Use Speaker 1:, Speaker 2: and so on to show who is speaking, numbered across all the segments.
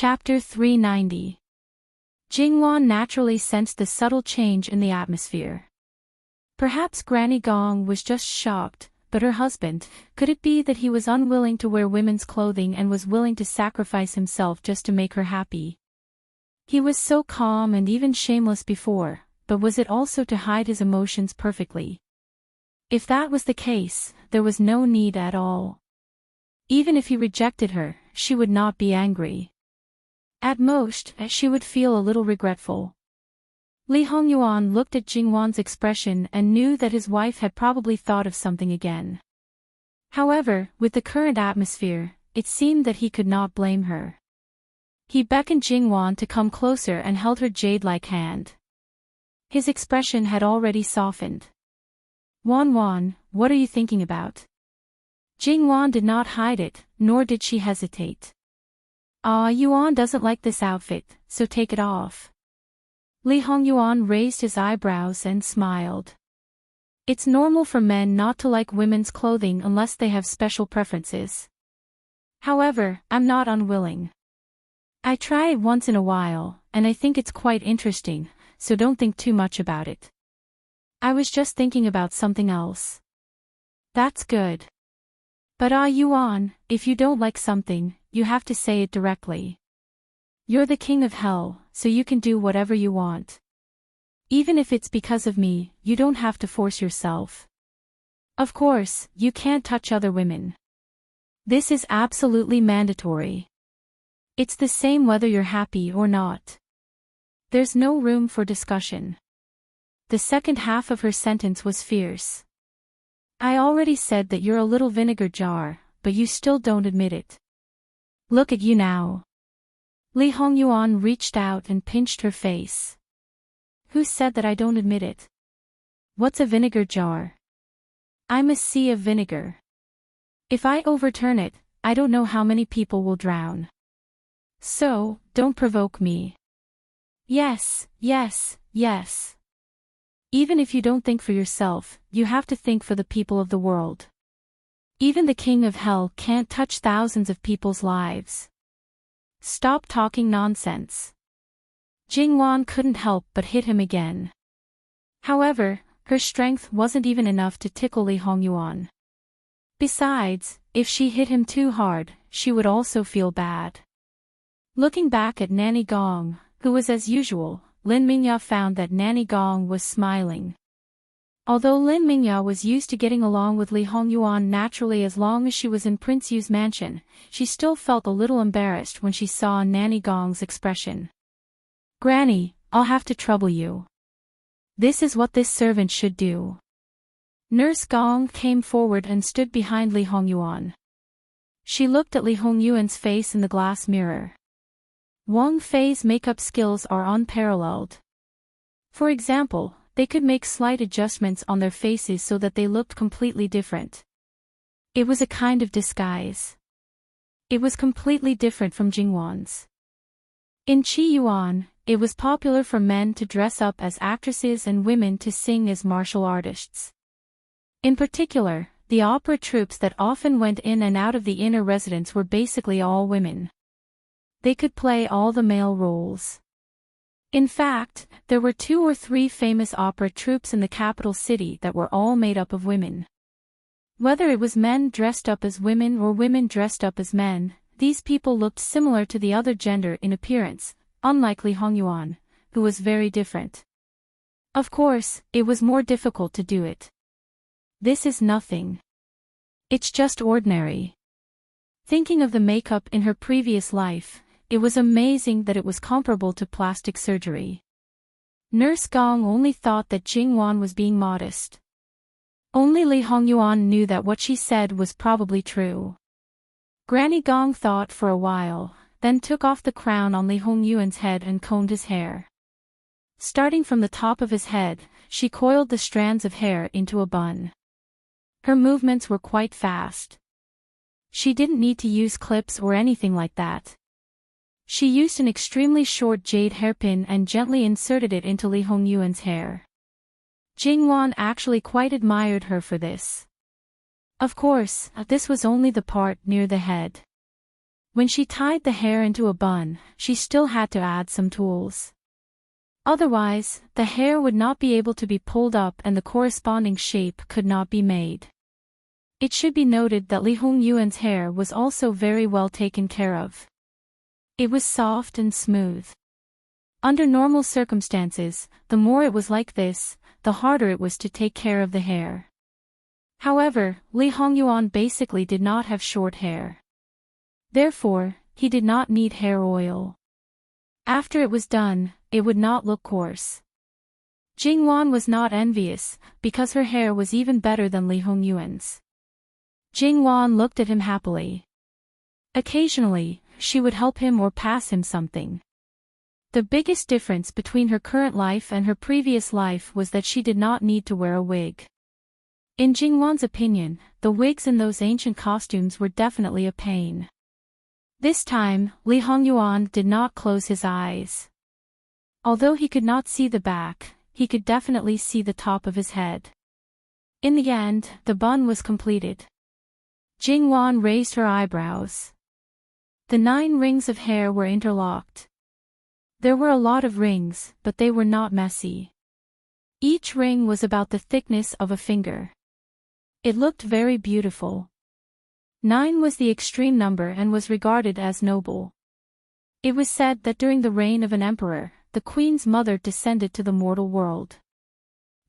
Speaker 1: Chapter 390. Jingwan naturally sensed the subtle change in the atmosphere. Perhaps Granny Gong was just shocked, but her husband, could it be that he was unwilling to wear women's clothing and was willing to sacrifice himself just to make her happy? He was so calm and even shameless before, but was it also to hide his emotions perfectly? If that was the case, there was no need at all. Even if he rejected her, she would not be angry. At most, she would feel a little regretful. Li Hongyuan looked at Jingwan's expression and knew that his wife had probably thought of something again. However, with the current atmosphere, it seemed that he could not blame her. He beckoned Jingwan to come closer and held her jade-like hand. His expression had already softened. "Wan, what are you thinking about?" Jingwan did not hide it, nor did she hesitate. Yuan doesn't like this outfit, so take it off." Li Hongyuan raised his eyebrows and smiled. It's normal for men not to like women's clothing unless they have special preferences. However, I'm not unwilling. I try it once in a while, and I think it's quite interesting, so don't think too much about it. I was just thinking about something else. That's good. But Yuan, if you don't like something, you have to say it directly. You're the king of hell, so you can do whatever you want. Even if it's because of me, you don't have to force yourself. Of course, you can't touch other women. This is absolutely mandatory. It's the same whether you're happy or not. There's no room for discussion. The second half of her sentence was fierce. I already said that you're a little vinegar jar, but you still don't admit it. Look at you now. Li Hongyuan reached out and pinched her face. Who said that I don't admit it? What's a vinegar jar? I'm a sea of vinegar. If I overturn it, I don't know how many people will drown. So, don't provoke me. Yes. Even if you don't think for yourself, you have to think for the people of the world. Even the king of hell can't touch thousands of people's lives. Stop talking nonsense. Jingwan couldn't help but hit him again. However, her strength wasn't even enough to tickle Li Hongyuan. Besides, if she hit him too hard, she would also feel bad. Looking back at Nanny Gong, who was as usual, Lin Mingya found that Nanny Gong was smiling. Although Lin Mingya was used to getting along with Li Hongyuan naturally as long as she was in Prince Yu's mansion, she still felt a little embarrassed when she saw Nanny Gong's expression. "Granny, I'll have to trouble you. This is what this servant should do." Nurse Gong came forward and stood behind Li Hongyuan. She looked at Li Hongyuan's face in the glass mirror. Wang Fei's makeup skills are unparalleled. For example, they could make slight adjustments on their faces so that they looked completely different. It was a kind of disguise. It was completely different from Jingwan's. In Qi Yuan, it was popular for men to dress up as actresses and women to sing as martial artists. In particular, the opera troupes that often went in and out of the inner residence were basically all women. They could play all the male roles. In fact, there were 2 or 3 famous opera troupes in the capital city that were all made up of women. Whether it was men dressed up as women or women dressed up as men, these people looked similar to the other gender in appearance, unlike Li Hongyuan, who was very different. Of course, it was more difficult to do it. This is nothing. It's just ordinary. Thinking of the makeup in her previous life, it was amazing that it was comparable to plastic surgery. Nurse Gong only thought that Jingwan was being modest. Only Li Hongyuan knew that what she said was probably true. Granny Gong thought for a while, then took off the crown on Li Hongyuan's head and combed his hair. Starting from the top of his head, she coiled the strands of hair into a bun. Her movements were quite fast. She didn't need to use clips or anything like that. She used an extremely short jade hairpin and gently inserted it into Li Hongyuan's hair. Jingwan actually quite admired her for this. Of course, this was only the part near the head. When she tied the hair into a bun, she still had to add some tools. Otherwise, the hair would not be able to be pulled up and the corresponding shape could not be made. It should be noted that Li Hongyuan's hair was also very well taken care of. It was soft and smooth. Under normal circumstances, the more it was like this, the harder it was to take care of the hair. However, Li Hongyuan basically did not have short hair. Therefore, he did not need hair oil. After it was done, it would not look coarse. Jingwan was not envious, because her hair was even better than Li Hongyuan's. Jingwan looked at him happily. Occasionally, she would help him or pass him something. The biggest difference between her current life and her previous life was that she did not need to wear a wig. In Jingwan's opinion, the wigs in those ancient costumes were definitely a pain. This time, Li Hongyuan did not close his eyes. Although he could not see the back, he could definitely see the top of his head. In the end, the bun was completed. Jingwan raised her eyebrows. The 9 rings of hair were interlocked. There were a lot of rings, but they were not messy. Each ring was about the thickness of a finger. It looked very beautiful. 9 was the extreme number and was regarded as noble. It was said that during the reign of an emperor, the queen's mother descended to the mortal world.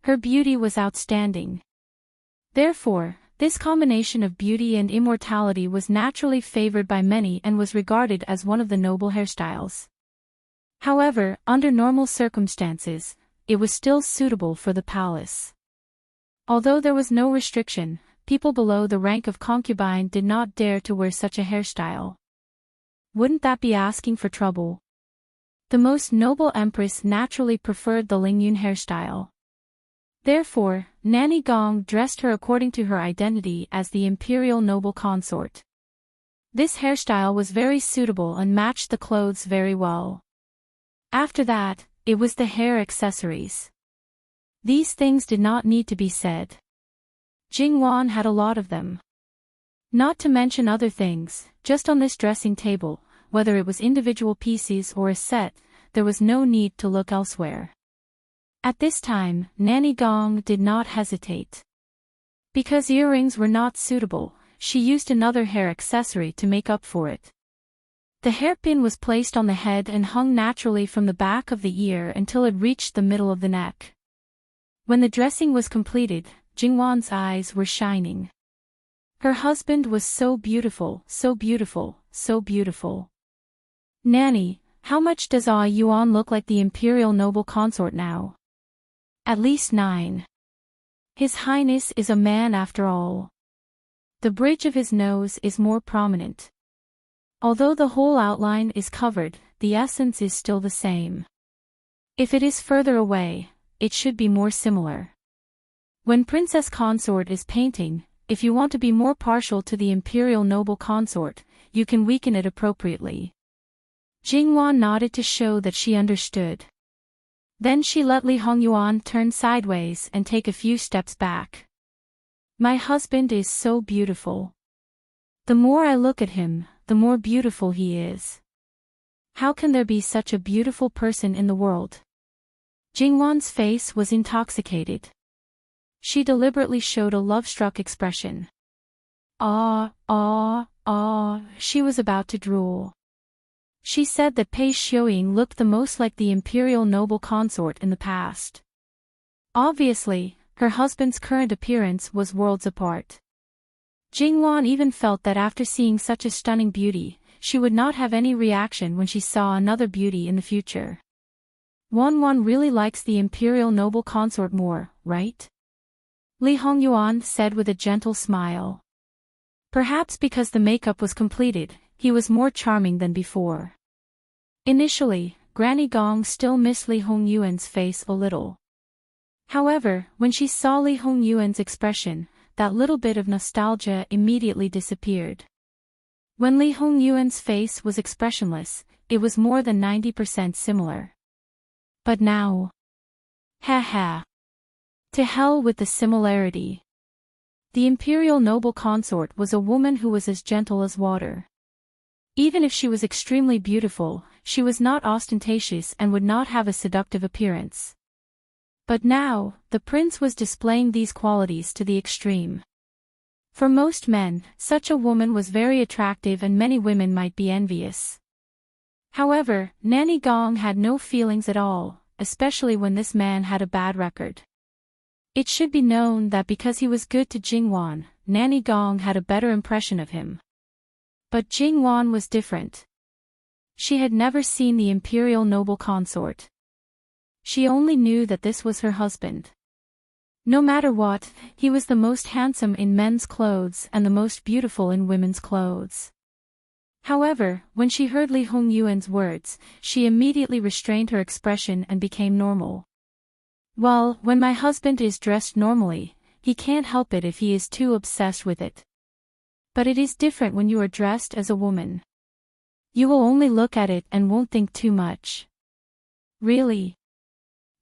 Speaker 1: Her beauty was outstanding. Therefore, this combination of beauty and immortality was naturally favored by many and was regarded as one of the noble hairstyles. However, under normal circumstances, it was still suitable for the palace. Although there was no restriction, people below the rank of concubine did not dare to wear such a hairstyle. Wouldn't that be asking for trouble? The most noble empress naturally preferred the Lingyun hairstyle. Therefore, Nanny Gong dressed her according to her identity as the imperial noble consort. This hairstyle was very suitable and matched the clothes very well. After that, it was the hair accessories. These things did not need to be said. Jingwan had a lot of them. Not to mention other things, just on this dressing table, whether it was individual pieces or a set, there was no need to look elsewhere. At this time, Nanny Gong did not hesitate. Because earrings were not suitable, she used another hair accessory to make up for it. The hairpin was placed on the head and hung naturally from the back of the ear until it reached the middle of the neck. When the dressing was completed, Jingwan's eyes were shining. Her husband was so beautiful, so beautiful, so beautiful. Nanny, how much does Ah Yuan look like the imperial noble consort now? At least 9. His Highness is a man after all. The bridge of his nose is more prominent. Although the whole outline is covered, the essence is still the same. If it is further away, it should be more similar. When Princess Consort is painting, if you want to be more partial to the imperial noble consort, you can weaken it appropriately. Jingwan nodded to show that she understood. Then she let Li Hongyuan turn sideways and take a few steps back. My husband is so beautiful. The more I look at him, the more beautiful he is. How can there be such a beautiful person in the world? Jingwan's face was intoxicated. She deliberately showed a love-struck expression. She was about to drool. She said that Pei Xiuying looked the most like the imperial noble consort in the past. Obviously, her husband's current appearance was worlds apart. Jingwan even felt that after seeing such a stunning beauty, she would not have any reaction when she saw another beauty in the future. Wanwan really likes the imperial noble consort more, right? Li Hongyuan said with a gentle smile. Perhaps because the makeup was completed, he was more charming than before. Initially, Granny Gong still missed Li Hongyuan's face a little. However, when she saw Li Hongyuan's expression, that little bit of nostalgia immediately disappeared. When Li Hongyuan's face was expressionless, it was more than 90% similar. But now... To hell with the similarity. The imperial noble consort was a woman who was as gentle as water. Even if she was extremely beautiful, she was not ostentatious and would not have a seductive appearance. But now, the prince was displaying these qualities to the extreme. For most men, such a woman was very attractive and many women might be envious. However, Nanny Gong had no feelings at all, especially when this man had a bad record. It should be known that because he was good to Jingwan, Nanny Gong had a better impression of him. But Jingwan was different. She had never seen the imperial noble consort. She only knew that this was her husband. No matter what, he was the most handsome in men's clothes and the most beautiful in women's clothes. However, when she heard Li Hongyuan's words, she immediately restrained her expression and became normal. Well, when my husband is dressed normally, he can't help it if he is too obsessed with it. But it is different when you are dressed as a woman. You will only look at it and won't think too much. Really?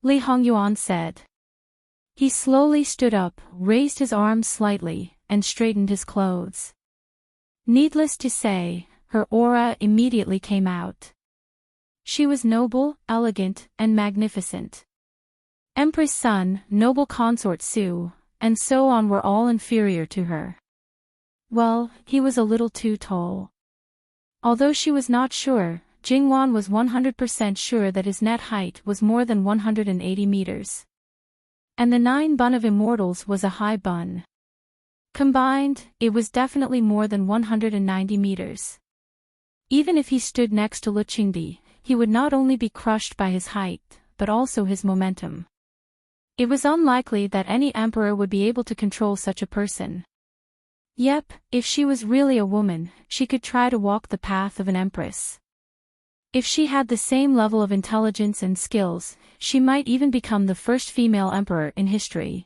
Speaker 1: Li Hongyuan said. He slowly stood up, raised his arms slightly, and straightened his clothes. Needless to say, her aura immediately came out. She was noble, elegant, and magnificent. Empress Sun, noble consort Su, and so on were all inferior to her. Well, he was a little too tall. Although she was not sure, Jingwan was 100% sure that his net height was more than 180 meters. And the 9 bun of immortals was a high bun. Combined, it was definitely more than 190 meters. Even if he stood next to Luqingdi, he would not only be crushed by his height, but also his momentum. It was unlikely that any emperor would be able to control such a person. Yep, if she was really a woman, she could try to walk the path of an empress. If she had the same level of intelligence and skills, she might even become the first female emperor in history.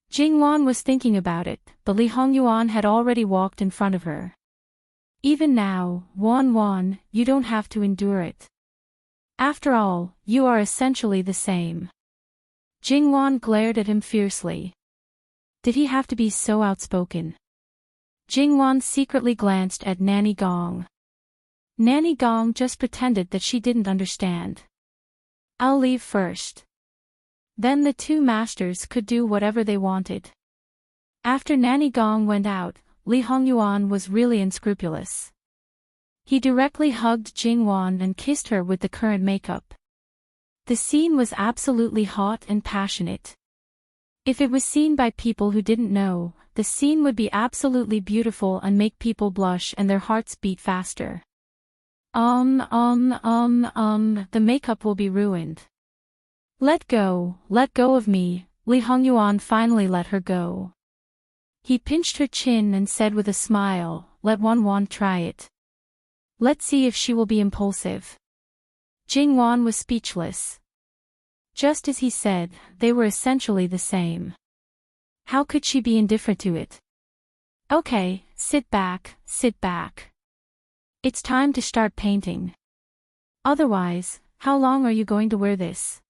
Speaker 1: Jingwan was thinking about it, but Li Hongyuan had already walked in front of her. Even now, Wan, you don't have to endure it. After all, you are essentially the same. Jingwan glared at him fiercely. Did he have to be so outspoken? Jingwan secretly glanced at Nanny Gong. Nanny Gong just pretended that she didn't understand. I'll leave first. Then the two masters could do whatever they wanted. After Nanny Gong went out, Li Hongyuan was really unscrupulous. He directly hugged Jingwan and kissed her with the current makeup. The scene was absolutely hot and passionate. If it was seen by people who didn't know, the scene would be absolutely beautiful and make people blush and their hearts beat faster. The makeup will be ruined. Let go of me, Li Hongyuan finally let her go. He pinched her chin and said with a smile, let Wan try it. Let's see if she will be impulsive. Jingwan was speechless. Just as he said, they were essentially the same. How could she be indifferent to it? Okay, sit back. It's time to start painting. Otherwise, how long are you going to wear this?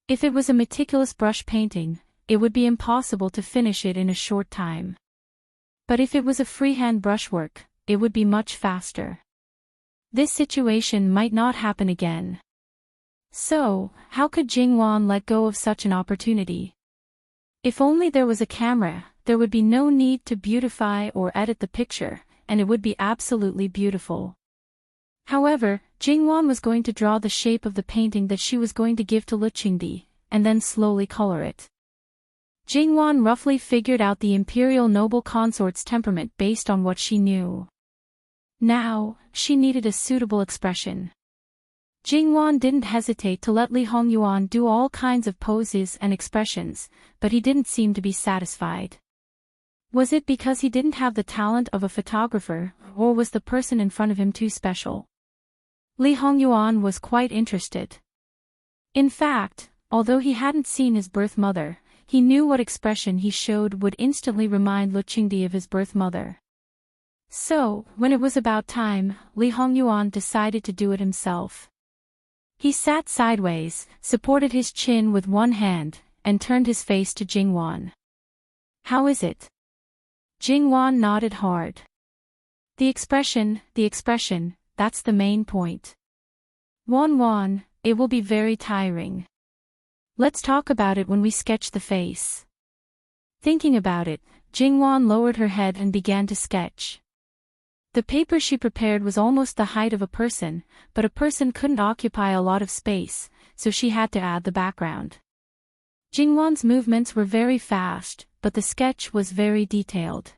Speaker 1: If it was a meticulous brush painting, it would be impossible to finish it in a short time. But if it was a freehand brushwork, it would be much faster. This situation might not happen again. So, how could Jingwan let go of such an opportunity? If only there was a camera, there would be no need to beautify or edit the picture, and it would be absolutely beautiful. However, Jingwan was going to draw the shape of the painting that she was going to give to Luqingdi, and then slowly color it. Jingwan roughly figured out the imperial noble consort's temperament based on what she knew. Now, she needed a suitable expression. Jingwan didn't hesitate to let Li Hongyuan do all kinds of poses and expressions, but he didn't seem to be satisfied. Was it because he didn't have the talent of a photographer, or was the person in front of him too special? Li Hongyuan was quite interested. In fact, although he hadn't seen his birth mother, he knew what expression he showed would instantly remind Luqingdi of his birth mother. So, when it was about time, Li Hongyuan decided to do it himself. He sat sideways, supported his chin with one hand, and turned his face to Jingwan. How is it? Jingwan nodded hard. The expression, that's the main point. Wan, it will be very tiring. Let's talk about it when we sketch the face. Thinking about it, Jingwan lowered her head and began to sketch. The paper she prepared was almost the height of a person, but a person couldn't occupy a lot of space, so she had to add the background. Jingwan's movements were very fast, but the sketch was very detailed.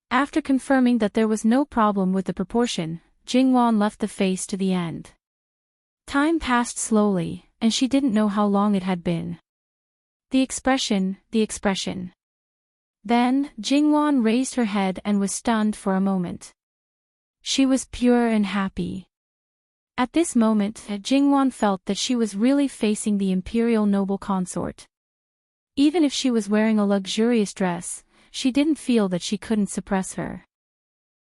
Speaker 1: After confirming that there was no problem with the proportion, Jingwan left the face to the end. Time passed slowly, and she didn't know how long it had been. The expression. Then, Jingwan raised her head and was stunned for a moment. She was pure and happy. At this moment, Jingwan felt that she was really facing the imperial noble consort. Even if she was wearing a luxurious dress, she didn't feel that she couldn't suppress her.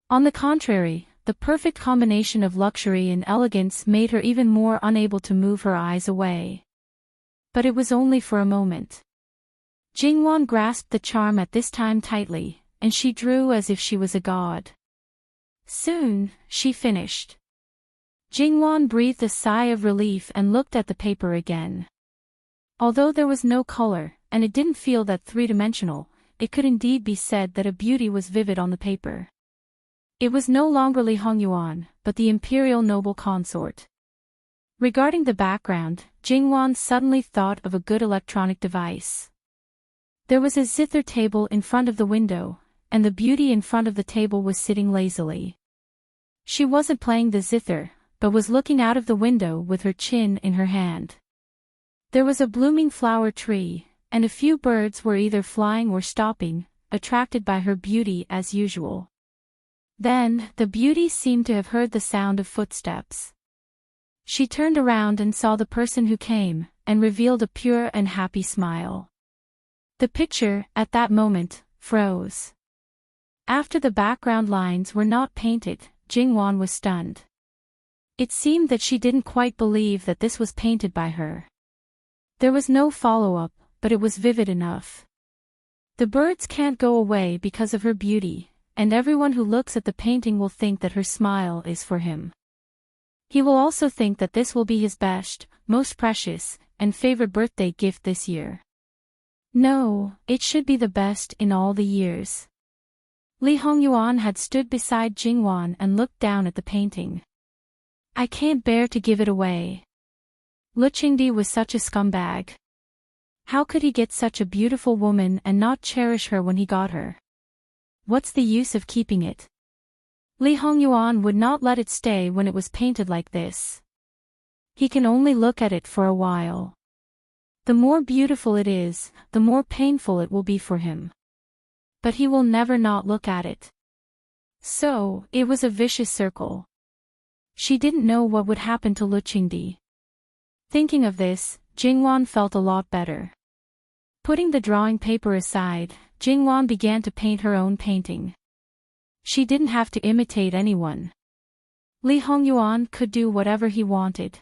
Speaker 1: On the contrary, the perfect combination of luxury and elegance made her even more unable to move her eyes away. But it was only for a moment. Jingwan grasped the charm at this time tightly, and she drew as if she was a god. Soon, she finished. Jingwan breathed a sigh of relief and looked at the paper again. Although there was no color, and it didn't feel that three-dimensional, it could indeed be said that a beauty was vivid on the paper. It was no longer Li Hongyuan, but the imperial noble consort. Regarding the background, Jingwan suddenly thought of a good electronic device. There was a zither table in front of the window, and the beauty in front of the table was sitting lazily. She wasn't playing the zither, but was looking out of the window with her chin in her hand. There was a blooming flower tree, and a few birds were either flying or stopping, attracted by her beauty as usual. Then, the beauty seemed to have heard the sound of footsteps. She turned around and saw the person who came, and revealed a pure and happy smile. The picture, at that moment, froze. After the background lines were not painted, Jingwan was stunned. It seemed that she didn't quite believe that this was painted by her. There was no follow-up, but it was vivid enough. The birds can't go away because of her beauty, and everyone who looks at the painting will think that her smile is for him. He will also think that this will be his best, most precious, and favorite birthday gift this year. No, it should be the best in all the years. Li Hongyuan had stood beside Jingwan and looked down at the painting. I can't bear to give it away. Lu Qingdi was such a scumbag. How could he get such a beautiful woman and not cherish her when he got her? What's the use of keeping it? Li Hongyuan would not let it stay when it was painted like this. He can only look at it for a while. The more beautiful it is, the more painful it will be for him. But he will never not look at it. So, it was a vicious circle. She didn't know what would happen to Lu Qingdi. Thinking of this, Jingwan felt a lot better. Putting the drawing paper aside, Jingwan began to paint her own painting. She didn't have to imitate anyone. Li Hongyuan could do whatever he wanted.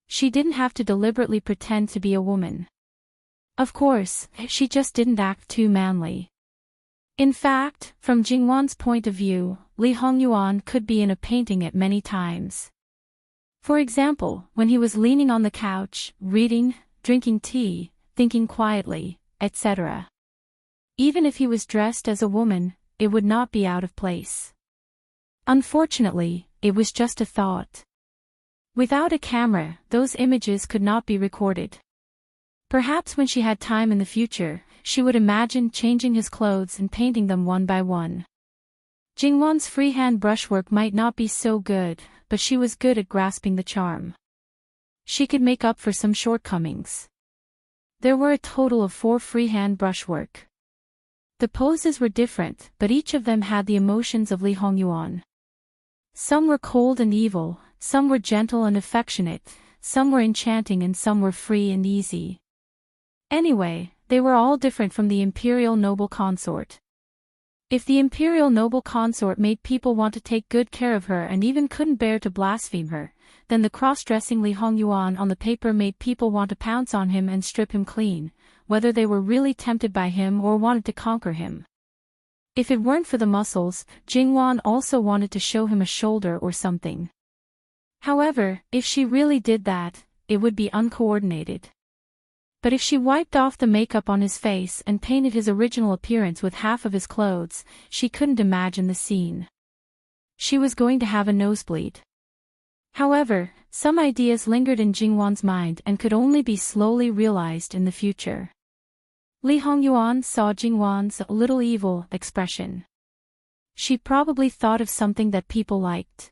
Speaker 1: She didn't have to deliberately pretend to be a woman. Of course, she just didn't act too manly. In fact, from Jingwan's point of view, Li Hongyuan could be in a painting at many times. For example, when he was leaning on the couch, reading, drinking tea, thinking quietly, etc. Even if he was dressed as a woman, it would not be out of place. Unfortunately, it was just a thought. Without a camera, those images could not be recorded. Perhaps when she had time in the future, she would imagine changing his clothes and painting them one by one. Jingwan's freehand brushwork might not be so good, but she was good at grasping the charm. She could make up for some shortcomings. There were a total of 4 freehand brushwork. The poses were different, but each of them had the emotions of Li Hongyuan. Some were cold and evil, some were gentle and affectionate, some were enchanting and some were free and easy. Anyway, they were all different from the imperial noble consort. If the imperial noble consort made people want to take good care of her and even couldn't bear to blaspheme her, then the cross-dressing Li Hongyuan on the paper made people want to pounce on him and strip him clean, whether they were really tempted by him or wanted to conquer him. If it weren't for the muscles, Jingwan also wanted to show him a shoulder or something. However, if she really did that, it would be uncoordinated. But if she wiped off the makeup on his face and painted his original appearance with half of his clothes, she couldn't imagine the scene. She was going to have a nosebleed. However, some ideas lingered in Jingwan's mind and could only be slowly realized in the future. Li Hongyuan saw Jingwan's little evil expression. She probably thought of something that people liked.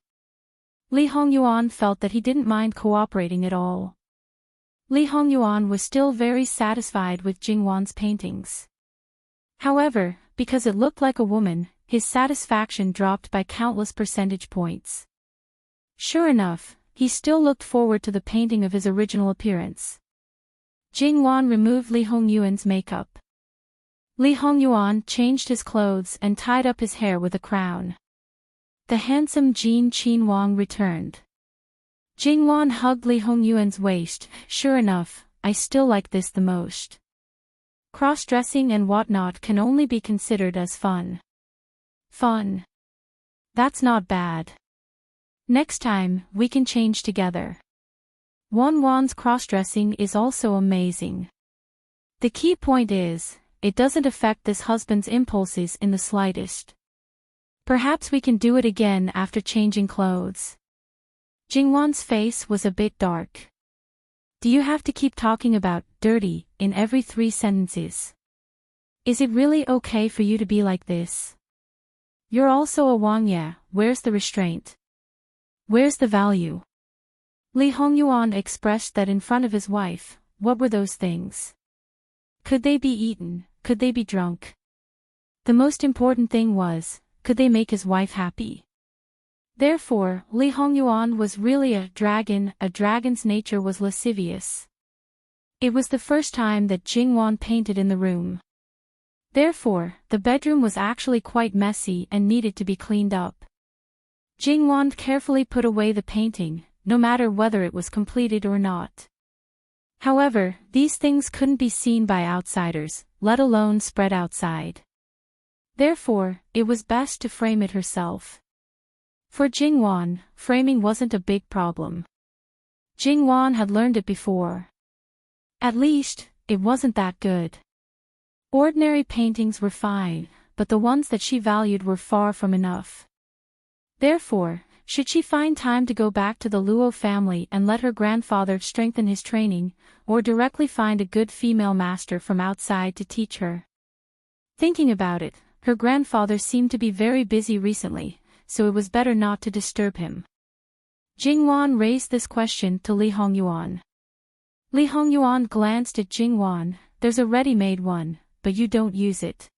Speaker 1: Li Hongyuan felt that he didn't mind cooperating at all. Li Hongyuan was still very satisfied with Jingwan's paintings. However, because it looked like a woman, his satisfaction dropped by countless percentage points. Sure enough, he still looked forward to the painting of his original appearance. Jingwan removed Li Hongyuan's makeup. Li Hongyuan changed his clothes and tied up his hair with a crown. The handsome Jin Qin returned. Jingwan hugged Li Hongyuan's waist. Sure enough, I still like this the most. Cross-dressing and whatnot can only be considered as fun. Fun. That's not bad. Next time, we can change together. Wan's cross-dressing is also amazing. The key point is, it doesn't affect this husband's impulses in the slightest. Perhaps we can do it again after changing clothes. Jingwan's face was a bit dark. Do you have to keep talking about dirty in every 3 sentences? Is it really okay for you to be like this? You're also a Wang, yeah. Where's the restraint? Where's the value? Li Hongyuan expressed that in front of his wife. What were those things? Could they be eaten? Could they be drunk? The most important thing was, could they make his wife happy? Therefore, Li Hongyuan was really a dragon. A dragon's nature was lascivious. It was the first time that Jingwan painted in the room. Therefore, the bedroom was actually quite messy and needed to be cleaned up. Jingwan carefully put away the painting, no matter whether it was completed or not. However, these things couldn't be seen by outsiders, let alone spread outside. Therefore, it was best to frame it herself. For Jingwan, framing wasn't a big problem. Jingwan had learned it before. At least, it wasn't that good. Ordinary paintings were fine, but the ones that she valued were far from enough. Therefore, should she find time to go back to the Luo family and let her grandfather strengthen his training, or directly find a good female master from outside to teach her? Thinking about it, her grandfather seemed to be very busy recently, so it was better not to disturb him. Jingwan raised this question to Li Hongyuan. Li Hongyuan glanced at Jingwan. There's a ready-made one, but you don't use it.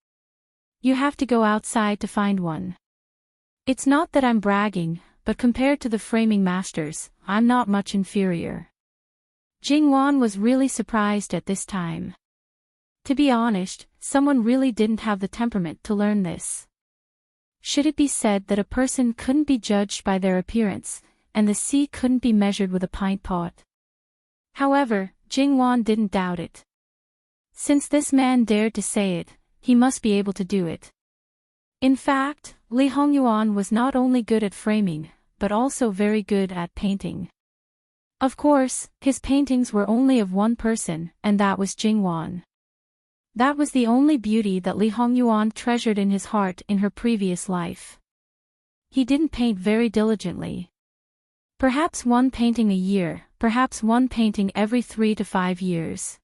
Speaker 1: You have to go outside to find one. It's not that I'm bragging, but compared to the framing masters, I'm not much inferior. Jingwan was really surprised at this time. To be honest, someone really didn't have the temperament to learn this. Should it be said that a person couldn't be judged by their appearance, and the sea couldn't be measured with a pint pot? However, Jingwan didn't doubt it. Since this man dared to say it, he must be able to do it. In fact, Li Hongyuan was not only good at framing, but also very good at painting. Of course, his paintings were only of one person, and that was Jingwan. That was the only beauty that Li Hongyuan treasured in his heart in her previous life. He didn't paint very diligently. Perhaps one painting a year, perhaps one painting every 3 to 5 years.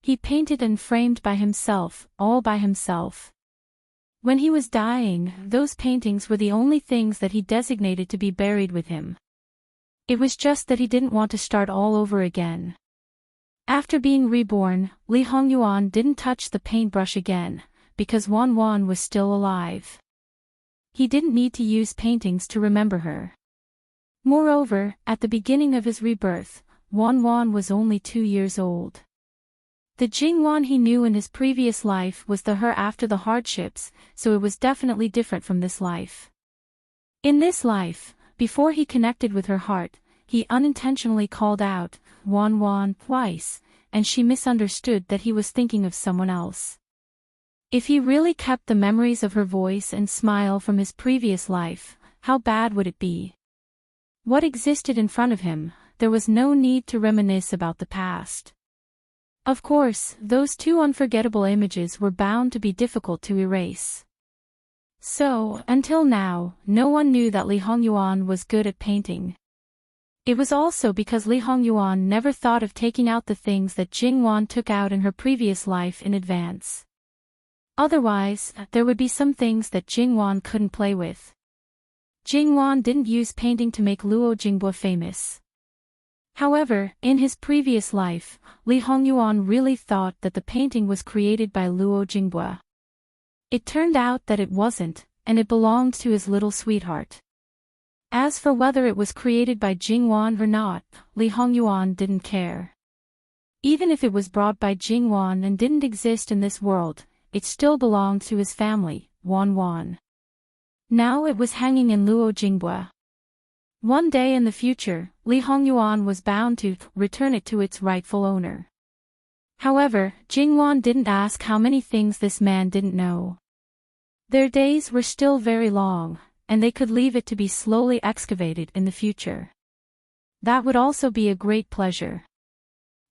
Speaker 1: He painted and framed by himself, all by himself. When he was dying, those paintings were the only things that he designated to be buried with him. It was just that he didn't want to start all over again. After being reborn, Li Hongyuan didn't touch the paintbrush again, because Wan was still alive. He didn't need to use paintings to remember her. Moreover, at the beginning of his rebirth, Wan was only 2 years old. The Jingwan he knew in his previous life was the her after the hardships, so it was definitely different from this life. In this life, before he connected with her heart, he unintentionally called out, Wan twice, and she misunderstood that he was thinking of someone else. If he really kept the memories of her voice and smile from his previous life, how bad would it be? What existed in front of him? There was no need to reminisce about the past. Of course, those two unforgettable images were bound to be difficult to erase. So, until now, no one knew that Li Hongyuan was good at painting. It was also because Li Hongyuan never thought of taking out the things that Jingwan took out in her previous life in advance. Otherwise, there would be some things that Jingwan couldn't play with. Jingwan didn't use painting to make Luo Jingbua famous. However, in his previous life, Li Hongyuan really thought that the painting was created by Luo Jingbua. It turned out that it wasn't, and it belonged to his little sweetheart. As for whether it was created by Jingwan or not, Li Hongyuan didn't care. Even if it was brought by Jingwan and didn't exist in this world, it still belonged to his family, Wan. Now it was hanging in Luo Jingbua. One day in the future, Li Hongyuan was bound to return it to its rightful owner. However, Jingwan didn't ask how many things this man didn't know. Their days were still very long, and they could leave it to be slowly excavated in the future. That would also be a great pleasure.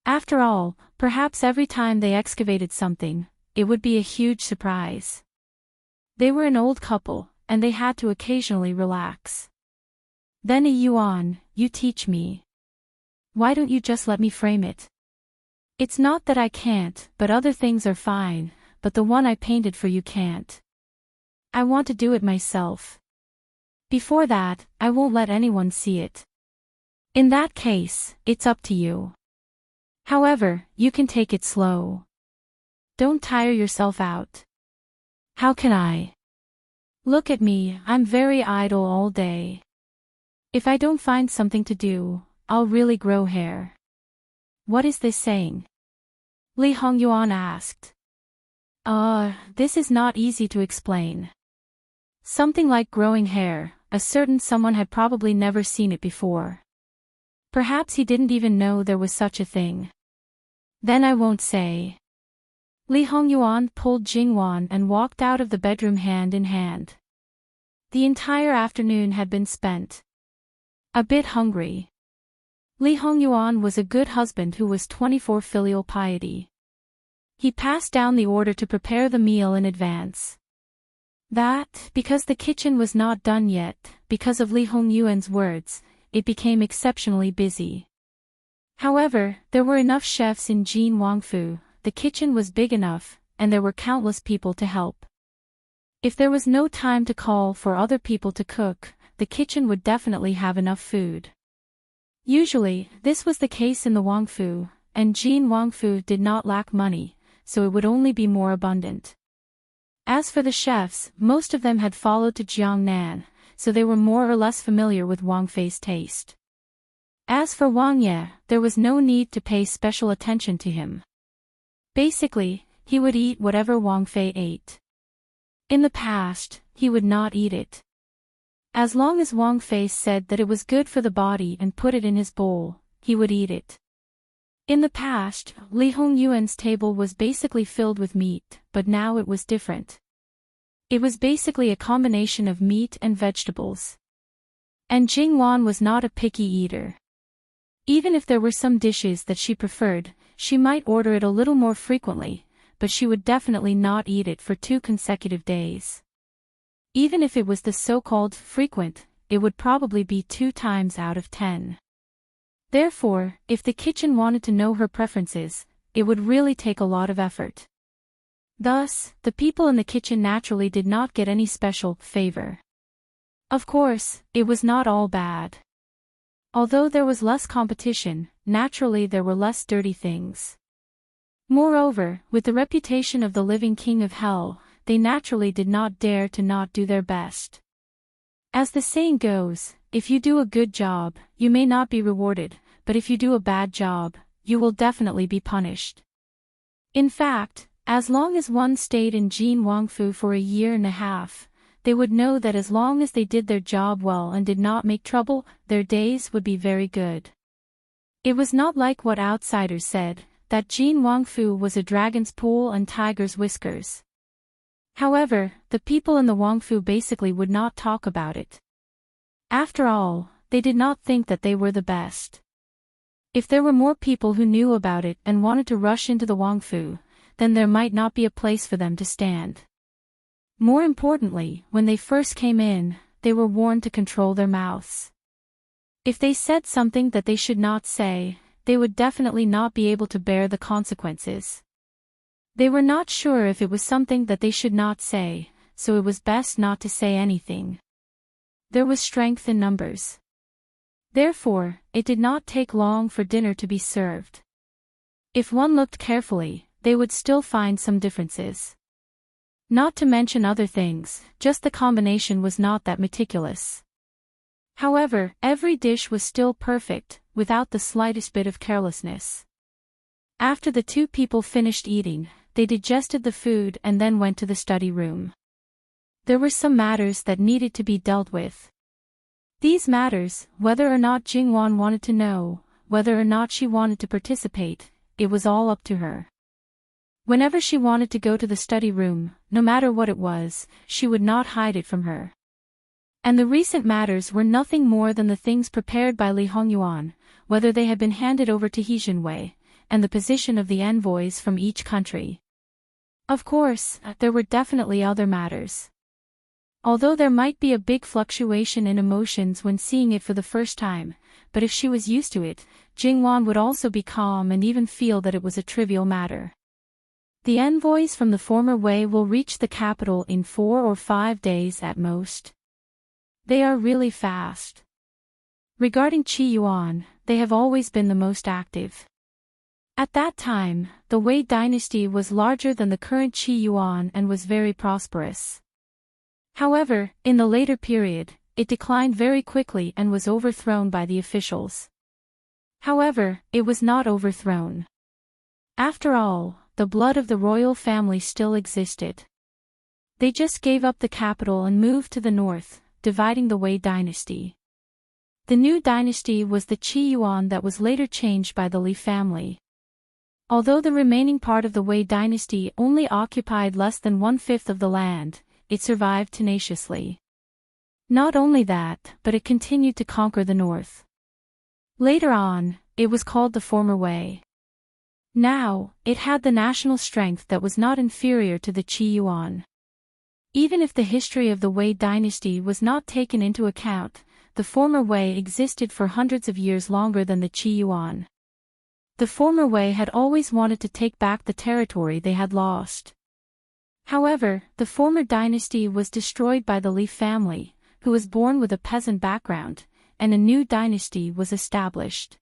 Speaker 1: After all, perhaps every time they excavated something, it would be a huge surprise. They were an old couple, and they had to occasionally relax. Then Yuan, you teach me. Why don't you just let me frame it? It's not that I can't, but other things are fine, but the one I painted for you can't. I want to do it myself. Before that, I won't let anyone see it. In that case, it's up to you. However, you can take it slow. Don't tire yourself out. How can I? Look at me, I'm very idle all day. If I don't find something to do, I'll really grow hair. What is this saying? Li Hongyuan asked. This is not easy to explain. Something like growing hair, a certain someone had probably never seen it before. Perhaps he didn't even know there was such a thing. Then I won't say. Li Hongyuan pulled Jingwan and walked out of the bedroom hand in hand. The entire afternoon had been spent. A bit hungry. Li Hongyuan was a good husband who was 24 filial piety. He passed down the order to prepare the meal in advance. That, because the kitchen was not done yet, because of Li Hongyuan's words, it became exceptionally busy. However, there were enough chefs in Jin Wangfu, the kitchen was big enough, and there were countless people to help. If there was no time to call for other people to cook, the kitchen would definitely have enough food. Usually, this was the case in the Wangfu, and Jin Wangfu did not lack money, so it would only be more abundant. As for the chefs, most of them had followed to Jiangnan, so they were more or less familiar with Wang Fei's taste. As for Wang Ye, there was no need to pay special attention to him. Basically, he would eat whatever Wang Fei ate. In the past, he would not eat it. As long as Wang Fei said that it was good for the body and put it in his bowl, he would eat it. In the past, Li Hongyuan's table was basically filled with meat, but now it was different. It was basically a combination of meat and vegetables. And Jingwan was not a picky eater. Even if there were some dishes that she preferred, she might order it a little more frequently, but she would definitely not eat it for 2 consecutive days. Even if it was the so-called frequent, it would probably be 2 times out of 10. Therefore, if the kitchen wanted to know her preferences, it would really take a lot of effort. Thus, the people in the kitchen naturally did not get any special favor. Of course, it was not all bad. Although there was less competition, naturally there were less dirty things. Moreover, with the reputation of the living king of hell, they naturally did not dare to not do their best. As the saying goes, if you do a good job, you may not be rewarded, but if you do a bad job, you will definitely be punished. In fact, as long as one stayed in Jin Wangfu for 1.5 years, they would know that as long as they did their job well and did not make trouble, their days would be very good. It was not like what outsiders said, that Jin Wangfu was a dragon's pool and tiger's whiskers. However, the people in the Wangfu basically would not talk about it. After all, they did not think that they were the best. If there were more people who knew about it and wanted to rush into the Wangfu, then there might not be a place for them to stand. More importantly, when they first came in, they were warned to control their mouths. If they said something that they should not say, they would definitely not be able to bear the consequences. They were not sure if it was something that they should not say, so it was best not to say anything. There was strength in numbers. Therefore, it did not take long for dinner to be served. If one looked carefully, they would still find some differences. Not to mention other things, just the combination was not that meticulous. However, every dish was still perfect, without the slightest bit of carelessness. After the two people finished eating, they digested the food and then went to the study room. There were some matters that needed to be dealt with. These matters, whether or not Jingwan wanted to know, whether or not she wanted to participate, it was all up to her. Whenever she wanted to go to the study room, no matter what it was, she would not hide it from her. And the recent matters were nothing more than the things prepared by Li Hongyuan, whether they had been handed over to He Jinwei, and the position of the envoys from each country. Of course, there were definitely other matters. Although there might be a big fluctuation in emotions when seeing it for the first time, but if she was used to it, Jingwan would also be calm and even feel that it was a trivial matter. The envoys from the former Wei will reach the capital in 4 or 5 days at most. They are really fast. Regarding Qi Yuan, they have always been the most active. At that time, the Wei dynasty was larger than the current Qi Yuan and was very prosperous. However, in the later period, it declined very quickly and was overthrown by the officials. However, it was not overthrown. After all, the blood of the royal family still existed. They just gave up the capital and moved to the north, dividing the Wei dynasty. The new dynasty was the Qi Yuan that was later changed by the Li family. Although the remaining part of the Wei dynasty only occupied less than 1/5 of the land, it survived tenaciously. Not only that, but it continued to conquer the north. Later on, it was called the former Wei. Now, it had the national strength that was not inferior to the Qi Yuan. Even if the history of the Wei dynasty was not taken into account, the former Wei existed for hundreds of years longer than the Qi Yuan. The former Wei had always wanted to take back the territory they had lost. However, the former dynasty was destroyed by the Li family, who was born with a peasant background, and a new dynasty was established.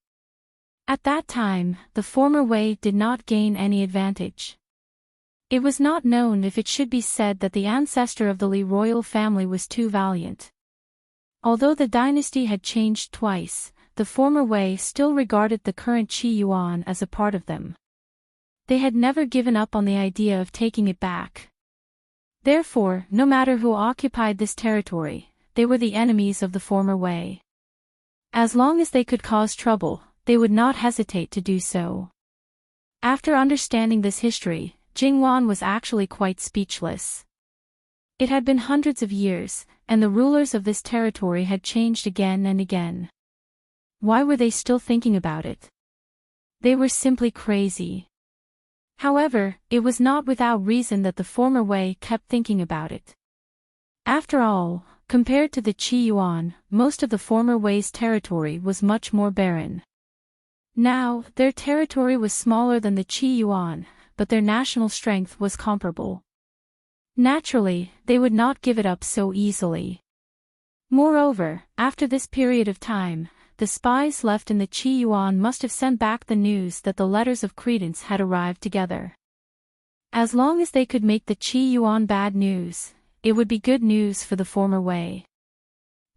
Speaker 1: At that time, the former Wei did not gain any advantage. It was not known if it should be said that the ancestor of the Li royal family was too valiant. Although the dynasty had changed twice, the former Wei still regarded the current Qi Yuan as a part of them. They had never given up on the idea of taking it back. Therefore, no matter who occupied this territory, they were the enemies of the former Wei. As long as they could cause trouble, they would not hesitate to do so. After understanding this history, Jingwan was actually quite speechless. It had been hundreds of years, and the rulers of this territory had changed again and again. Why were they still thinking about it? They were simply crazy. However, it was not without reason that the former Wei kept thinking about it. After all, compared to the Qi Yuan, most of the former Wei's territory was much more barren. Now, their territory was smaller than the Qi Yuan, but their national strength was comparable. Naturally, they would not give it up so easily. Moreover, after this period of time, the spies left in the Qi Yuan must have sent back the news that the letters of credence had arrived together. As long as they could make the Qi Yuan bad news, it would be good news for the former Wei.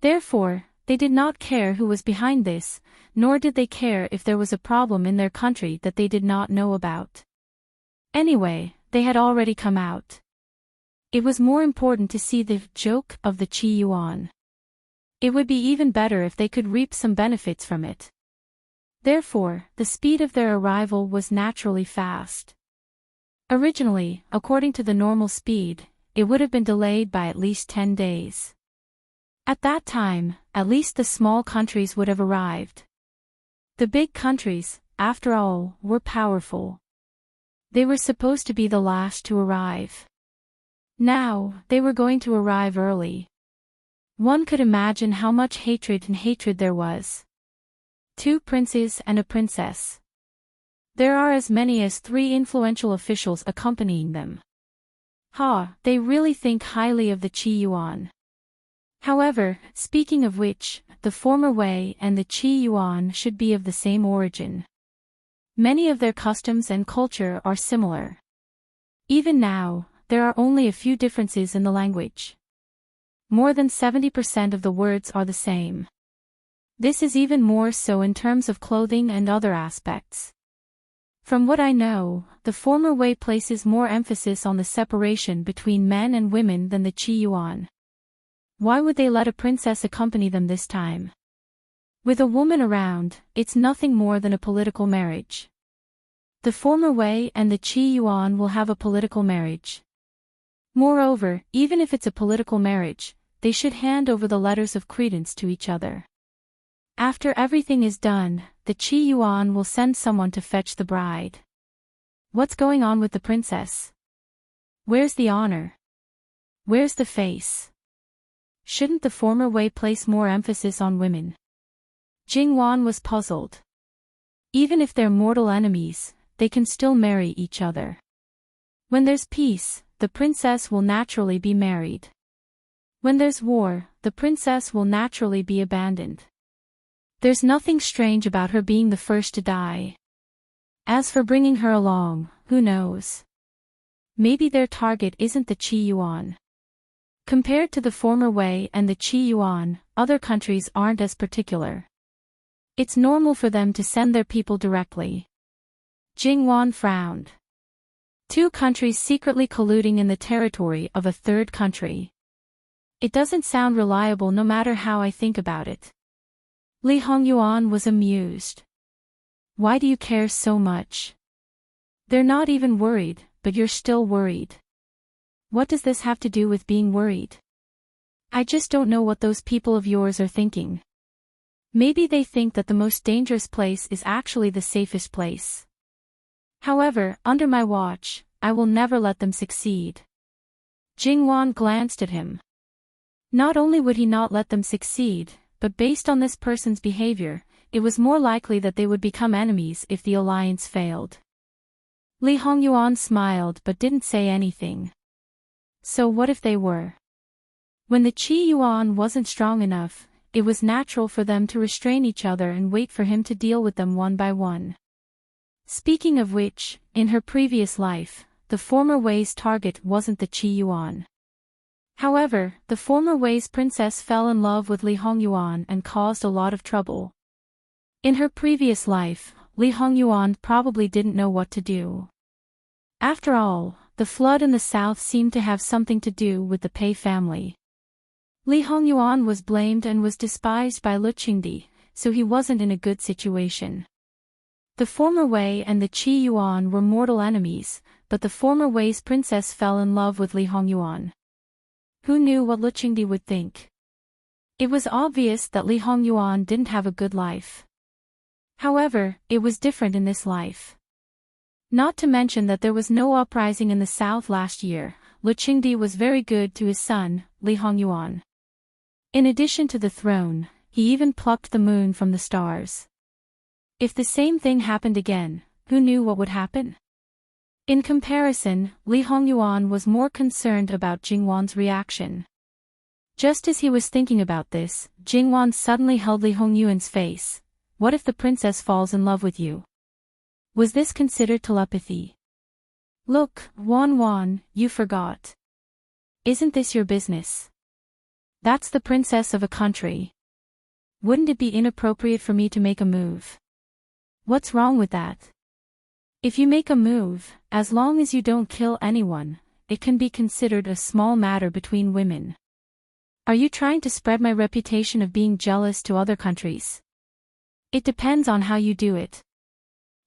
Speaker 1: Therefore, they did not care who was behind this, nor did they care if there was a problem in their country that they did not know about. Anyway, they had already come out. It was more important to see the joke of the Qi Yuan. It would be even better if they could reap some benefits from it. Therefore, the speed of their arrival was naturally fast. Originally, according to the normal speed, it would have been delayed by at least 10 days. At that time, at least the small countries would have arrived. The big countries, after all, were powerful. They were supposed to be the last to arrive. Now, they were going to arrive early. One could imagine how much hatred there was. 2 princes and a princess. There are as many as 3 influential officials accompanying them. They really think highly of the Qi Yuan. However, speaking of which, the former Wei and the Qi Yuan should be of the same origin. Many of their customs and culture are similar. Even now, there are only a few differences in the language. More than 70% of the words are the same. This is even more so in terms of clothing and other aspects. From what I know, the former Wei places more emphasis on the separation between men and women than the Qi Yuan. Why would they let a princess accompany them this time? With a woman around, it's nothing more than a political marriage. The former Wei and the Qi Yuan will have a political marriage. Moreover, even if it's a political marriage, they should hand over the letters of credence to each other. After everything is done, the Qi Yuan will send someone to fetch the bride. What's going on with the princess? Where's the honor? Where's the face? Shouldn't the former Wei place more emphasis on women? Jing Wan was puzzled. Even if they're mortal enemies, they can still marry each other. When there's peace, the princess will naturally be married. When there's war, the princess will naturally be abandoned. There's nothing strange about her being the first to die. As for bringing her along, who knows? Maybe their target isn't the Qi Yuan. Compared to the former Wei and the Qi Yuan, other countries aren't as particular. It's normal for them to send their people directly. Jing Wan frowned. 2 countries secretly colluding in the territory of a third country. It doesn't sound reliable no matter how I think about it. Li Hongyuan was amused. Why do you care so much? They're not even worried, but you're still worried. What does this have to do with being worried? I just don't know what those people of yours are thinking. Maybe they think that the most dangerous place is actually the safest place. However, under my watch, I will never let them succeed. Jing Wan glanced at him. Not only would he not let them succeed, but based on this person's behavior, it was more likely that they would become enemies if the alliance failed. Li Hongyuan smiled but didn't say anything. So what if they were? When the Qi Yuan wasn't strong enough, it was natural for them to restrain each other and wait for him to deal with them one by one. Speaking of which, in her previous life, the former Wei's target wasn't the Qi Yuan. However, the former Wei's princess fell in love with Li Hongyuan and caused a lot of trouble. In her previous life, Li Hongyuan probably didn't know what to do. After all, the flood in the south seemed to have something to do with the Pei family. Li Hongyuan was blamed and was despised by Lu Qingdi, so he wasn't in a good situation. The former Wei and the Qi Yuan were mortal enemies, but the former Wei's princess fell in love with Li Hongyuan. Who knew what Lu Qingdi would think? It was obvious that Li Hongyuan didn't have a good life. However, it was different in this life. Not to mention that there was no uprising in the south last year. Lu Qingdi was very good to his son, Li Hongyuan. In addition to the throne, he even plucked the moon from the stars. If the same thing happened again, who knew what would happen? In comparison, Li Hongyuan was more concerned about Jingwan's reaction. Just as he was thinking about this, Jingwan suddenly held Li Hongyuan's face. What if the princess falls in love with you? Was this considered telepathy? Look, Wan, you forgot. Isn't this your business? That's the princess of a country. Wouldn't it be inappropriate for me to make a move? What's wrong with that? If you make a move, as long as you don't kill anyone, it can be considered a small matter between women. Are you trying to spread my reputation of being jealous to other countries? It depends on how you do it.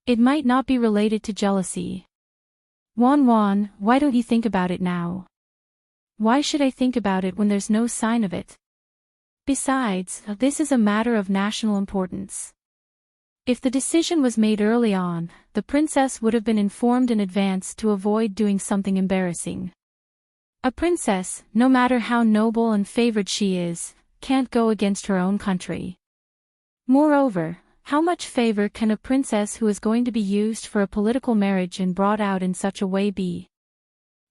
Speaker 1: It might not be related to jealousy. Wan, why don't you think about it now? Why should I think about it when there's no sign of it? Besides, this is a matter of national importance. If the decision was made early on, the princess would have been informed in advance to avoid doing something embarrassing. A princess, no matter how noble and favored she is, can't go against her own country. Moreover, how much favor can a princess who is going to be used for a political marriage and brought out in such a way be?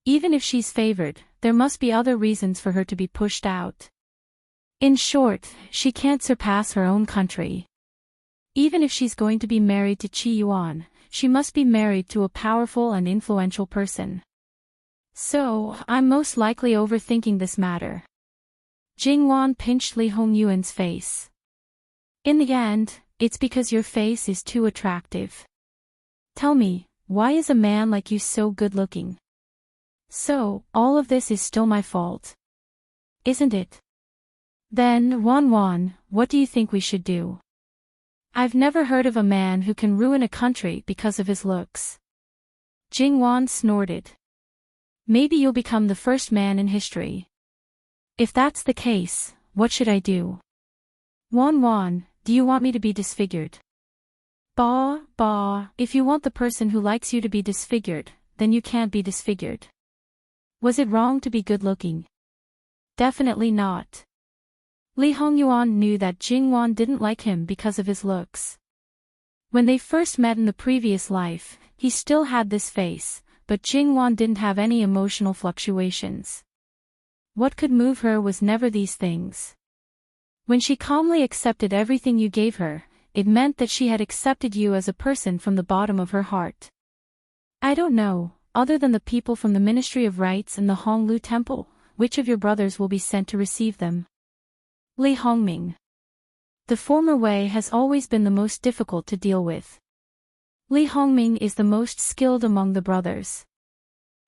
Speaker 1: Even if she's favored, there must be other reasons for her to be pushed out. In short, she can't surpass her own country. Even if she's going to be married to Qi Yuan, she must be married to a powerful and influential person. So, I'm most likely overthinking this matter. Jingwan pinched Li Hongyuan's face. In the end, it's because your face is too attractive. Tell me, why is a man like you so good-looking? So, all of this is still my fault. Isn't it? Then, Wan, what do you think we should do? I've never heard of a man who can ruin a country because of his looks. Jingwan snorted. Maybe you'll become the first man in history. If that's the case, what should I do? Wan, do you want me to be disfigured? Bah, if you want the person who likes you to be disfigured, then you can't be disfigured. Was it wrong to be good-looking? Definitely not. Li Hongyuan knew that Jingwan didn't like him because of his looks. When they first met in the previous life, he still had this face, but Jingwan didn't have any emotional fluctuations. What could move her was never these things. When she calmly accepted everything you gave her, it meant that she had accepted you as a person from the bottom of her heart. I don't know, other than the people from the Ministry of Rites and the Honglu Temple, which of your brothers will be sent to receive them? Li Hongming. The former Wei has always been the most difficult to deal with. Li Hongming is the most skilled among the brothers.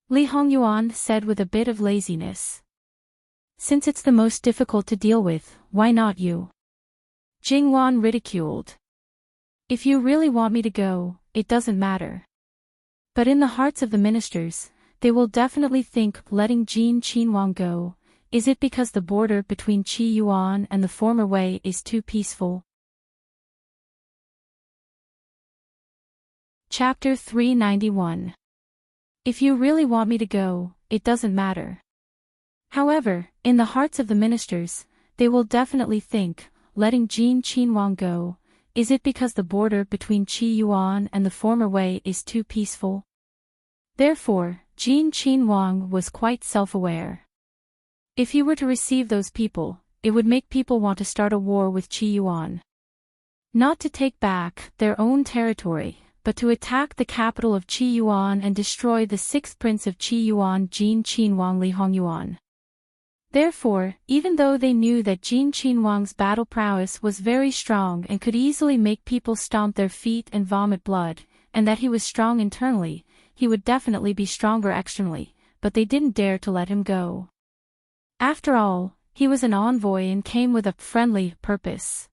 Speaker 1: Li Hongyuan said with a bit of laziness. Since it's the most difficult to deal with, why not you? Jingwan ridiculed. If you really want me to go, it doesn't matter. But in the hearts of the ministers, they will definitely think letting Jin Qinhuang go. Is it because the border between Qi Yuan and the former Wei is too peaceful? Chapter 391. If you really want me to go, it doesn't matter. However, in the hearts of the ministers, they will definitely think, letting Jin Qinhuang go, is it because the border between Qi Yuan and the former Wei is too peaceful? Therefore, Jin Qinhuang was quite self-aware. If he were to receive those people, it would make people want to start a war with Qi Yuan. Not to take back their own territory, but to attack the capital of Qi Yuan and destroy the sixth prince of Qi Yuan, Jin Qinhuang Li Hongyuan. Therefore, even though they knew that Jin Qinhuang's battle prowess was very strong and could easily make people stomp their feet and vomit blood, and that he was strong internally, he would definitely be stronger externally, but they didn't dare to let him go. After all, he was an envoy and came with a friendly purpose.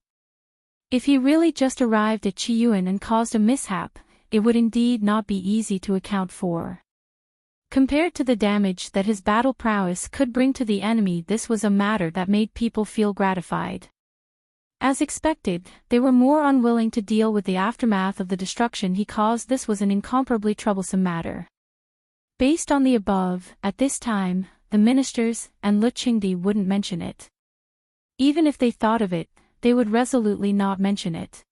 Speaker 1: If he really just arrived at Qiyuan and caused a mishap, it would indeed not be easy to account for. Compared to the damage that his battle prowess could bring to the enemy, this was a matter that made people feel gratified. As expected, they were more unwilling to deal with the aftermath of the destruction he caused. This was an incomparably troublesome matter. Based on the above, at this time, the ministers and Lu Qingdi wouldn't mention it. Even if they thought of it, they would resolutely not mention it.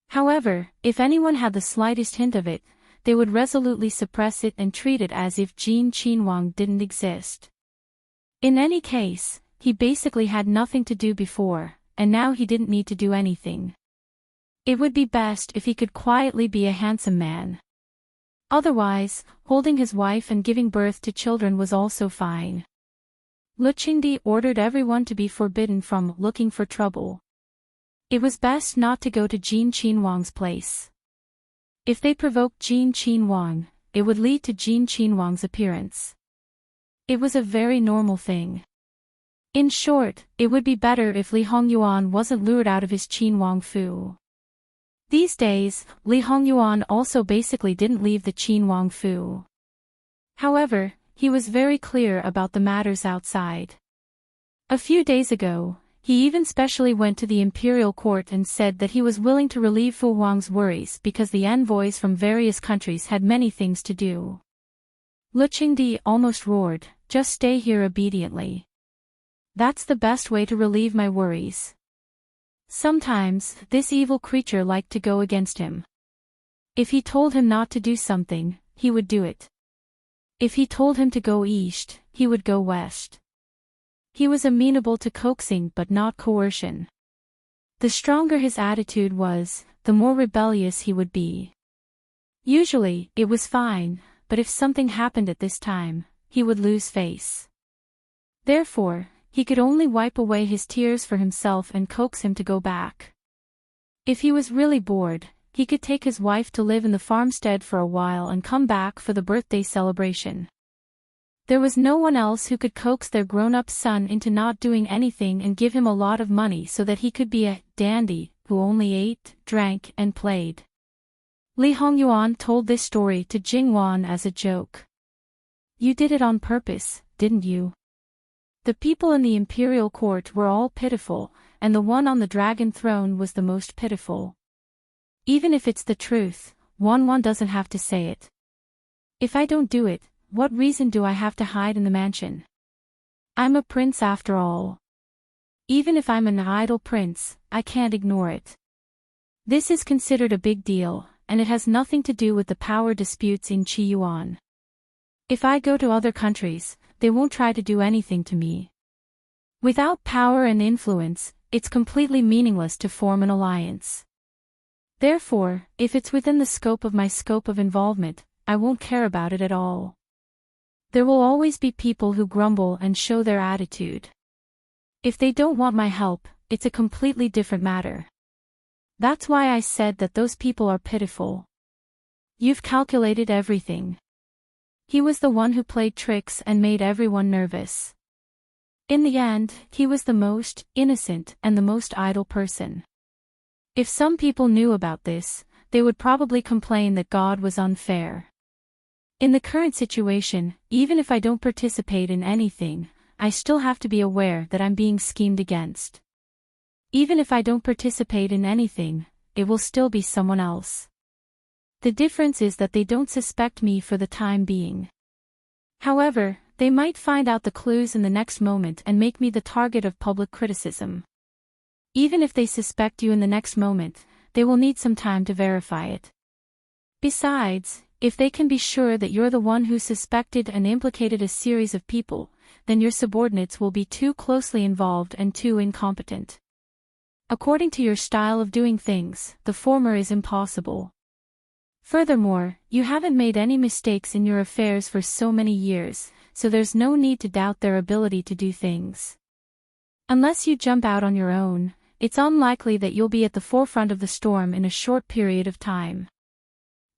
Speaker 1: However, if anyone had the slightest hint of it, they would resolutely suppress it and treat it as if Jin Qinhuang didn't exist. In any case, he basically had nothing to do before, and now he didn't need to do anything. It would be best if he could quietly be a handsome man. Otherwise, holding his wife and giving birth to children was also fine. Lu Qingdi ordered everyone to be forbidden from looking for trouble. It was best not to go to Jin Qinhuang's place. If they provoked Jin Qinhuang, it would lead to Jin Qinhuang's appearance. It was a very normal thing. In short, it would be better if Li Hongyuan wasn't lured out of his Qinhuang Fu. These days, Li Hongyuan also basically didn't leave the Qinhuang Fu. However, he was very clear about the matters outside. A few days ago, he even specially went to the imperial court and said that he was willing to relieve Fu Huang's worries because the envoys from various countries had many things to do. Lu Qingdi almost roared, "Just stay here obediently. That's the best way to relieve my worries." Sometimes, this evil creature liked to go against him. If he told him not to do something, he would do it. If he told him to go east, he would go west. He was amenable to coaxing but not coercion. The stronger his attitude was, the more rebellious he would be. Usually, it was fine, but if something happened at this time, he would lose face. Therefore, he could only wipe away his tears for himself and coax him to go back. If he was really bored, he could take his wife to live in the farmstead for a while and come back for the birthday celebration. There was no one else who could coax their grown-up son into not doing anything and give him a lot of money so that he could be a dandy who only ate, drank, and played. Li Hongyuan told this story to Jingwan as a joke. "You did it on purpose, didn't you?" The people in the imperial court were all pitiful, and the one on the dragon throne was the most pitiful. Even if it's the truth, one doesn't have to say it. If I don't do it, what reason do I have to hide in the mansion? I'm a prince after all. Even if I'm an idle prince, I can't ignore it. This is considered a big deal, and it has nothing to do with the power disputes in Qiyuan. If I go to other countries, they won't try to do anything to me. Without power and influence, it's completely meaningless to form an alliance. Therefore, if it's within the scope of involvement, I won't care about it at all. There will always be people who grumble and show their attitude. If they don't want my help, it's a completely different matter. That's why I said that those people are pitiful. You've calculated everything. He was the one who played tricks and made everyone nervous. In the end, he was the most innocent and the most idle person. If some people knew about this, they would probably complain that God was unfair. In the current situation, even if I don't participate in anything, I still have to be aware that I'm being schemed against. Even if I don't participate in anything, it will still be someone else. The difference is that they don't suspect me for the time being. However, they might find out the clues in the next moment and make me the target of public criticism. Even if they suspect you in the next moment, they will need some time to verify it. Besides, if they can be sure that you're the one who suspected and implicated a series of people, then your subordinates will be too closely involved and too incompetent. According to your style of doing things, the former is impossible. Furthermore, you haven't made any mistakes in your affairs for so many years, so there's no need to doubt their ability to do things. Unless you jump out on your own, it's unlikely that you'll be at the forefront of the storm in a short period of time.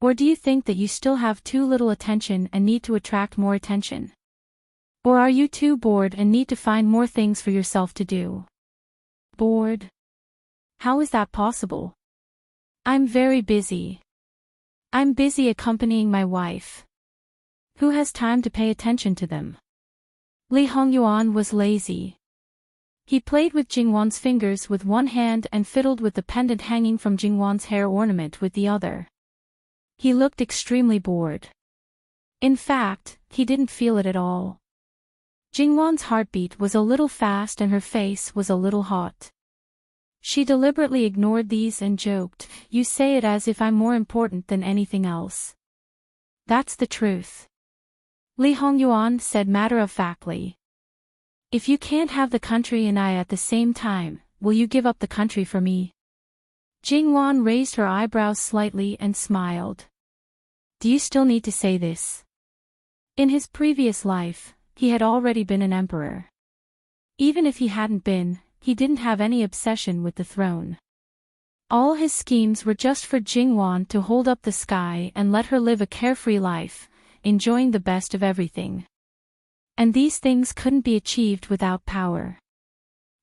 Speaker 1: Or do you think that you still have too little attention and need to attract more attention? Or are you too bored and need to find more things for yourself to do? Bored? How is that possible? I'm very busy. I'm busy accompanying my wife. Who has time to pay attention to them? Li Hongyuan was lazy. He played with Jingwan's fingers with one hand and fiddled with the pendant hanging from Jingwan's hair ornament with the other. He looked extremely bored. In fact, he didn't feel it at all. Jingwan's heartbeat was a little fast and her face was a little hot. She deliberately ignored these and joked, "You say it as if I'm more important than anything else." That's the truth. Li Hongyuan said matter-of-factly. If you can't have the country and I at the same time, will you give up the country for me? Jingwan raised her eyebrows slightly and smiled. Do you still need to say this? In his previous life, he had already been an emperor. Even if he hadn't been, he didn't have any obsession with the throne. All his schemes were just for Jingwan to hold up the sky and let her live a carefree life, enjoying the best of everything. And these things couldn't be achieved without power.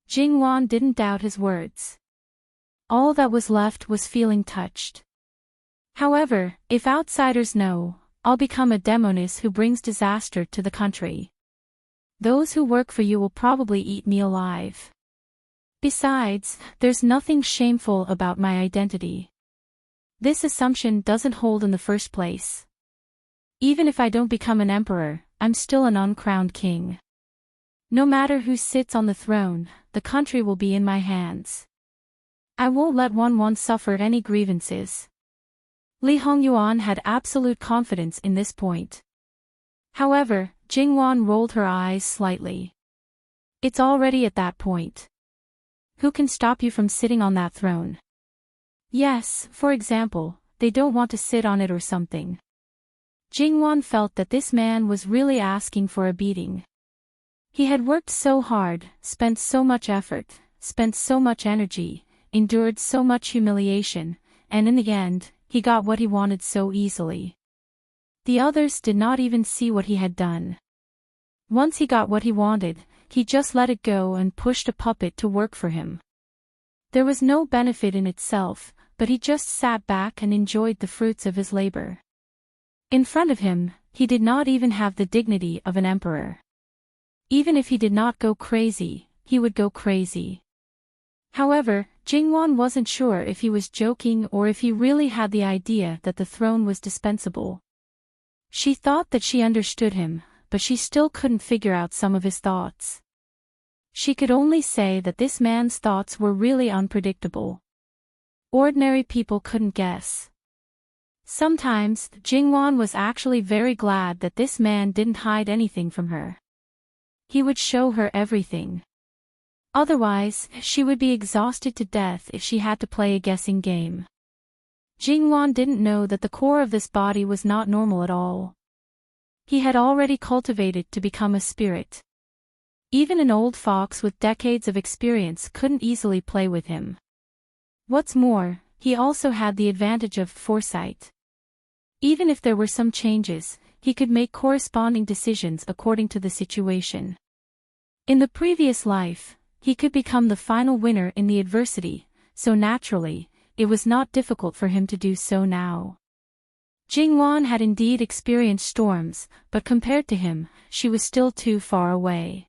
Speaker 1: Jingwan didn't doubt his words. All that was left was feeling touched. However, if outsiders know, I'll become a demoness who brings disaster to the country. Those who work for you will probably eat me alive. Besides, there's nothing shameful about my identity. This assumption doesn't hold in the first place. Even if I don't become an emperor, I'm still an uncrowned king. No matter who sits on the throne, the country will be in my hands. I won't let Wang suffer any grievances. Li Hongyuan had absolute confidence in this point. However, Jingwan rolled her eyes slightly. It's already at that point. Who can stop you from sitting on that throne? Yes, for example, they don't want to sit on it or something. Jingwan felt that this man was really asking for a beating. He had worked so hard, spent so much effort, spent so much energy, endured so much humiliation, and in the end, he got what he wanted so easily. The others did not even see what he had done. Once he got what he wanted, he just let it go and pushed a puppet to work for him. There was no benefit in itself, but he just sat back and enjoyed the fruits of his labor. In front of him, he did not even have the dignity of an emperor. Even if he did not go crazy, he would go crazy. However, Jingwan wasn't sure if he was joking or if he really had the idea that the throne was dispensable. She thought that she understood him, but she still couldn't figure out some of his thoughts. She could only say that this man's thoughts were really unpredictable. Ordinary people couldn't guess. Sometimes, Jingwan was actually very glad that this man didn't hide anything from her. He would show her everything. Otherwise, she would be exhausted to death if she had to play a guessing game. Jingwan didn't know that the core of this body was not normal at all. He had already cultivated to become a spirit. Even an old fox with decades of experience couldn't easily play with him. What's more, he also had the advantage of foresight. Even if there were some changes, he could make corresponding decisions according to the situation. In the previous life, he could become the final winner in the adversity, so naturally, it was not difficult for him to do so now. Jingwan had indeed experienced storms, but compared to him, she was still too far away.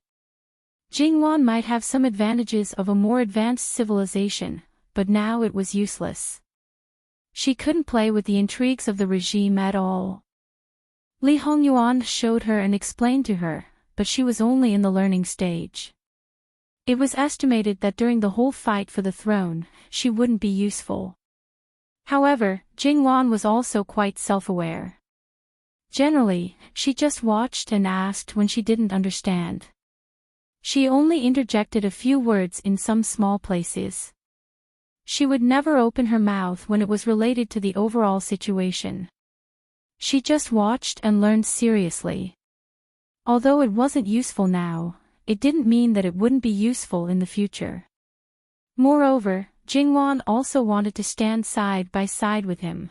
Speaker 1: Jingwan might have some advantages of a more advanced civilization, but now it was useless. She couldn't play with the intrigues of the regime at all. Li Hongyuan showed her and explained to her, but she was only in the learning stage. It was estimated that during the whole fight for the throne, she wouldn't be useful. However, Jingwan was also quite self-aware. Generally, she just watched and asked when she didn't understand. She only interjected a few words in some small places. She would never open her mouth when it was related to the overall situation. She just watched and learned seriously. Although it wasn't useful now, it didn't mean that it wouldn't be useful in the future. Moreover, Jingwan also wanted to stand side by side with him.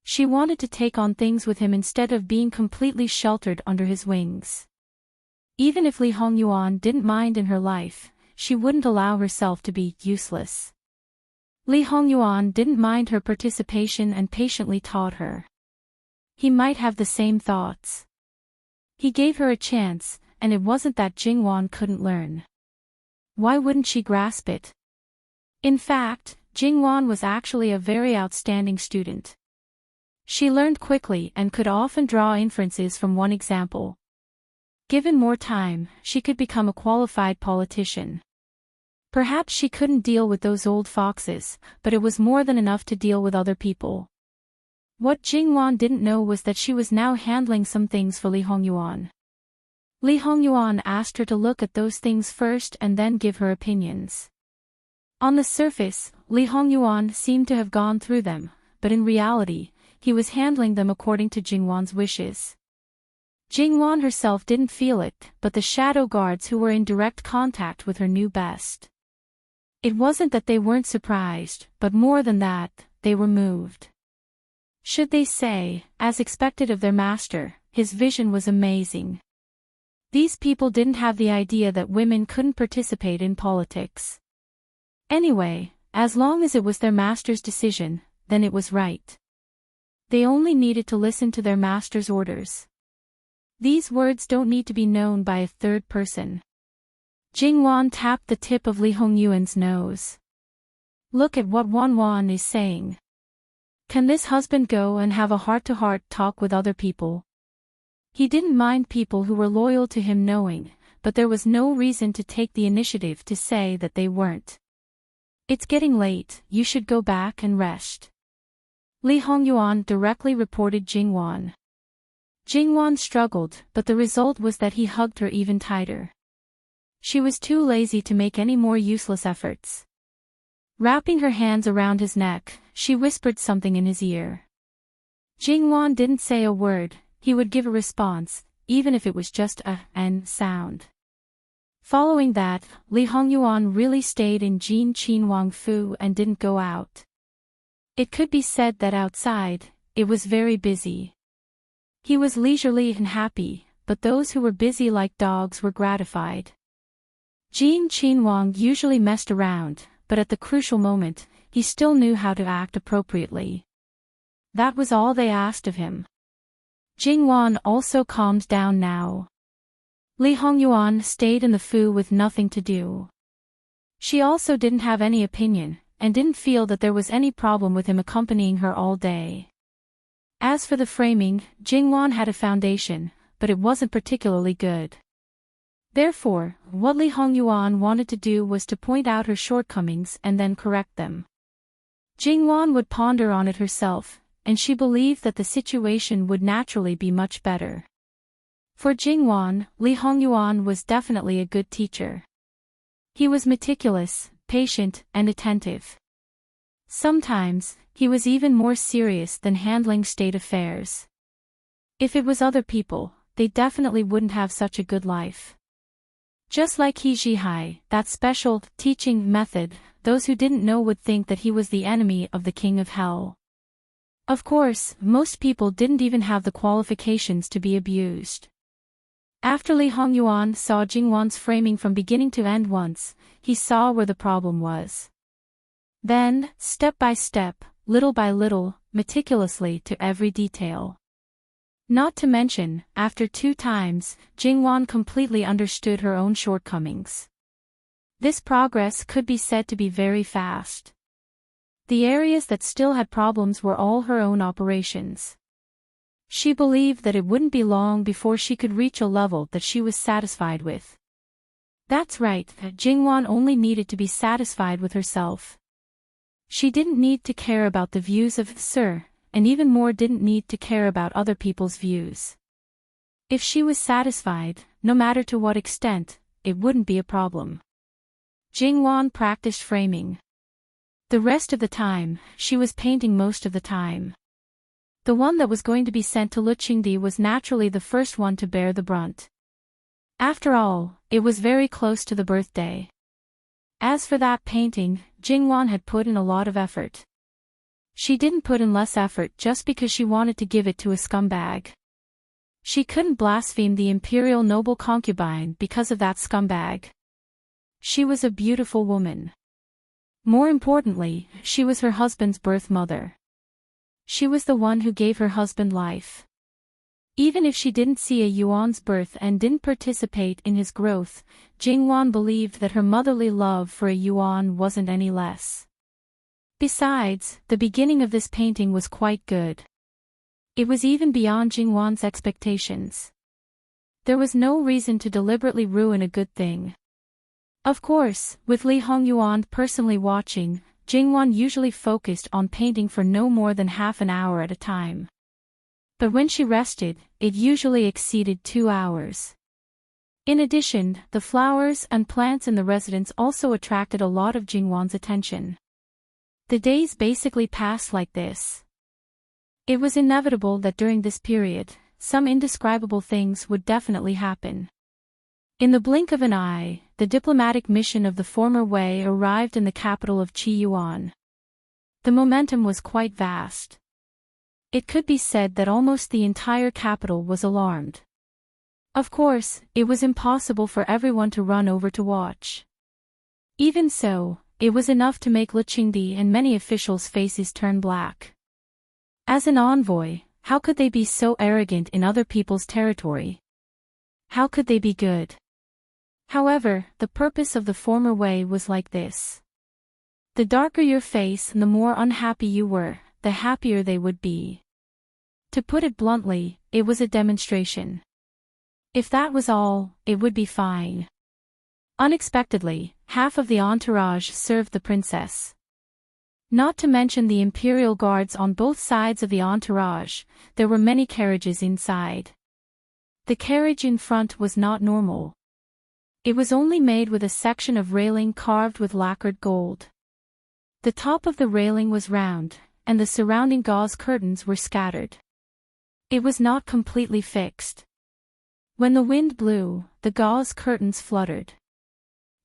Speaker 1: She wanted to take on things with him instead of being completely sheltered under his wings. Even if Li Hongyuan didn't mind in her life, she wouldn't allow herself to be useless. Li Hongyuan didn't mind her participation and patiently taught her. He might have the same thoughts. He gave her a chance, and it wasn't that Jingwan couldn't learn. Why wouldn't she grasp it? In fact, Jingwan was actually a very outstanding student. She learned quickly and could often draw inferences from one example. Given more time, she could become a qualified politician. Perhaps she couldn't deal with those old foxes, but it was more than enough to deal with other people. What Jingwan didn't know was that she was now handling some things for Li Hongyuan. Li Hongyuan asked her to look at those things first and then give her opinions. On the surface, Li Hongyuan seemed to have gone through them, but in reality, he was handling them according to Jingwan's wishes. Jingwan herself didn't feel it, but the shadow guards who were in direct contact with her knew best. It wasn't that they weren't surprised, but more than that, they were moved. Should they say, as expected of their master, his vision was amazing. These people didn't have the idea that women couldn't participate in politics. Anyway, as long as it was their master's decision, then it was right. They only needed to listen to their master's orders. These words don't need to be known by a third person. Jingwan tapped the tip of Li Hongyuan's nose. Look at what Wanwan is saying. Can this husband go and have a heart-to-heart talk with other people? He didn't mind people who were loyal to him knowing, but there was no reason to take the initiative to say that they weren't. It's getting late, you should go back and rest. Li Hongyuan directly reported Jingwan. Jingwan struggled, but the result was that he hugged her even tighter. She was too lazy to make any more useless efforts. Wrapping her hands around his neck, she whispered something in his ear. Jingwan didn't say a word, he would give a response, even if it was just a "n" sound. Following that, Li Hongyuan really stayed in Jin Qinhuang Fu and didn't go out. It could be said that outside, it was very busy. He was leisurely and happy, but those who were busy like dogs were gratified. Jin Qinhuang usually messed around, but at the crucial moment, he still knew how to act appropriately. That was all they asked of him. Jingwan also calmed down now. Li Hongyuan stayed in the Fu with nothing to do. She also didn't have any opinion, and didn't feel that there was any problem with him accompanying her all day. As for the framing, Jingwan had a foundation, but it wasn't particularly good. Therefore, what Li Hongyuan wanted to do was to point out her shortcomings and then correct them. Jingwan would ponder on it herself, and she believed that the situation would naturally be much better. For Jingwan, Li Hongyuan was definitely a good teacher. He was meticulous, patient, and attentive. Sometimes, he was even more serious than handling state affairs. If it was other people, they definitely wouldn't have such a good life. Just like He Jihai, that special teaching method, those who didn't know would think that he was the enemy of the King of Hell. Of course, most people didn't even have the qualifications to be abused. After Li Hongyuan saw Jingwan's framing from beginning to end once, he saw where the problem was. Then, step by step, little by little, meticulously to every detail. Not to mention, after 2 times, Jingwan completely understood her own shortcomings. This progress could be said to be very fast. The areas that still had problems were all her own operations. She believed that it wouldn't be long before she could reach a level that she was satisfied with. That's right, Jingwan only needed to be satisfied with herself. She didn't need to care about the views of Sir, and even more didn't need to care about other people's views. If she was satisfied, no matter to what extent, it wouldn't be a problem. Jingwan practiced framing. The rest of the time, she was painting most of the time. The one that was going to be sent to Luqingdi was naturally the first one to bear the brunt. After all, it was very close to the birthday. As for that painting, Jingwan had put in a lot of effort. She didn't put in less effort just because she wanted to give it to a scumbag. She couldn't blaspheme the imperial noble concubine because of that scumbag. She was a beautiful woman. More importantly, she was her husband's birth mother. She was the one who gave her husband life. Even if she didn't see a Yuan's birth and didn't participate in his growth, Jingwan believed that her motherly love for a Yuan wasn't any less. Besides, the beginning of this painting was quite good. It was even beyond Jingwan's expectations. There was no reason to deliberately ruin a good thing. Of course, with Li Hongyuan personally watching, Jingwan usually focused on painting for no more than half an hour at a time. But when she rested, it usually exceeded 2 hours. In addition, the flowers and plants in the residence also attracted a lot of Jingwan's attention. The days basically passed like this. It was inevitable that during this period, some indescribable things would definitely happen. In the blink of an eye, the diplomatic mission of the former Wei arrived in the capital of Qi Yuan. The momentum was quite vast. It could be said that almost the entire capital was alarmed. Of course, it was impossible for everyone to run over to watch. Even so, it was enough to make Luqingdi and many officials' faces turn black. As an envoy, how could they be so arrogant in other people's territory? How could they be good? However, the purpose of the former way was like this. The darker your face and the more unhappy you were, the happier they would be. To put it bluntly, it was a demonstration. If that was all, it would be fine. Unexpectedly, half of the entourage served the princess. Not to mention the imperial guards on both sides of the entourage, there were many carriages inside. The carriage in front was not normal. It was only made with a section of railing carved with lacquered gold. The top of the railing was round, and the surrounding gauze curtains were scattered. It was not completely fixed. When the wind blew, the gauze curtains fluttered.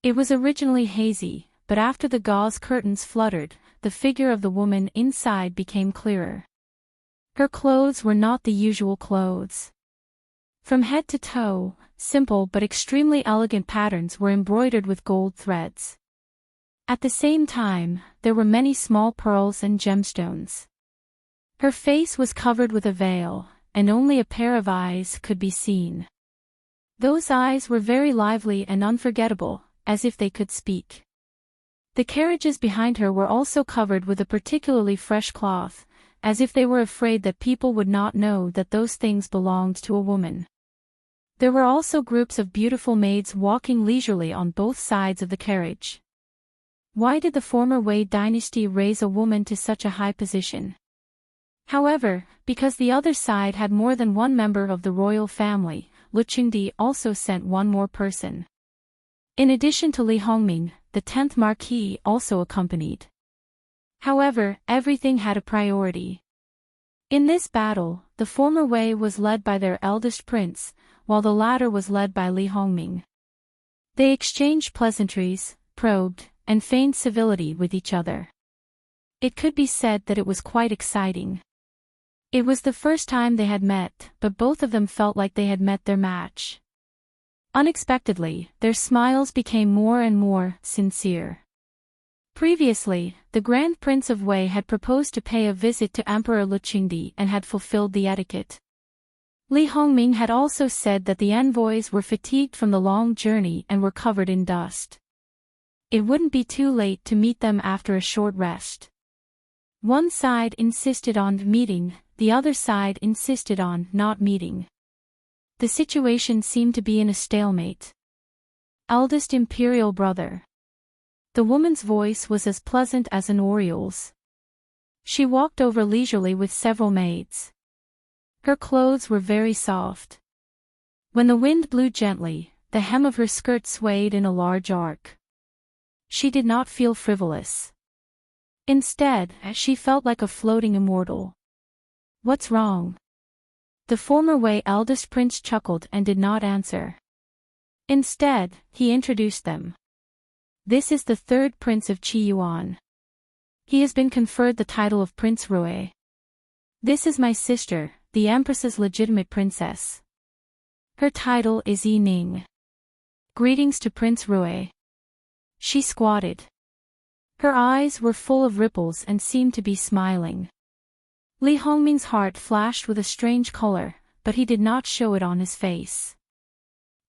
Speaker 1: It was originally hazy, but after the gauze curtains fluttered, the figure of the woman inside became clearer. Her clothes were not the usual clothes. From head to toe, simple but extremely elegant patterns were embroidered with gold threads. At the same time, there were many small pearls and gemstones. Her face was covered with a veil, and only a pair of eyes could be seen. Those eyes were very lively and unforgettable, as if they could speak. The carriages behind her were also covered with a particularly fresh cloth, as if they were afraid that people would not know that those things belonged to a woman. There were also groups of beautiful maids walking leisurely on both sides of the carriage. Why did the former Wei dynasty raise a woman to such a high position? However, because the other side had more than one member of the royal family, Lu Qingdi also sent one more person. In addition to Li Hongming, the 10th Marquis also accompanied. However, everything had a priority. In this battle, the former Wei was led by their eldest prince, while the latter was led by Li Hongming. They exchanged pleasantries, probed, and feigned civility with each other. It could be said that it was quite exciting. It was the first time they had met, but both of them felt like they had met their match. Unexpectedly, their smiles became more and more sincere. Previously, the Grand Prince of Wei had proposed to pay a visit to Emperor Lu Qingdi and had fulfilled the etiquette. Li Hongming had also said that the envoys were fatigued from the long journey and were covered in dust. It wouldn't be too late to meet them after a short rest. One side insisted on meeting, the other side insisted on not meeting. The situation seemed to be in a stalemate. Eldest imperial brother. The woman's voice was as pleasant as an oriole's. She walked over leisurely with several maids. Her clothes were very soft. When the wind blew gently, the hem of her skirt swayed in a large arc. She did not feel frivolous. Instead, she felt like a floating immortal. What's wrong? The former Wei eldest prince chuckled and did not answer. Instead, he introduced them. This is the third prince of Qi Yuan. He has been conferred the title of Prince Rui. This is my sister, the Empress's legitimate princess. Her title is Yi Ning. Greetings to Prince Rui. She squatted. Her eyes were full of ripples and seemed to be smiling. Li Hongming's heart flashed with a strange color, but he did not show it on his face.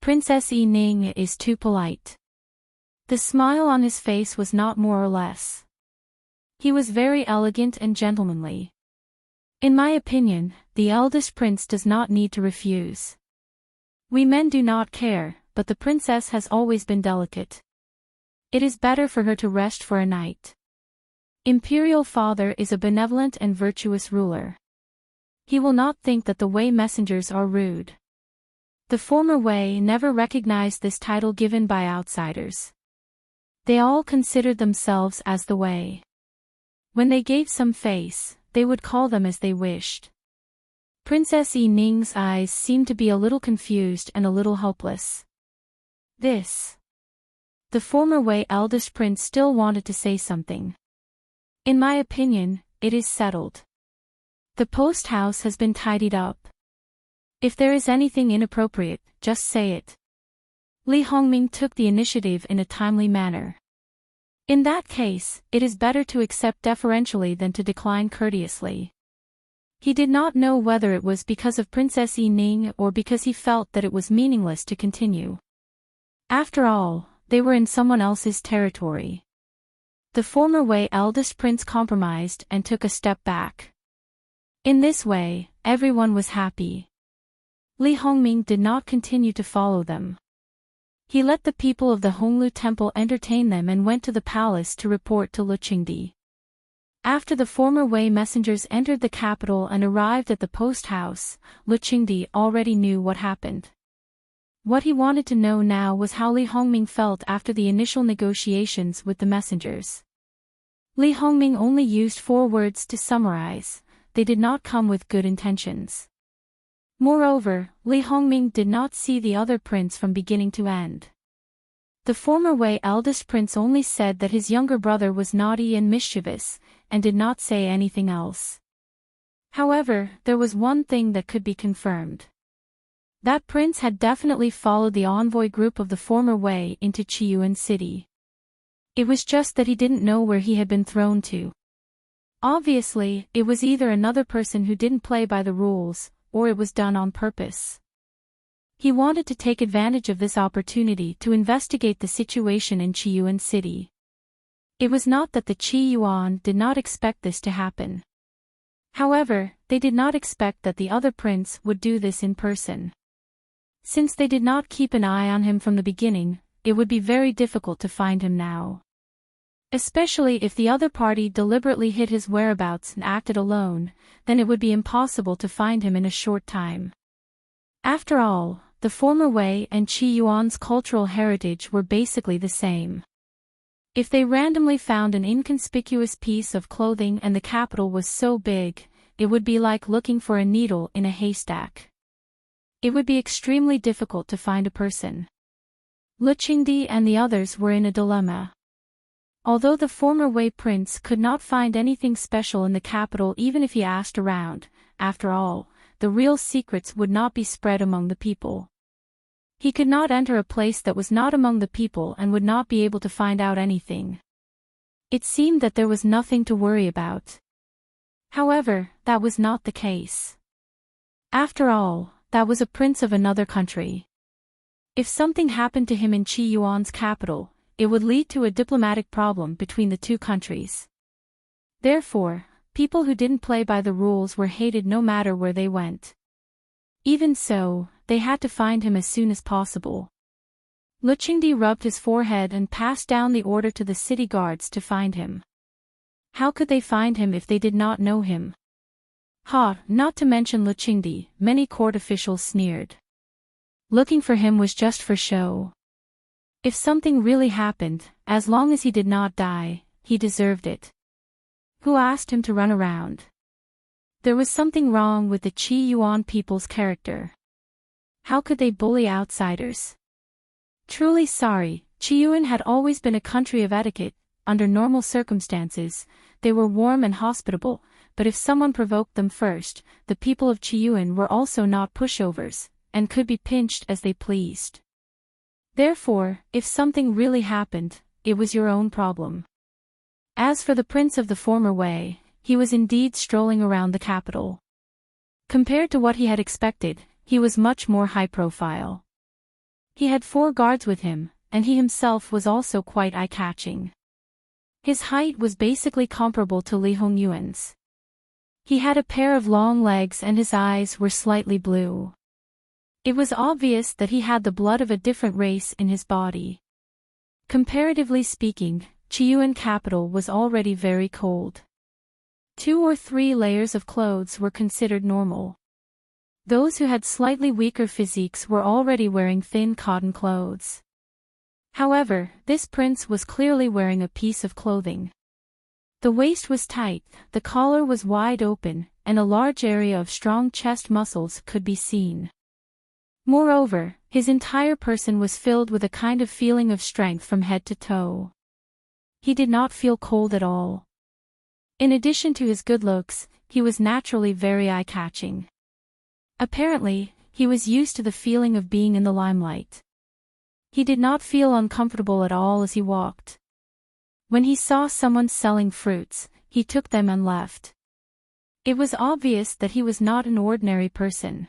Speaker 1: Princess Yi Ning is too polite. The smile on his face was not more or less. He was very elegant and gentlemanly. In my opinion, the eldest prince does not need to refuse. We men do not care, but the princess has always been delicate. It is better for her to rest for a night. Imperial father is a benevolent and virtuous ruler. He will not think that the Wei messengers are rude. The former Wei never recognized this title given by outsiders. They all considered themselves as the Wei. When they gave some face, they would call them as they wished. Princess Yi Ning's eyes seemed to be a little confused and a little helpless. This. The former Wei eldest prince still wanted to say something. In my opinion, it is settled. The post house has been tidied up. If there is anything inappropriate, just say it. Li Hongming took the initiative in a timely manner. In that case, it is better to accept deferentially than to decline courteously. He did not know whether it was because of Princess Ning or because he felt that it was meaningless to continue. After all, they were in someone else's territory. The former Wei eldest prince compromised and took a step back. In this way, everyone was happy. Li Hongming did not continue to follow them. He let the people of the Honglu temple entertain them and went to the palace to report to Luqingdi. After the former Wei messengers entered the capital and arrived at the post house, Luqingdi already knew what happened. What he wanted to know now was how Li Hongming felt after the initial negotiations with the messengers. Li Hongming only used 4 words to summarize: they did not come with good intentions. Moreover, Li Hongming did not see the other prince from beginning to end. The former Wei eldest prince only said that his younger brother was naughty and mischievous, and did not say anything else. However, there was one thing that could be confirmed. That prince had definitely followed the envoy group of the former Wei into Qiyuan city. It was just that he didn't know where he had been thrown to. Obviously, it was either another person who didn't play by the rules, or it was done on purpose. He wanted to take advantage of this opportunity to investigate the situation in Qiyuan city. It was not that the Qiyuan did not expect this to happen. However, they did not expect that the other prince would do this in person. Since they did not keep an eye on him from the beginning, it would be very difficult to find him now. Especially if the other party deliberately hid his whereabouts and acted alone, then it would be impossible to find him in a short time. After all, the former Wei and Qiyuan's cultural heritage were basically the same. If they randomly found an inconspicuous piece of clothing and the capital was so big, it would be like looking for a needle in a haystack. It would be extremely difficult to find a person. Luqingdi and the others were in a dilemma. Although the former Wei prince could not find anything special in the capital even if he asked around, after all, the real secrets would not be spread among the people. He could not enter a place that was not among the people and would not be able to find out anything. It seemed that there was nothing to worry about. However, that was not the case. After all, that was a prince of another country. If something happened to him in Qiyuan's capital, it would lead to a diplomatic problem between the two countries. Therefore, people who didn't play by the rules were hated no matter where they went. Even so, they had to find him as soon as possible. Luqingdi rubbed his forehead and passed down the order to the city guards to find him. How could they find him if they did not know him? Not to mention Luqingdi, many court officials sneered. Looking for him was just for show. If something really happened, as long as he did not die, he deserved it. Who asked him to run around? There was something wrong with the Qiyuan people's character. How could they bully outsiders? Truly sorry, Qiyuan had always been a country of etiquette. Under normal circumstances, they were warm and hospitable, but if someone provoked them first, the people of Qiyuan were also not pushovers, and could be pinched as they pleased. Therefore, if something really happened, it was your own problem. As for the prince of the former Wei, he was indeed strolling around the capital. Compared to what he had expected, he was much more high profile. He had 4 guards with him, and he himself was also quite eye-catching. His height was basically comparable to Li Hongyuan's. He had a pair of long legs and his eyes were slightly blue. It was obvious that he had the blood of a different race in his body. Comparatively speaking, Qiyuan capital was already very cold. 2 or 3 layers of clothes were considered normal. Those who had slightly weaker physiques were already wearing thin cotton clothes. However, this prince was clearly wearing a piece of clothing. The waist was tight, the collar was wide open, and a large area of strong chest muscles could be seen. Moreover, his entire person was filled with a kind of feeling of strength from head to toe. He did not feel cold at all. In addition to his good looks, he was naturally very eye-catching. Apparently, he was used to the feeling of being in the limelight. He did not feel uncomfortable at all as he walked. When he saw someone selling fruits, he took them and left. It was obvious that he was not an ordinary person.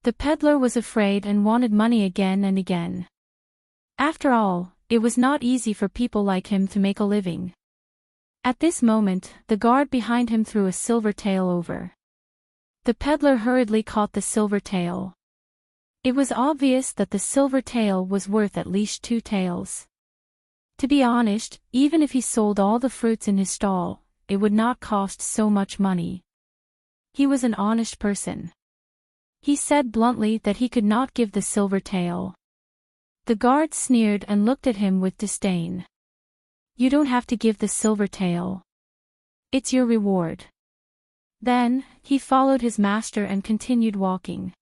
Speaker 1: The peddler was afraid and wanted money again and again. After all, it was not easy for people like him to make a living. At this moment, the guard behind him threw a silver tael over. The peddler hurriedly caught the silver tael. It was obvious that the silver tael was worth at least 2 taels. To be honest, even if he sold all the fruits in his stall, it would not cost so much money. He was an honest person. He said bluntly that he could not give the silver tael. The guard sneered and looked at him with disdain. You don't have to give the silver tael. It's your reward. Then, he followed his master and continued walking.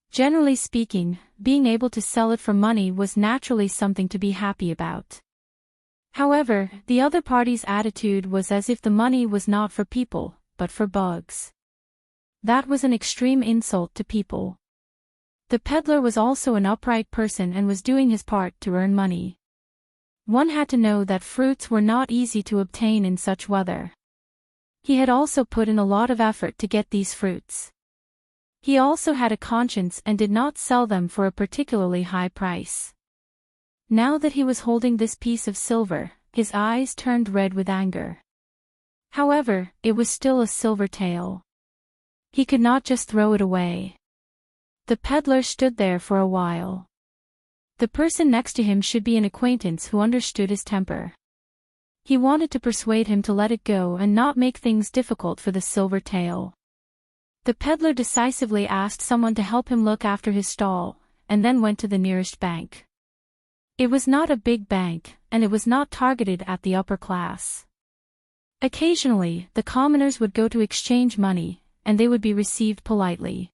Speaker 1: Generally speaking, being able to sell it for money was naturally something to be happy about. However, the other party's attitude was as if the money was not for people, but for bugs. That was an extreme insult to people. The peddler was also an upright person and was doing his part to earn money. One had to know that fruits were not easy to obtain in such weather. He had also put in a lot of effort to get these fruits. He also had a conscience and did not sell them for a particularly high price. Now that he was holding this piece of silver, his eyes turned red with anger. However, it was still a silver tael. He could not just throw it away. The peddler stood there for a while. The person next to him should be an acquaintance who understood his temper. He wanted to persuade him to let it go and not make things difficult for the silver tael. The peddler decisively asked someone to help him look after his stall, and then went to the nearest bank. It was not a big bank, and it was not targeted at the upper class. Occasionally, the commoners would go to exchange money, and they would be received politely.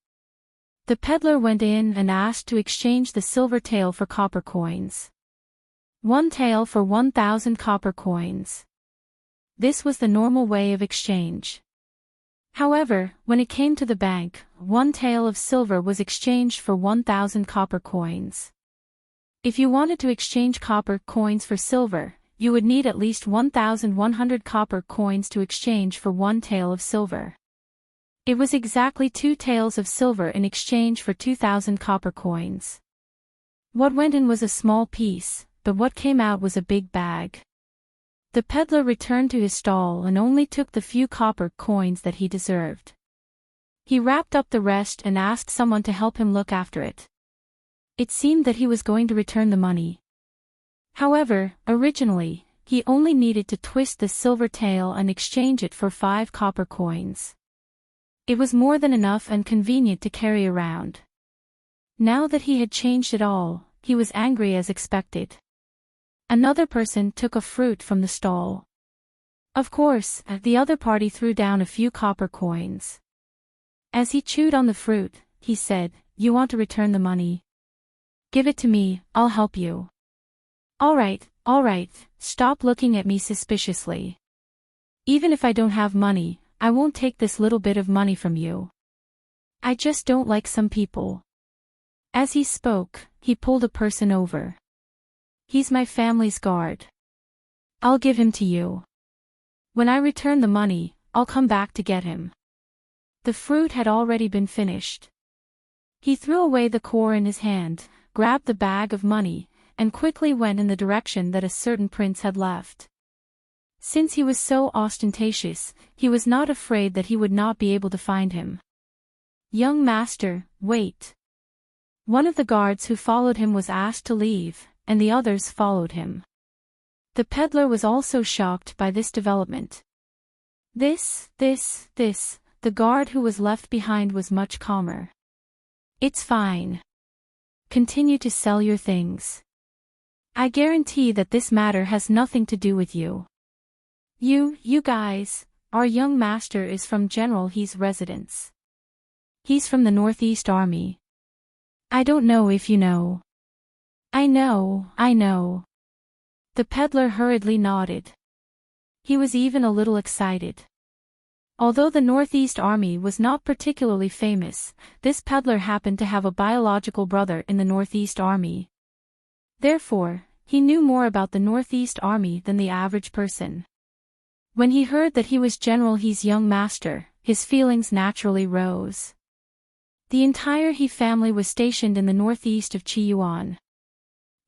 Speaker 1: The peddler went in and asked to exchange the silver tael for copper coins. 1 tael for 1,000 copper coins. This was the normal way of exchange. However, when it came to the bank, 1 tael of silver was exchanged for 1,000 copper coins. If you wanted to exchange copper coins for silver, you would need at least 1,100 copper coins to exchange for 1 tael of silver. It was exactly 2 taels of silver in exchange for 2,000 copper coins. What went in was a small piece, but what came out was a big bag. The peddler returned to his stall and only took the few copper coins that he deserved. He wrapped up the rest and asked someone to help him look after it. It seemed that he was going to return the money. However, originally, he only needed to twist the silver tael and exchange it for 5 copper coins. It was more than enough and convenient to carry around. Now that he had changed it all, he was angry as expected. Another person took a fruit from the stall. Of course, the other party threw down a few copper coins. As he chewed on the fruit, he said, "You want to return the money? Give it to me, I'll help you." All right, stop looking at me suspiciously. Even if I don't have money, I won't take this little bit of money from you. I just don't like some people. As he spoke, he pulled a person over. He's my family's guard. I'll give him to you. When I return the money, I'll come back to get him. The fruit had already been finished. He threw away the core in his hand, grabbed the bag of money, and quickly went in the direction that a certain prince had left. Since he was so ostentatious, he was not afraid that he would not be able to find him. "Young master, wait." One of the guards who followed him was asked to leave, and the others followed him. The peddler was also shocked by this development. The guard who was left behind was much calmer. "It's fine. Continue to sell your things. I guarantee that this matter has nothing to do with you. You guys, our young master is from General He's residence. He's from the Northeast Army. I don't know if you know." I know. The peddler hurriedly nodded. He was even a little excited. Although the Northeast Army was not particularly famous, this peddler happened to have a biological brother in the Northeast Army. Therefore, he knew more about the Northeast Army than the average person. When he heard that he was General He's young master, his feelings naturally rose. The entire He family was stationed in the northeast of Qiyuan.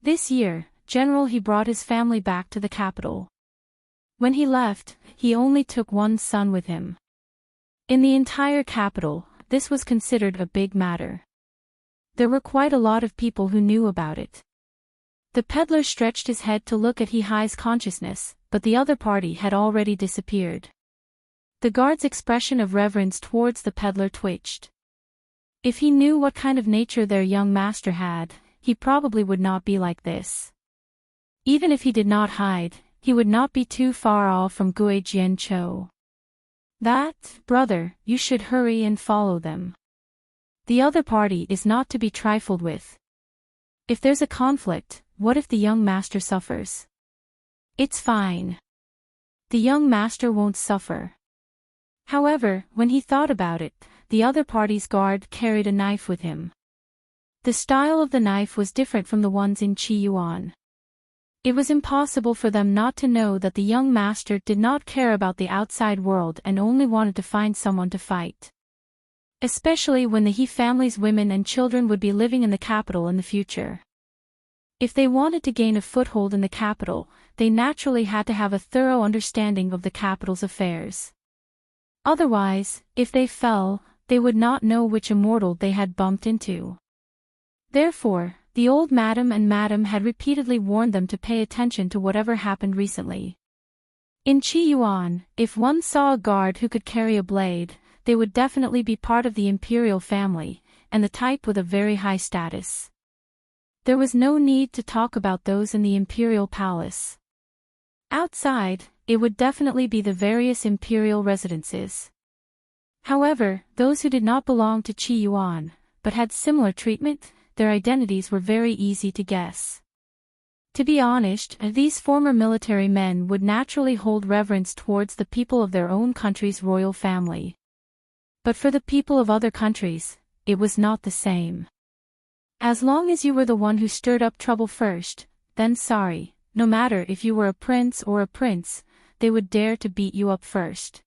Speaker 1: This year, General He brought his family back to the capital. When he left, he only took one son with him. In the entire capital, this was considered a big matter. There were quite a lot of people who knew about it. The peddler stretched his head to look at He Hai's consciousness, but the other party had already disappeared. The guard's expression of reverence towards the peddler twitched. If he knew what kind of nature their young master had, he probably would not be like this. Even if he did not hide, he would not be too far off from Gui Jianchou. That, brother, you should hurry and follow them. The other party is not to be trifled with. If there's a conflict, what if the young master suffers? It's fine. The young master won't suffer. However, when he thought about it, the other party's guard carried a knife with him. The style of the knife was different from the ones in Qiyuan. It was impossible for them not to know that the young master did not care about the outside world and only wanted to find someone to fight. Especially when the He family's women and children would be living in the capital in the future. If they wanted to gain a foothold in the capital, they naturally had to have a thorough understanding of the capital's affairs. Otherwise, if they fell, they would not know which immortal they had bumped into. Therefore, the old madam and madam had repeatedly warned them to pay attention to whatever happened recently. In Qiyuan, if one saw a guard who could carry a blade, they would definitely be part of the imperial family, and the type with a very high status. There was no need to talk about those in the imperial palace. Outside, it would definitely be the various imperial residences. However, those who did not belong to Qiyuan, but had similar treatment, their identities were very easy to guess. To be honest, these former military men would naturally hold reverence towards the people of their own country's royal family. But for the people of other countries, it was not the same. As long as you were the one who stirred up trouble first, then sorry, no matter if you were a prince or a prince, they would dare to beat you up first.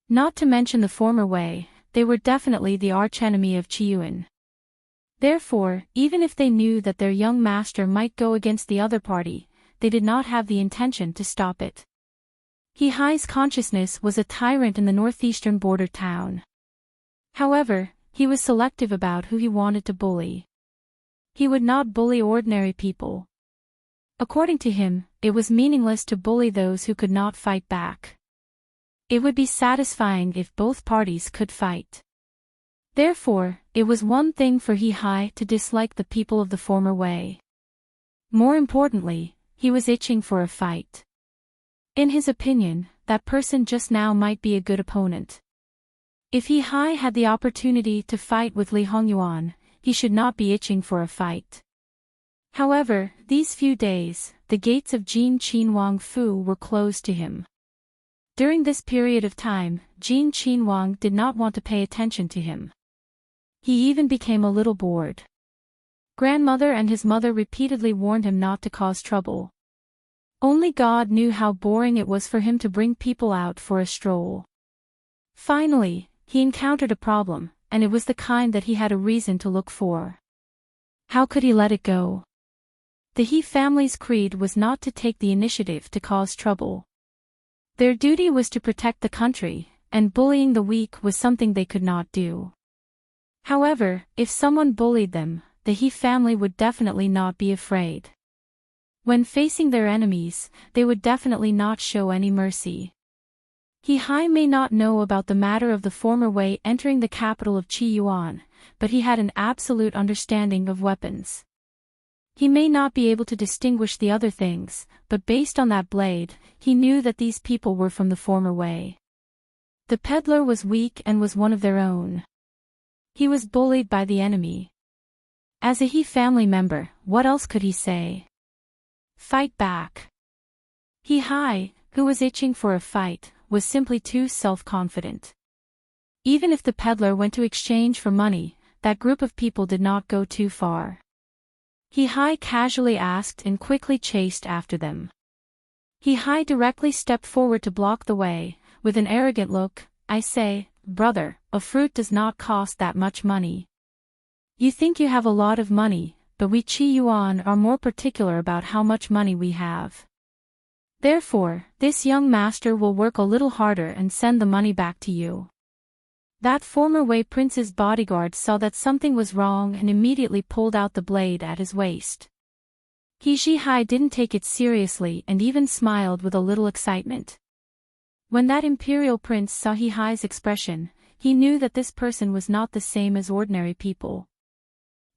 Speaker 1: Not to mention the former Wei, they were definitely the archenemy of Qiyuan. Therefore, even if they knew that their young master might go against the other party, they did not have the intention to stop it. He Hai's consciousness was a tyrant in the northeastern border town. However, he was selective about who he wanted to bully. He would not bully ordinary people. According to him, it was meaningless to bully those who could not fight back. It would be satisfying if both parties could fight. Therefore, it was one thing for He Hai to dislike the people of the former Wei. More importantly, he was itching for a fight. In his opinion, that person just now might be a good opponent. If He Hai had the opportunity to fight with Li Hongyuan, he should not be itching for a fight. However, these few days, the gates of Jin Qinhuang Fu were closed to him. During this period of time, Jin Qinhuang did not want to pay attention to him. He even became a little bored. Grandmother and his mother repeatedly warned him not to cause trouble. Only God knew how boring it was for him to bring people out for a stroll. Finally, he encountered a problem, and it was the kind that he had a reason to look for. How could he let it go? The He family's creed was not to take the initiative to cause trouble. Their duty was to protect the country, and bullying the weak was something they could not do. However, if someone bullied them, the He family would definitely not be afraid. When facing their enemies, they would definitely not show any mercy. He Hai may not know about the matter of the former Wei entering the capital of Qiyuan, but he had an absolute understanding of weapons. He may not be able to distinguish the other things, but based on that blade, he knew that these people were from the former Wei. The peddler was weak and was one of their own. He was bullied by the enemy. As a He family member, what else could he say? Fight back. He Hai, who was itching for a fight, was simply too self-confident. Even if the peddler went to exchange for money, that group of people did not go too far. He Hai casually asked and quickly chased after them. He Hai directly stepped forward to block the way, with an arrogant look. I say, brother, a fruit does not cost that much money. You think you have a lot of money, but we Qi Yuan are more particular about how much money we have. Therefore, this young master will work a little harder and send the money back to you." That former Wei prince's bodyguard saw that something was wrong and immediately pulled out the blade at his waist. He Zhihai didn't take it seriously and even smiled with a little excitement. When that imperial prince saw He Hai's expression, he knew that this person was not the same as ordinary people.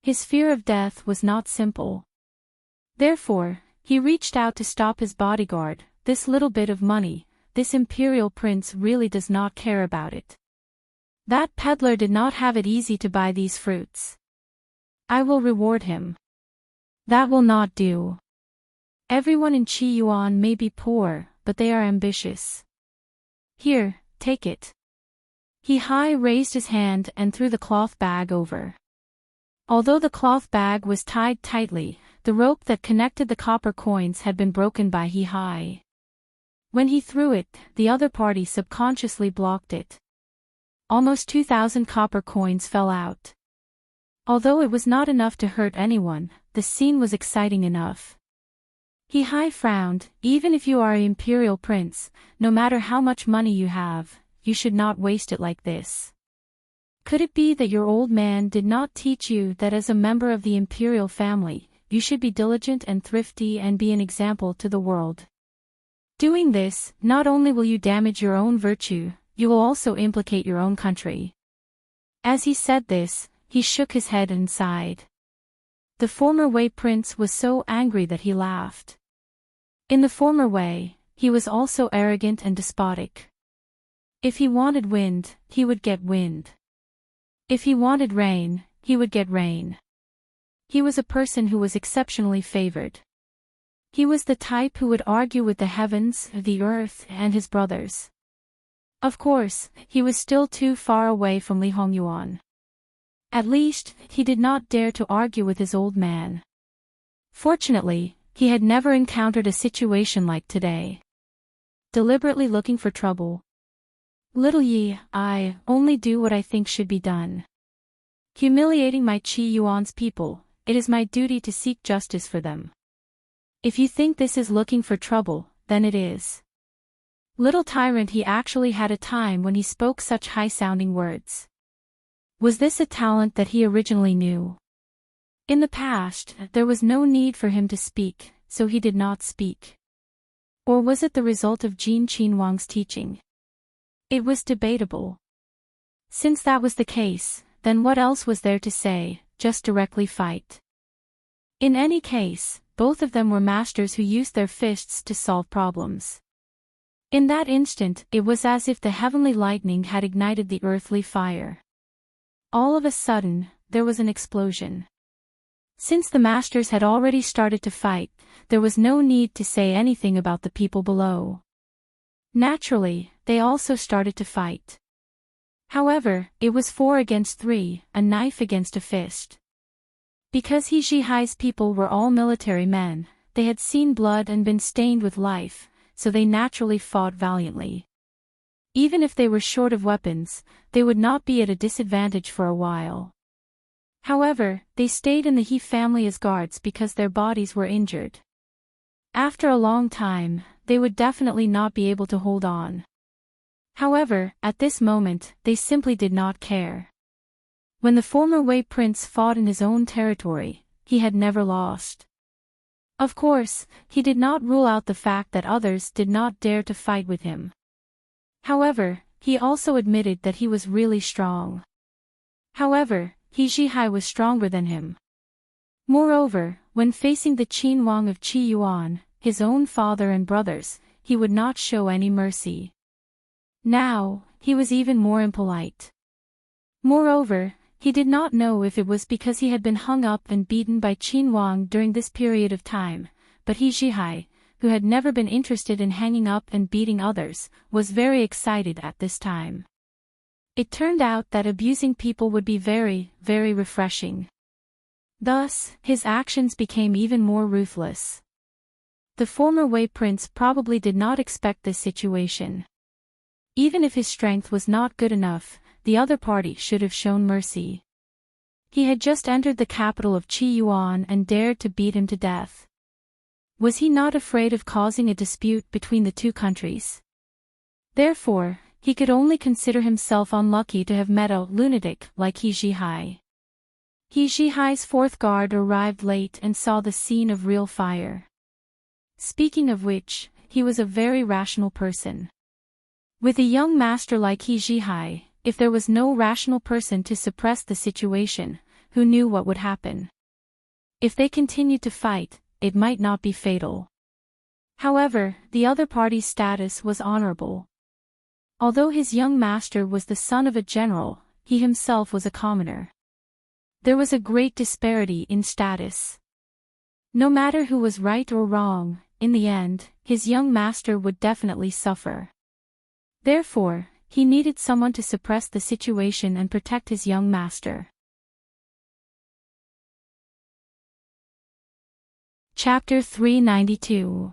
Speaker 1: His fear of death was not simple. Therefore, he reached out to stop his bodyguard. This little bit of money, this imperial prince really does not care about it. That peddler did not have it easy to buy these fruits. I will reward him. That will not do. Everyone in Qi Yuan may be poor, but they are ambitious. Here, take it. He Hai raised his hand and threw the cloth bag over. Although the cloth bag was tied tightly, the rope that connected the copper coins had been broken by He Hai. When he threw it, the other party subconsciously blocked it. Almost 2,000 copper coins fell out. Although it was not enough to hurt anyone, the scene was exciting enough. He Hai frowned. Even if you are an imperial prince, no matter how much money you have, you should not waste it like this. Could it be that your old man did not teach you that as a member of the imperial family, you should be diligent and thrifty and be an example to the world? Doing this, not only will you damage your own virtue, you will also implicate your own country. As he said this, he shook his head and sighed. The former Wei prince was so angry that he laughed. In the former Wei, he was also arrogant and despotic. If he wanted wind, he would get wind. If he wanted rain, he would get rain. He was a person who was exceptionally favored. He was the type who would argue with the heavens, the earth, and his brothers. Of course, he was still too far away from Li Hongyuan. At least, he did not dare to argue with his old man. Fortunately, he had never encountered a situation like today. Deliberately looking for trouble. Little Yi, I only do what I think should be done. Humiliating my Qi Yuan's people, it is my duty to seek justice for them. If you think this is looking for trouble, then it is. Little tyrant, he actually had a time when he spoke such high-sounding words. Was this a talent that he originally knew? In the past, there was no need for him to speak, so he did not speak. Or was it the result of Jin Qinhuang's teaching? It was debatable. Since that was the case, then what else was there to say? Just directly fight. In any case, both of them were masters who used their fists to solve problems. In that instant, it was as if the heavenly lightning had ignited the earthly fire. All of a sudden, there was an explosion. Since the masters had already started to fight, there was no need to say anything about the people below. Naturally, they also started to fight. However, it was 4 against 3, a knife against a fist. Because He Zhihai's people were all military men, they had seen blood and been stained with life, so they naturally fought valiantly. Even if they were short of weapons, they would not be at a disadvantage for a while. However, they stayed in the He family as guards because their bodies were injured. After a long time, they would definitely not be able to hold on. However, at this moment, they simply did not care. When the former Wei prince fought in his own territory, he had never lost. Of course, he did not rule out the fact that others did not dare to fight with him. However, he also admitted that he was really strong. However, He Zhihai was stronger than him. Moreover, when facing the Qin Wang of Qi Yuan, his own father and brothers, he would not show any mercy. Now, he was even more impolite. Moreover, he did not know if it was because he had been hung up and beaten by Qin Wang during this period of time, but He Zhihai, who had never been interested in hanging up and beating others, was very excited at this time. It turned out that abusing people would be very, very refreshing. Thus, his actions became even more ruthless. The former Wei prince probably did not expect this situation. Even if his strength was not good enough, the other party should have shown mercy. He had just entered the capital of Qi Yuan and dared to beat him to death. Was he not afraid of causing a dispute between the two countries? Therefore, he could only consider himself unlucky to have met a lunatic like He Zhihai. He Zhihai's fourth guard arrived late and saw the scene of real fire. Speaking of which, he was a very rational person. With a young master like He Zhihai, if there was no rational person to suppress the situation, who knew what would happen? If they continued to fight, it might not be fatal. However, the other party's status was honorable. Although his young master was the son of a general, he himself was a commoner. There was a great disparity in status. No matter who was right or wrong, in the end, his young master would definitely suffer. Therefore, he needed someone to suppress the situation and protect his young master. Chapter 392.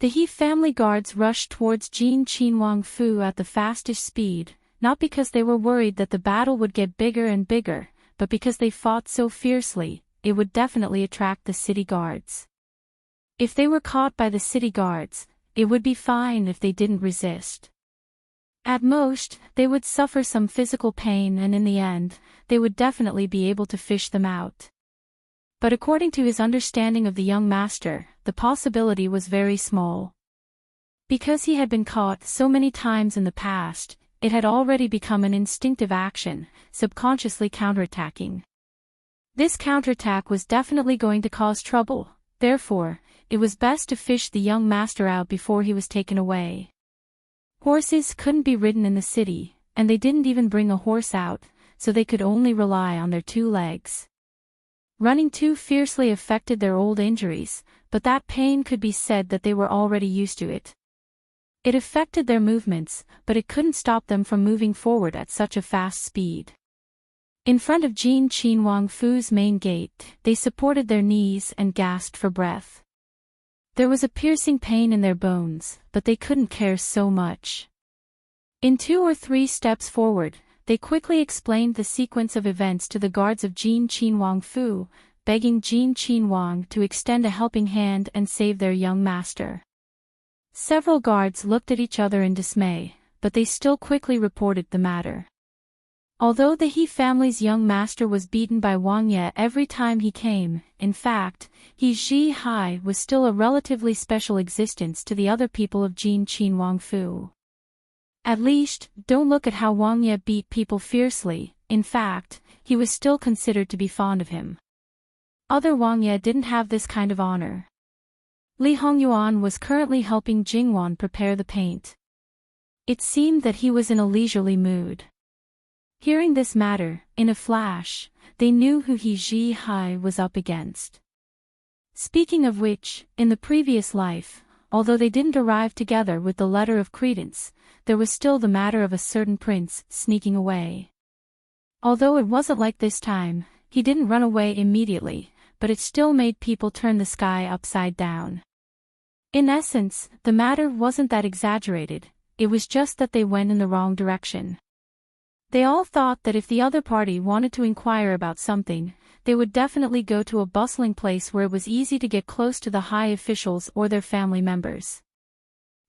Speaker 1: The He family guards rushed towards Jin Qinhuang Fu at the fastest speed, not because they were worried that the battle would get bigger and bigger, but because they fought so fiercely, it would definitely attract the city guards. If they were caught by the city guards, it would be fine if they didn't resist. At most, they would suffer some physical pain and in the end, they would definitely be able to fish them out. But according to his understanding of the young master, the possibility was very small. Because he had been caught so many times in the past, it had already become an instinctive action, subconsciously counterattacking. This counterattack was definitely going to cause trouble, therefore, it was best to fish the young master out before he was taken away. Horses couldn't be ridden in the city, and they didn't even bring a horse out, so they could only rely on their two legs. Running too fiercely affected their old injuries, but that pain could be said that they were already used to it. It affected their movements, but it couldn't stop them from moving forward at such a fast speed. In front of Jin Qinhuang Fu's main gate, they supported their knees and gasped for breath. There was a piercing pain in their bones, but they couldn't care so much. In 2 or 3 steps forward, they quickly explained the sequence of events to the guards of Jin Qinhuang Fu, begging Jin Qinhuang to extend a helping hand and save their young master. Several guards looked at each other in dismay, but they still quickly reported the matter. Although the He family's young master was beaten by Wang every time he came, in fact, He Zhihai was still a relatively special existence to the other people of Jin Qinhuang Fu. At least, don't look at how Wang beat people fiercely, in fact, he was still considered to be fond of him. Other Wang didn't have this kind of honor. Li Hongyuan was currently helping Jingwan prepare the paint. It seemed that he was in a leisurely mood. Hearing this matter, in a flash, they knew who He Zhihai was up against. Speaking of which, in the previous life, although they didn't arrive together with the letter of credence, there was still the matter of a certain prince sneaking away. Although it wasn't like this time, he didn't run away immediately, but it still made people turn the sky upside down. In essence, the matter wasn't that exaggerated, it was just that they went in the wrong direction. They all thought that if the other party wanted to inquire about something, they would definitely go to a bustling place where it was easy to get close to the high officials or their family members.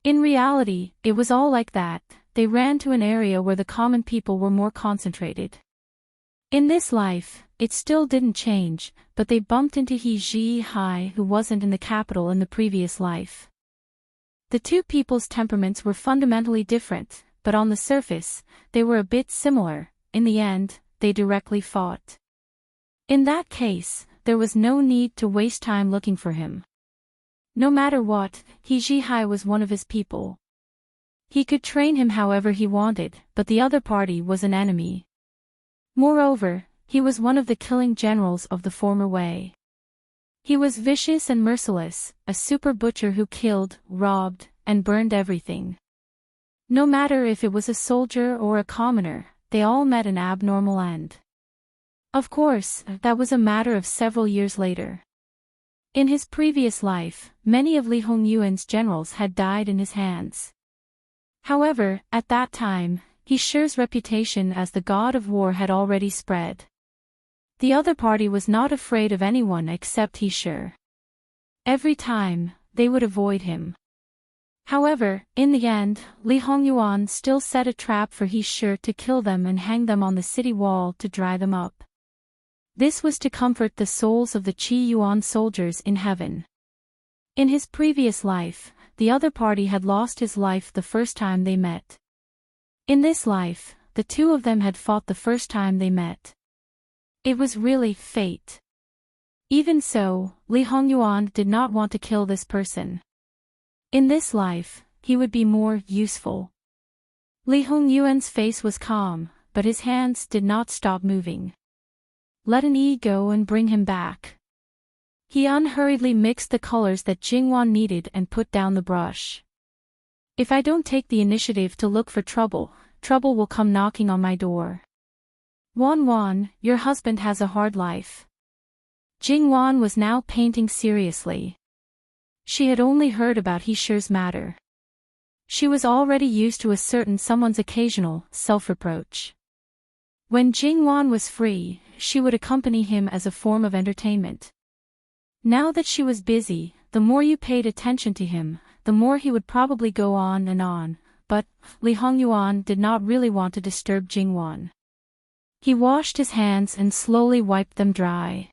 Speaker 1: In reality, it was all like that, they ran to an area where the common people were more concentrated. In this life, it still didn't change, but they bumped into He Zhihai who wasn't in the capital in the previous life. The two people's temperaments were fundamentally different, but on the surface, they were a bit similar. In the end, they directly fought. In that case, there was no need to waste time looking for him. No matter what, He Zhihai was one of his people. He could train him however he wanted, but the other party was an enemy. Moreover, he was one of the killing generals of the former Wei. He was vicious and merciless, a super butcher who killed, robbed, and burned everything. No matter if it was a soldier or a commoner, they all met an abnormal end. Of course, that was a matter of several years later. In his previous life, many of Li Hongyuan's generals had died in his hands. However, at that time, He Shi's reputation as the god of war had already spread. The other party was not afraid of anyone except He Shi. Every time, they would avoid him. However, in the end, Li Hongyuan still set a trap for He Shi to kill them and hang them on the city wall to dry them up. This was to comfort the souls of the Qi Yuan soldiers in heaven. In his previous life, the other party had lost his life the first time they met. In this life, the two of them had fought the first time they met. It was really fate. Even so, Li Hongyuan did not want to kill this person. In this life, he would be more useful. Li Hongyuan's face was calm, but his hands did not stop moving. Let an E go and bring him back. He unhurriedly mixed the colors that Jingwan needed and put down the brush. If I don't take the initiative to look for trouble, trouble will come knocking on my door. Wan, your husband has a hard life. Jingwan was now painting seriously. She had only heard about He Shi's matter. She was already used to a certain someone's occasional self-reproach. When Jingwan was free, she would accompany him as a form of entertainment. Now that she was busy, the more you paid attention to him, the more he would probably go on and on, but Li Hongyuan did not really want to disturb Jingwan. He washed his hands and slowly wiped them dry.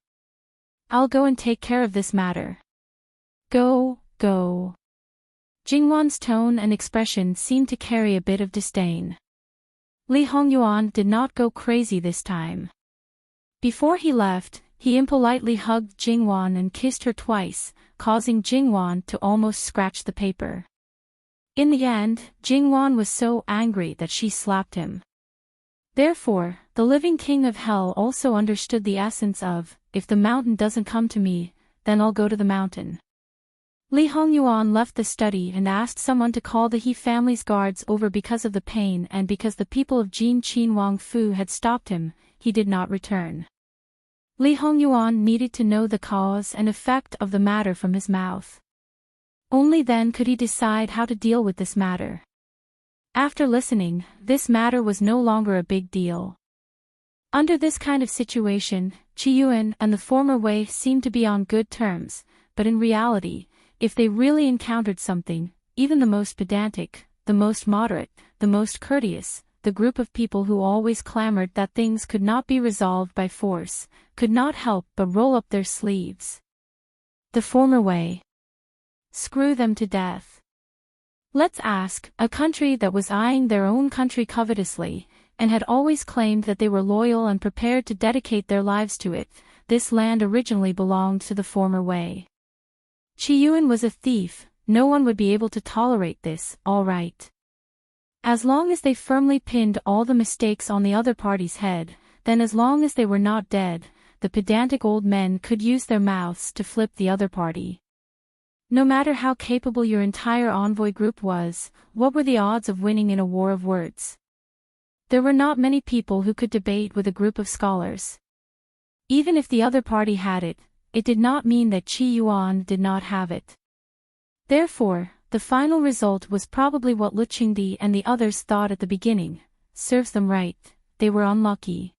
Speaker 1: I'll go and take care of this matter. Go. Jingwan's tone and expression seemed to carry a bit of disdain. Li Hongyuan did not go crazy this time. Before he left, he impolitely hugged Jingwan and kissed her twice, causing Jingwan to almost scratch the paper. In the end, Jingwan was so angry that she slapped him. Therefore, the living king of hell also understood the essence of, if the mountain doesn't come to me, then I'll go to the mountain. Li Hongyuan left the study and asked someone to call the He family's guards over because of the pain and because the people of Jin Qin Wang Fu had stopped him. He did not return. Li Hongyuan needed to know the cause and effect of the matter from his mouth. Only then could he decide how to deal with this matter. After listening, this matter was no longer a big deal. Under this kind of situation, Qi Yuan and the former Wei seemed to be on good terms, but in reality, if they really encountered something, even the most pedantic, the most moderate, the most courteous, the group of people who always clamored that things could not be resolved by force, could not help but roll up their sleeves. The former Wei. Screw them to death. Let's ask, a country that was eyeing their own country covetously, and had always claimed that they were loyal and prepared to dedicate their lives to it, this land originally belonged to the former Wei. Qi Yuan was a thief, no one would be able to tolerate this, all right. As long as they firmly pinned all the mistakes on the other party's head, then as long as they were not dead, the pedantic old men could use their mouths to flip the other party. No matter how capable your entire envoy group was, what were the odds of winning in a war of words? There were not many people who could debate with a group of scholars. Even if the other party had it, it did not mean that Qi Yuan did not have it. Therefore, the final result was probably what Lu Qingdi and the others thought at the beginning. Serves them right, they were unlucky.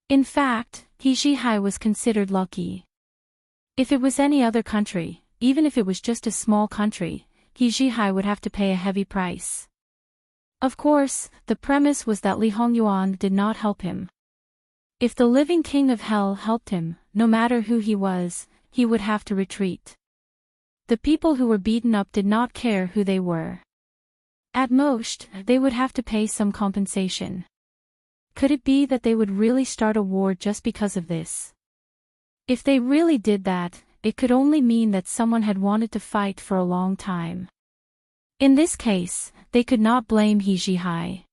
Speaker 1: In fact, He Zhihai was considered lucky. If it was any other country, even if it was just a small country, He Zhihai would have to pay a heavy price. Of course, the premise was that Li Hongyuan did not help him. If the living king of hell helped him, no matter who he was, he would have to retreat. The people who were beaten up did not care who they were. At most, they would have to pay some compensation. Could it be that they would really start a war just because of this? If they really did that, it could only mean that someone had wanted to fight for a long time. In this case, they could not blame He Zhihai.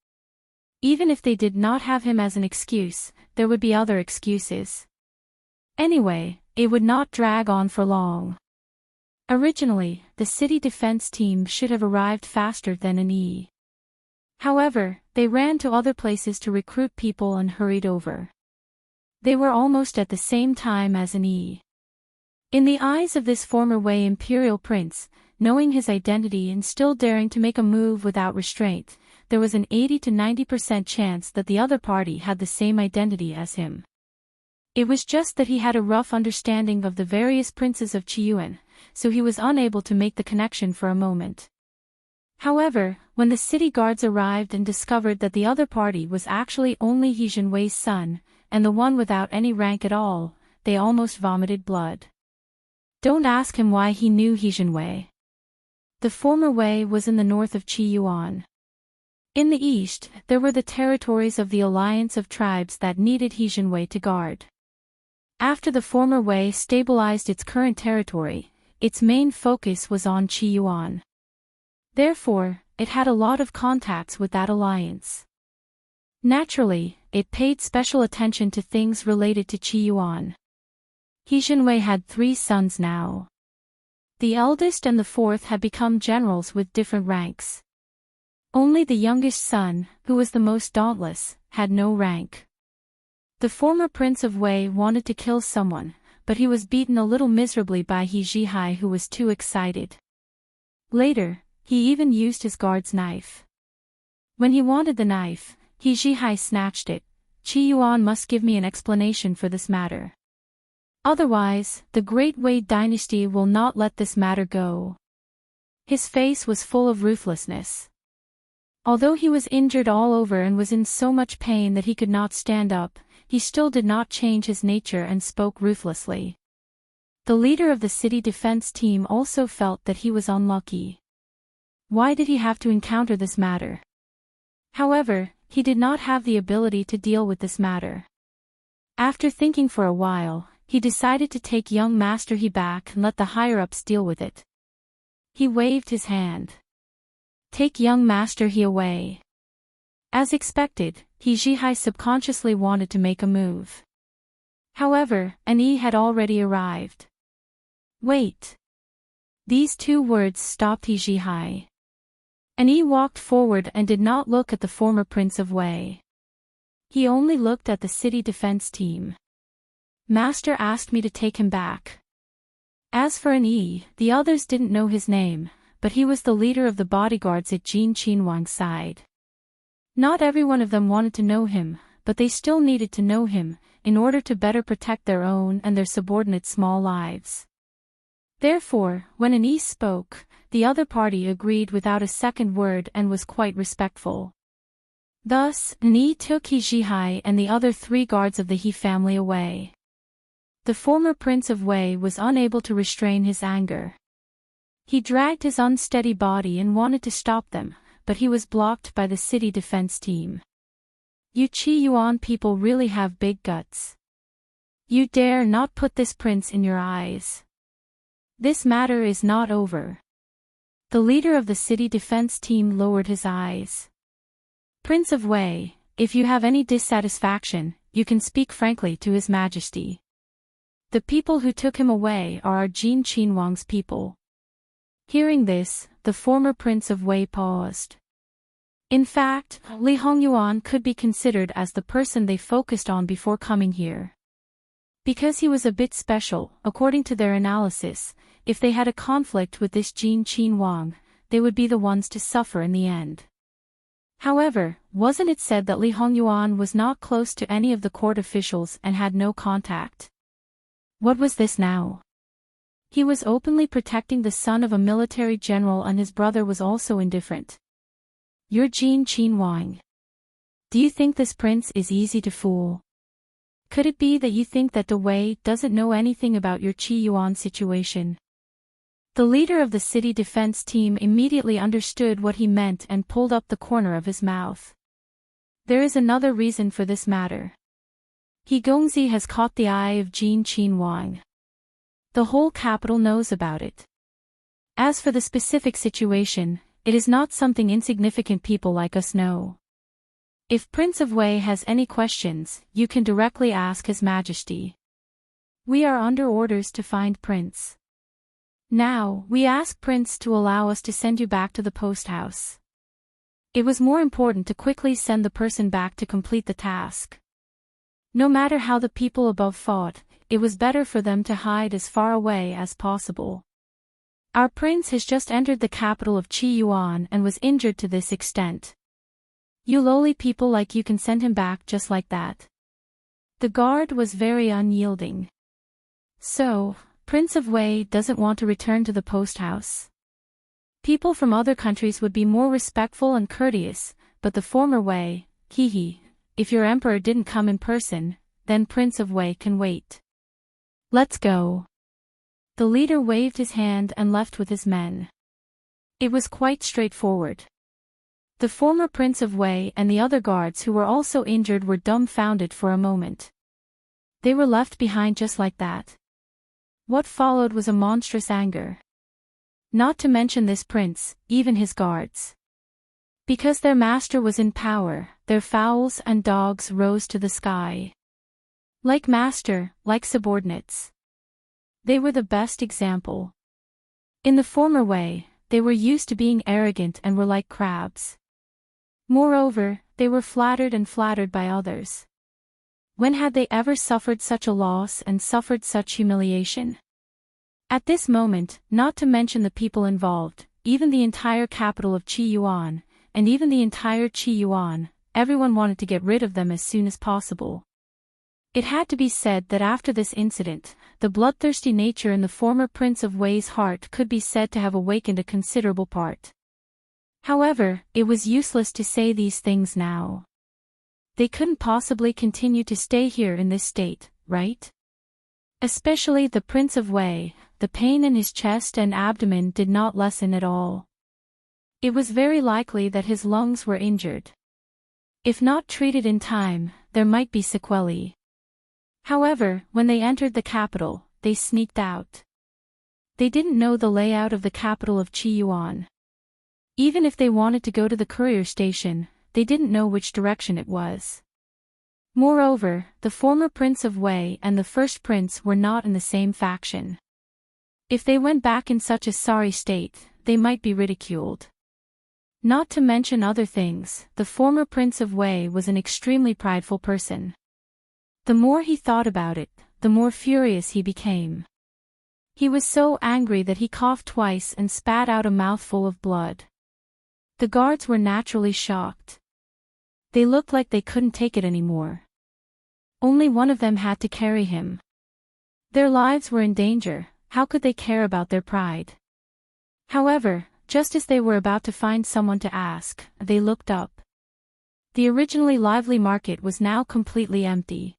Speaker 1: Even if they did not have him as an excuse, there would be other excuses. Anyway, it would not drag on for long. Originally, the city defense team should have arrived faster than an E. However, they ran to other places to recruit people and hurried over. They were almost at the same time as an E. In the eyes of this former Wei imperial prince, knowing his identity and still daring to make a move without restraint, there was an 80 to 90% chance that the other party had the same identity as him. It was just that he had a rough understanding of the various princes of Qiyuan, so he was unable to make the connection for a moment. However, when the city guards arrived and discovered that the other party was actually only He Jinwei's son, and the one without any rank at all, they almost vomited blood. Don't ask him why he knew He Jinwei. The former Wei was in the north of Qiyuan. In the east, there were the territories of the alliance of tribes that needed He Jinwei to guard. After the former Wei stabilized its current territory, its main focus was on Qiyuan. Therefore, it had a lot of contacts with that alliance. Naturally, it paid special attention to things related to Qiyuan. He Jinwei had 3 sons now. The eldest and the fourth had become generals with different ranks. Only the youngest son, who was the most dauntless, had no rank. The former prince of Wei wanted to kill someone, but he was beaten a little miserably by He Zhihai, who was too excited. Later, he even used his guard's knife. When he wanted the knife, He Zhihai snatched it. Qiyuan must give me an explanation for this matter. Otherwise, the Great Wei dynasty will not let this matter go. His face was full of ruthlessness. Although he was injured all over and was in so much pain that he could not stand up, he still did not change his nature and spoke ruthlessly. The leader of the city defense team also felt that he was unlucky. Why did he have to encounter this matter? However, he did not have the ability to deal with this matter. After thinking for a while, he decided to take young Master He back and let the higher-ups deal with it. He waved his hand. Take young Master He away. As expected, He Zhihai subconsciously wanted to make a move. However, an Yi had already arrived. Wait. These 2 words stopped He Zhihai. An Yi walked forward and did not look at the former prince of Wei. He only looked at the city defense team. Master asked me to take him back. As for an Yi, the others didn't know his name, but he was the leader of the bodyguards at Jin Qinhuang's side. Not every one of them wanted to know him, but they still needed to know him, in order to better protect their own and their subordinates' small lives. Therefore, when an Yi spoke, the other party agreed without a second word and was quite respectful. Thus, an Yi took He Zhihai and the other 3 guards of the He family away. The former prince of Wei was unable to restrain his anger. He dragged his unsteady body and wanted to stop them, but he was blocked by the city defense team. You Qiyuan people really have big guts. You dare not put this prince in your eyes. This matter is not over. The leader of the city defense team lowered his eyes. Prince of Wei, if you have any dissatisfaction, you can speak frankly to His Majesty. The people who took him away are our Jin Qinhuang's people. Hearing this, the former prince of Wei paused. In fact, Li Hongyuan could be considered as the person they focused on before coming here. Because he was a bit special, according to their analysis, if they had a conflict with this Jin Qinhuang, they would be the ones to suffer in the end. However, wasn't it said that Li Hongyuan was not close to any of the court officials and had no contact? What was this now? He was openly protecting the son of a military general and his brother was also indifferent. You're Jin Qinhuang. Do you think this prince is easy to fool? Could it be that you think that De Wei doesn't know anything about your Qiyuan situation? The leader of the city defense team immediately understood what he meant and pulled up the corner of his mouth. There is another reason for this matter. He Gongzi has caught the eye of Jin Qinhuang. The whole capital knows about it. As for the specific situation, it is not something insignificant people like us know. If Prince of Wei has any questions, you can directly ask His Majesty. We are under orders to find Prince. Now, we ask Prince to allow us to send you back to the post house. It was more important to quickly send the person back to complete the task. No matter how the people above fought, it was better for them to hide as far away as possible. Our prince has just entered the capital of Qi Yuan and was injured to this extent. You lowly people like you can send him back just like that. The guard was very unyielding. So, Prince of Wei doesn't want to return to the post house. People from other countries would be more respectful and courteous, but the former Wei, hehe, if your emperor didn't come in person, then Prince of Wei can wait. Let's go. The leader waved his hand and left with his men. It was quite straightforward. The former Prince of Wei and the other guards who were also injured were dumbfounded for a moment. They were left behind just like that. What followed was a monstrous anger. Not to mention this prince, even his guards. Because their master was in power, their fowls and dogs rose to the sky. Like master, like subordinates. They were the best example. In the former way, they were used to being arrogant and were like crabs. Moreover, they were flattered by others. When had they ever suffered such a loss and suffered such humiliation? At this moment, not to mention the people involved, even the entire capital of Qi Yuan, and even the entire Qi Yuan, everyone wanted to get rid of them as soon as possible. It had to be said that after this incident, the bloodthirsty nature in the former Prince of Wei's heart could be said to have awakened a considerable part. However, it was useless to say these things now. They couldn't possibly continue to stay here in this state, right? Especially the Prince of Wei, the pain in his chest and abdomen did not lessen at all. It was very likely that his lungs were injured. If not treated in time, there might be sequelae. However, when they entered the capital, they sneaked out. They didn't know the layout of the capital of Qi Yuan. Even if they wanted to go to the courier station, they didn't know which direction it was. Moreover, the former Prince of Wei and the first prince were not in the same faction. If they went back in such a sorry state, they might be ridiculed. Not to mention other things, the former Prince of Wei was an extremely prideful person. The more he thought about it, the more furious he became. He was so angry that he coughed twice and spat out a mouthful of blood. The guards were naturally shocked. They looked like they couldn't take it anymore. Only one of them had to carry him. Their lives were in danger, how could they care about their pride? However, just as they were about to find someone to ask, they looked up. The originally lively market was now completely empty.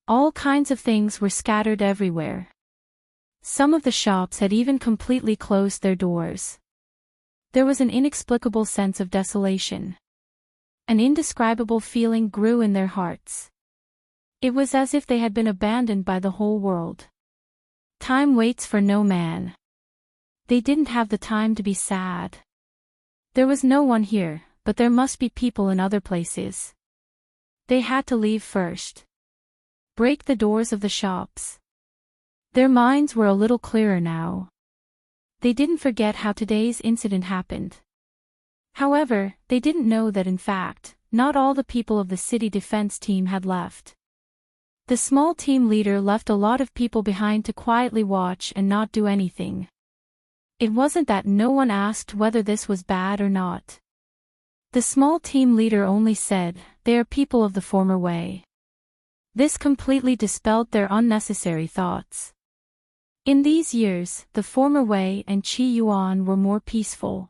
Speaker 1: All kinds of things were scattered everywhere. Some of the shops had even completely closed their doors. There was an inexplicable sense of desolation. An indescribable feeling grew in their hearts. It was as if they had been abandoned by the whole world. Time waits for no man. They didn't have the time to be sad. There was no one here, but there must be people in other places. They had to leave first. Break the doors of the shops. Their minds were a little clearer now. They didn't forget how today's incident happened. However, they didn't know that in fact, not all the people of the city defense team had left. The small team leader left a lot of people behind to quietly watch and not do anything. It wasn't that no one asked whether this was bad or not. The small team leader only said, "They are people of the former way." This completely dispelled their unnecessary thoughts. In these years, the former Wei and Qi Yuan were more peaceful.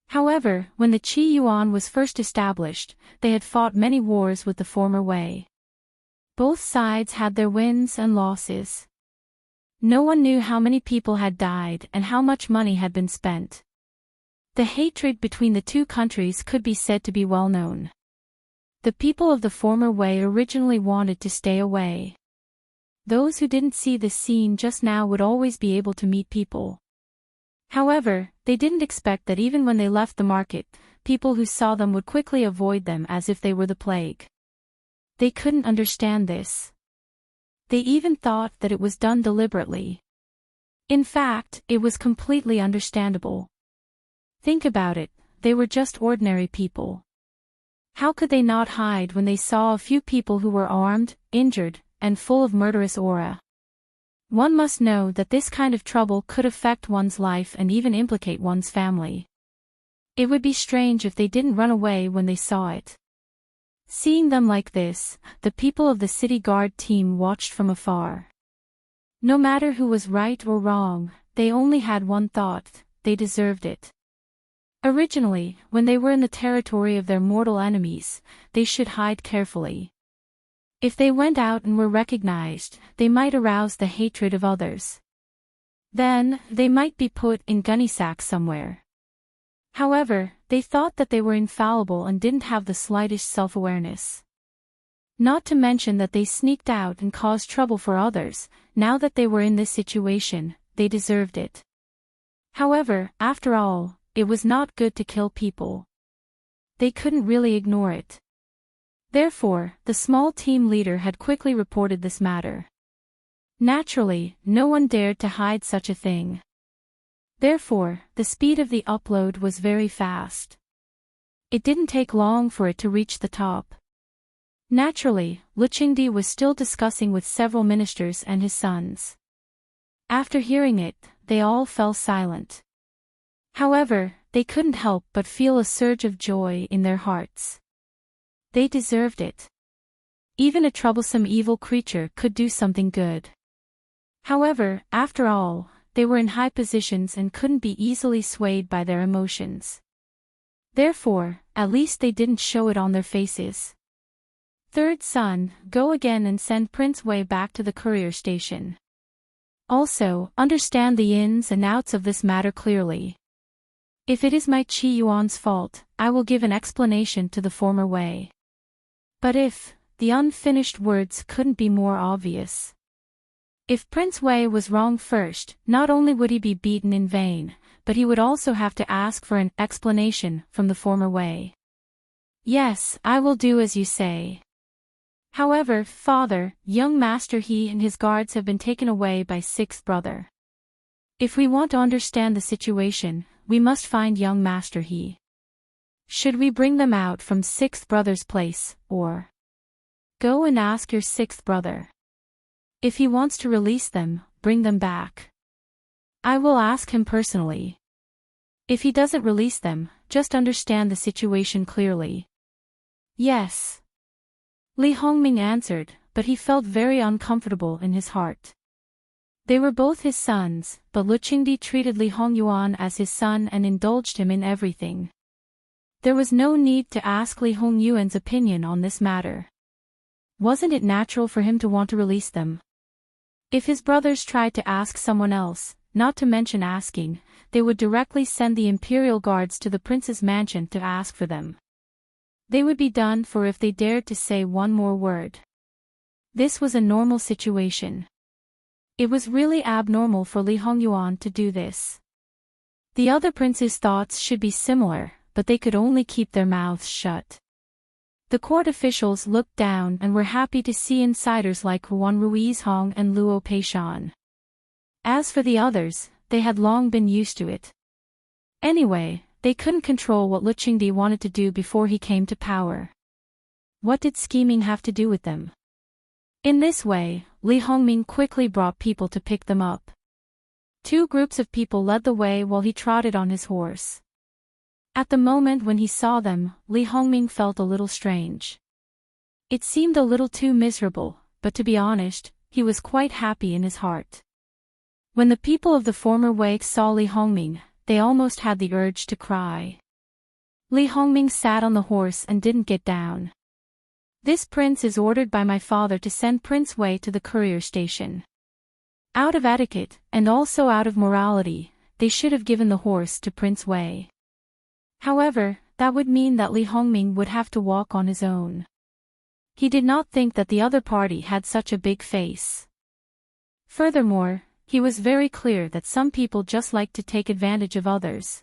Speaker 1: However, when the Qi Yuan was first established, they had fought many wars with the former Wei. Both sides had their wins and losses. No one knew how many people had died and how much money had been spent. The hatred between the two countries could be said to be well known. The people of the former Wei originally wanted to stay away. Those who didn't see this scene just now would always be able to meet people. However, they didn't expect that even when they left the market, people who saw them would quickly avoid them as if they were the plague. They couldn't understand this. They even thought that it was done deliberately. In fact, it was completely understandable. Think about it, they were just ordinary people. How could they not hide when they saw a few people who were armed, injured, and full of murderous aura? One must know that this kind of trouble could affect one's life and even implicate one's family. It would be strange if they didn't run away when they saw it. Seeing them like this, the people of the city guard team watched from afar. No matter who was right or wrong, they only had one thought: they deserved it. Originally, when they were in the territory of their mortal enemies, they should hide carefully. If they went out and were recognized, they might arouse the hatred of others. Then, they might be put in gunny sacks somewhere. However, they thought that they were infallible and didn't have the slightest self-awareness. Not to mention that they sneaked out and caused trouble for others. Now that they were in this situation, they deserved it. However, after all, it was not good to kill people. They couldn't really ignore it. Therefore, the small team leader had quickly reported this matter. Naturally, no one dared to hide such a thing. Therefore, the speed of the upload was very fast. It didn't take long for it to reach the top. Naturally, Luchingdi was still discussing with several ministers and his sons. After hearing it, they all fell silent. However, they couldn't help but feel a surge of joy in their hearts. They deserved it. Even a troublesome evil creature could do something good. However, after all, they were in high positions and couldn't be easily swayed by their emotions. Therefore, at least they didn't show it on their faces. Third son, go again and send Prince Wei back to the courier station. Also, understand the ins and outs of this matter clearly. If it is my Qi Yuan's fault, I will give an explanation to the former Wei. But if, the unfinished words couldn't be more obvious. If Prince Wei was wrong first, not only would he be beaten in vain, but he would also have to ask for an explanation from the former Wei. Yes, I will do as you say. However, father, young Master He and his guards have been taken away by sixth brother. If we want to understand the situation, we must find young Master He. Should we bring them out from sixth brother's place, or go and ask your sixth brother? If he wants to release them, bring them back. I will ask him personally. If he doesn't release them, just understand the situation clearly. Yes. Li Hongming answered, but he felt very uncomfortable in his heart. They were both his sons, but Luchingdi treated Li Hongyuan as his son and indulged him in everything. There was no need to ask Li Hongyuan's opinion on this matter. Wasn't it natural for him to want to release them? If his brothers tried to ask someone else, not to mention asking, they would directly send the imperial guards to the prince's mansion to ask for them. They would be done for if they dared to say one more word. This was a normal situation. It was really abnormal for Li Hongyuan to do this. The other princes' thoughts should be similar, but they could only keep their mouths shut. The court officials looked down and were happy to see insiders like Huan Ruizhong and Luo Peishan. As for the others, they had long been used to it. Anyway, they couldn't control what Luchingdi wanted to do before he came to power. What did scheming have to do with them? In this way, Li Hongming quickly brought people to pick them up. Two groups of people led the way while he trotted on his horse. At the moment when he saw them, Li Hongming felt a little strange. It seemed a little too miserable, but to be honest, he was quite happy in his heart. When the people of the former Wei saw Li Hongming, they almost had the urge to cry. Li Hongming sat on the horse and didn't get down. This prince is ordered by my father to send Prince Wei to the courier station. Out of etiquette, and also out of morality, they should have given the horse to Prince Wei. However, that would mean that Li Hongming would have to walk on his own. He did not think that the other party had such a big face. Furthermore, he was very clear that some people just like to take advantage of others.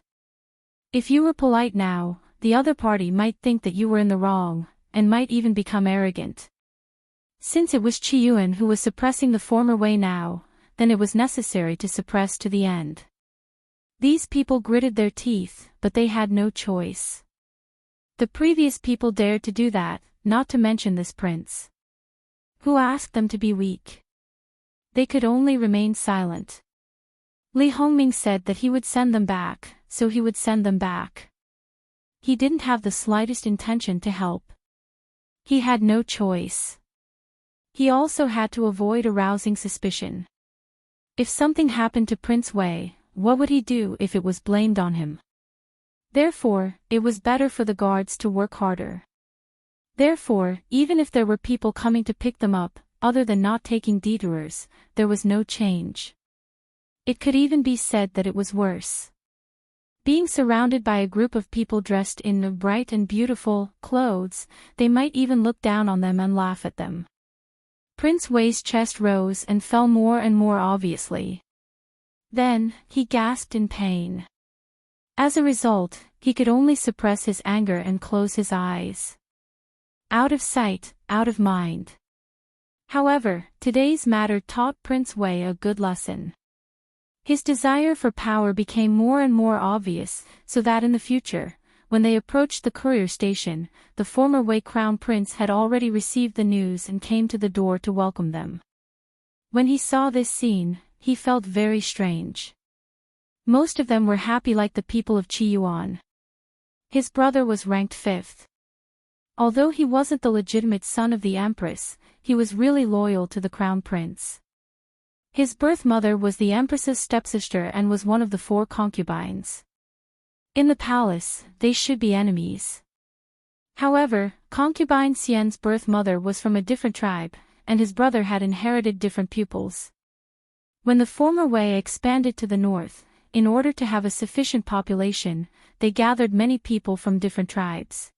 Speaker 1: If you were polite now, the other party might think that you were in the wrong, and might even become arrogant. Since it was Qi Yuan who was suppressing the former Wei now, then it was necessary to suppress to the end. These people gritted their teeth, but they had no choice. The previous people dared to do that, not to mention this prince. Who asked them to be weak? They could only remain silent. Li Hongming said that he would send them back, so he would send them back. He didn't have the slightest intention to help. He had no choice. He also had to avoid arousing suspicion. If something happened to Prince Wei, what would he do if it was blamed on him? Therefore, it was better for the guards to work harder. Therefore, even if there were people coming to pick them up, other than not taking detours, there was no change. It could even be said that it was worse. Being surrounded by a group of people dressed in bright and beautiful clothes, they might even look down on them and laugh at them. Prince Wei's chest rose and fell more and more obviously. Then, he gasped in pain. As a result, he could only suppress his anger and close his eyes. Out of sight, out of mind. However, today's matter taught Prince Wei a good lesson. His desire for power became more and more obvious, so that in the future, when they approached the courier station, the former Wei Crown Prince had already received the news and came to the door to welcome them. When he saw this scene, he felt very strange. Most of them were happy like the people of Qiyuan. His brother was ranked 5th. Although he wasn't the legitimate son of the Empress, he was really loyal to the Crown Prince. His birth mother was the Empress's stepsister and was one of the 4 concubines. In the palace, they should be enemies. However, concubine Xian's birth mother was from a different tribe, and his brother had inherited different pupils. When the former Wei expanded to the north, in order to have a sufficient population, they gathered many people from different tribes.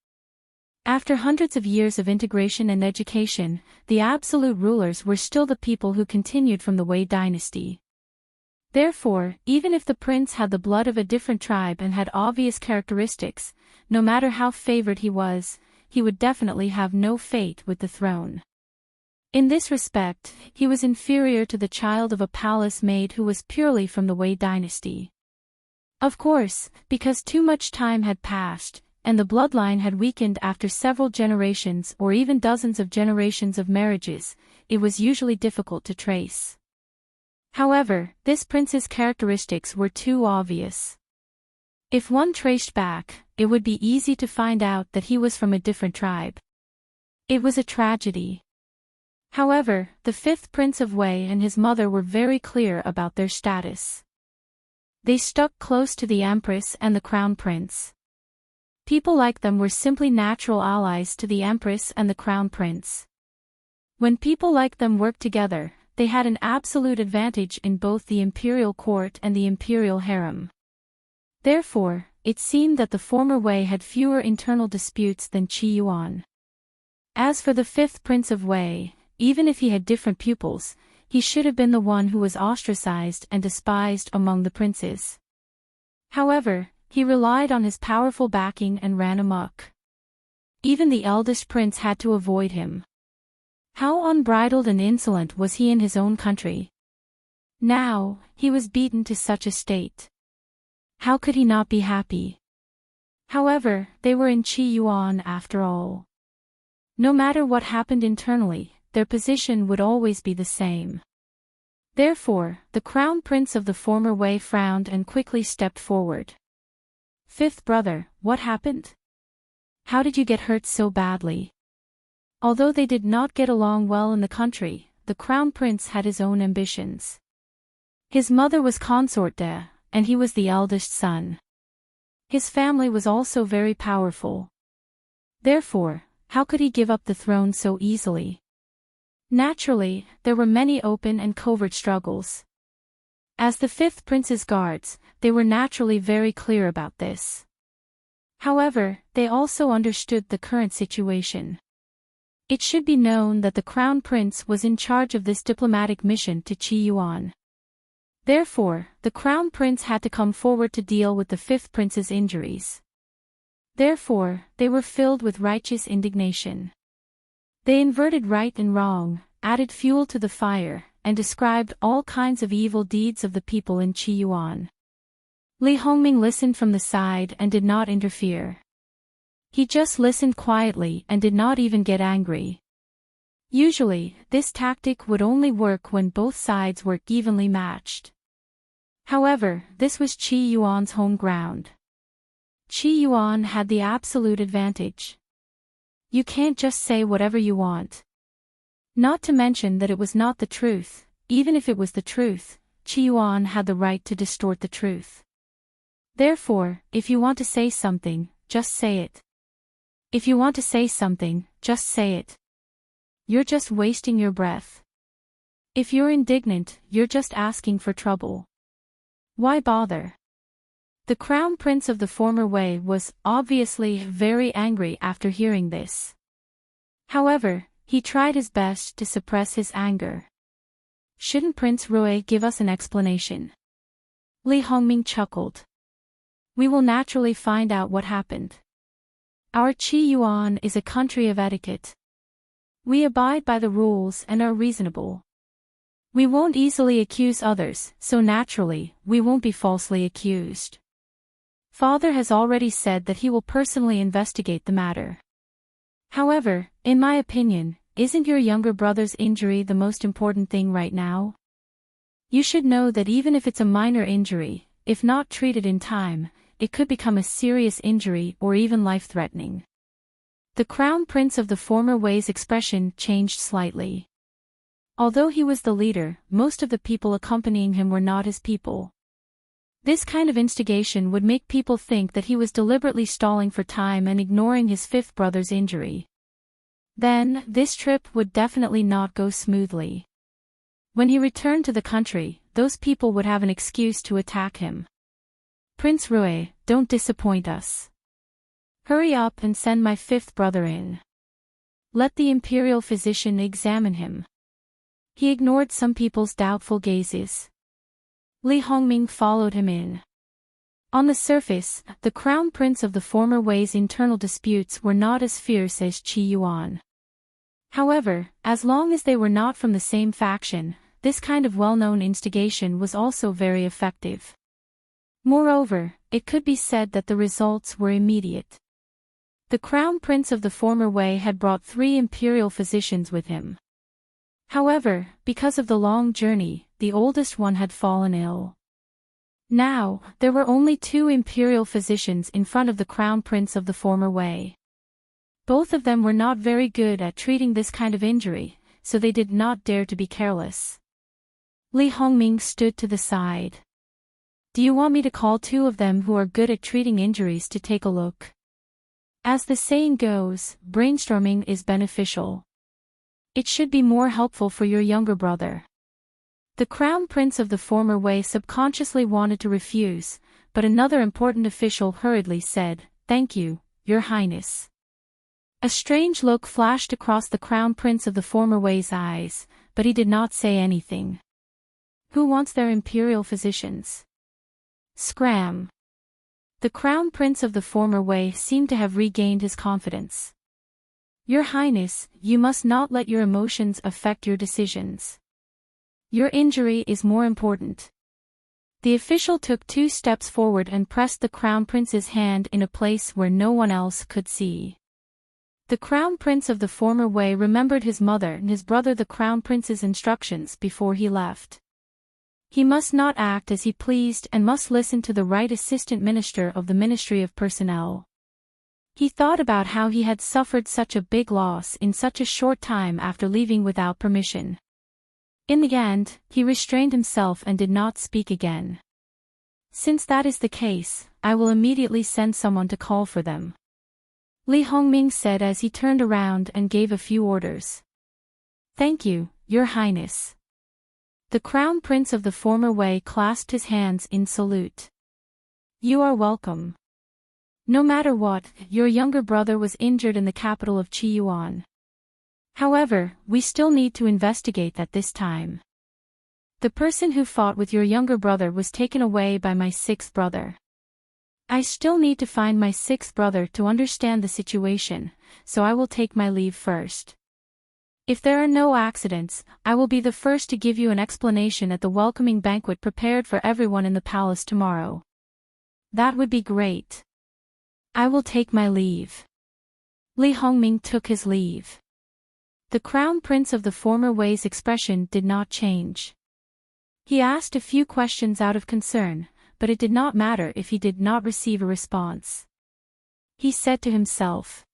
Speaker 1: After hundreds of years of integration and education, the absolute rulers were still the people who continued from the Wei dynasty. Therefore, even if the prince had the blood of a different tribe and had obvious characteristics, no matter how favored he would definitely have no fate with the throne. In this respect, he was inferior to the child of a palace maid who was purely from the Wei dynasty. Of course, because too much time had passed, and the bloodline had weakened after several generations or even dozens of generations of marriages, it was usually difficult to trace. However, this prince's characteristics were too obvious. If one traced back, it would be easy to find out that he was from a different tribe. It was a tragedy. However, the 5th Prince of Wei and his mother were very clear about their status. They stuck close to the Empress and the Crown Prince. People like them were simply natural allies to the Empress and the Crown Prince. When people like them worked together, they had an absolute advantage in both the imperial court and the imperial harem. Therefore, it seemed that the former Wei had fewer internal disputes than Qiyuan. As for the 5th Prince of Wei, even if he had different pupils, he should have been the one who was ostracized and despised among the princes. However, he relied on his powerful backing and ran amok. Even the eldest prince had to avoid him. How unbridled and insolent was he in his own country? Now, he was beaten to such a state. How could he not be happy? However, they were in Qiyuan after all. No matter what happened internally, their position would always be the same. Therefore, the crown prince of the former Wei frowned and quickly stepped forward. 5th brother, what happened? How did you get hurt so badly? Although they did not get along well in the country, the crown prince had his own ambitions. His mother was consort de, and he was the eldest son. His family was also very powerful. Therefore, how could he give up the throne so easily? Naturally, there were many open and covert struggles. As the 5th prince's guards, they were naturally very clear about this. However, they also understood the current situation. It should be known that the crown prince was in charge of this diplomatic mission to Qiyuan. Therefore, the crown prince had to come forward to deal with the 5th prince's injuries. Therefore, they were filled with righteous indignation. They inverted right and wrong, added fuel to the fire, and described all kinds of evil deeds of the people in Qiyuan. Li Hongming listened from the side and did not interfere. He just listened quietly and did not even get angry. Usually, this tactic would only work when both sides were evenly matched. However, this was Qi Yuan's home ground. Qi Yuan had the absolute advantage. You can't just say whatever you want. Not to mention that it was not the truth. Even if it was the truth, Qi Yuan had the right to distort the truth. Therefore, if you want to say something, just say it. If you want to say something, just say it. You're just wasting your breath. If you're indignant, you're just asking for trouble. Why bother? The crown prince of the former Wei was, obviously, very angry after hearing this. However, he tried his best to suppress his anger. Shouldn't Prince Rui give us an explanation? Li Hongming chuckled. We will naturally find out what happened. Our Qi Yuan is a country of etiquette. We abide by the rules and are reasonable. We won't easily accuse others, so naturally, we won't be falsely accused. Father has already said that he will personally investigate the matter. However, in my opinion, isn't your younger brother's injury the most important thing right now? You should know that even if it's a minor injury, if not treated in time, it could become a serious injury or even life-threatening. The crown prince of the former Wei's expression changed slightly. Although he was the leader, most of the people accompanying him were not his people. This kind of instigation would make people think that he was deliberately stalling for time and ignoring his fifth brother's injury. Then, this trip would definitely not go smoothly. When he returned to the country, those people would have an excuse to attack him. Prince Rui, don't disappoint us. Hurry up and send my fifth brother in. Let the imperial physician examine him. He ignored some people's doubtful gazes. Li Hongming followed him in. On the surface, the crown prince of the former Wei's internal disputes were not as fierce as Qi Yuan. However, as long as they were not from the same faction, this kind of well-known instigation was also very effective. Moreover, it could be said that the results were immediate. The crown prince of the former Wei had brought 3 imperial physicians with him. However, because of the long journey, the oldest one had fallen ill. Now, there were only 2 imperial physicians in front of the crown prince of the former Wei. Both of them were not very good at treating this kind of injury, so they did not dare to be careless. Li Hongming stood to the side. Do you want me to call 2 of them who are good at treating injuries to take a look? As the saying goes, brainstorming is beneficial. It should be more helpful for your younger brother. The crown prince of the former Wei subconsciously wanted to refuse, but another important official hurriedly said, "Thank you, Your Highness." A strange look flashed across the crown prince of the former Wei's eyes, but he did not say anything. Who wants their imperial physicians? Scram. The crown prince of the former Wei seemed to have regained his confidence. Your Highness, you must not let your emotions affect your decisions. Your injury is more important. The official took 2 steps forward and pressed the crown prince's hand in a place where no one else could see. The crown prince of the former Wei remembered his mother and his brother the crown prince's instructions before he left. He must not act as he pleased and must listen to the right assistant minister of the Ministry of Personnel. He thought about how he had suffered such a big loss in such a short time after leaving without permission. In the end, he restrained himself and did not speak again. Since that is the case, I will immediately send someone to call for them. Li Hongming said as he turned around and gave a few orders. Thank you, Your Highness. The crown prince of the former Wei clasped his hands in salute. You are welcome. No matter what, your younger brother was injured in the capital of Qi Yuan. However, we still need to investigate that this time. The person who fought with your younger brother was taken away by my 6th brother. I still need to find my 6th brother to understand the situation, so I will take my leave first. If there are no accidents, I will be the first to give you an explanation at the welcoming banquet prepared for everyone in the palace tomorrow. That would be great. I will take my leave. Li Hongming took his leave. The Crown Prince of the former Wei's expression did not change. He asked a few questions out of concern, but it did not matter if he did not receive a response. He said to himself.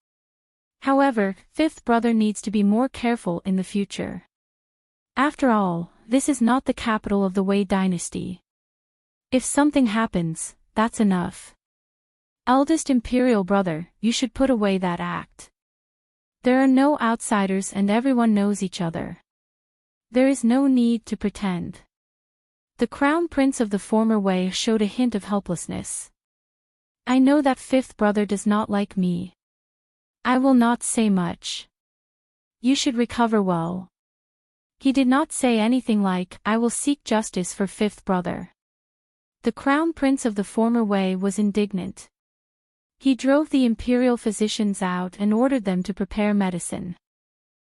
Speaker 1: However, fifth brother needs to be more careful in the future. After all, this is not the capital of the Wei dynasty. If something happens, that's enough. Eldest imperial brother, you should put away that act. There are no outsiders and everyone knows each other. There is no need to pretend. The Crown Prince of the former Wei showed a hint of helplessness. I know that fifth brother does not like me. I will not say much. You should recover well. He did not say anything like, I will seek justice for fifth brother. The Crown Prince of the former Wei was indignant. He drove the imperial physicians out and ordered them to prepare medicine.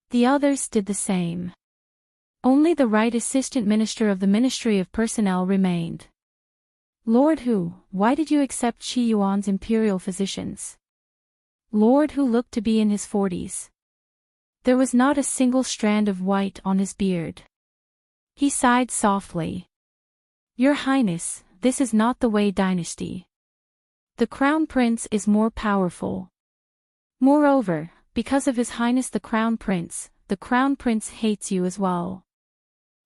Speaker 1: The others did the same. Only the right assistant minister of the Ministry of Personnel remained. Lord Hu, why did you accept Qi Yuan's imperial physicians? Lord Hu looked to be in his 40s. There was not a single strand of white on his beard. He sighed softly. Your Highness, this is not the Wei dynasty. The Crown Prince is more powerful. Moreover, because of His Highness the Crown Prince hates you as well.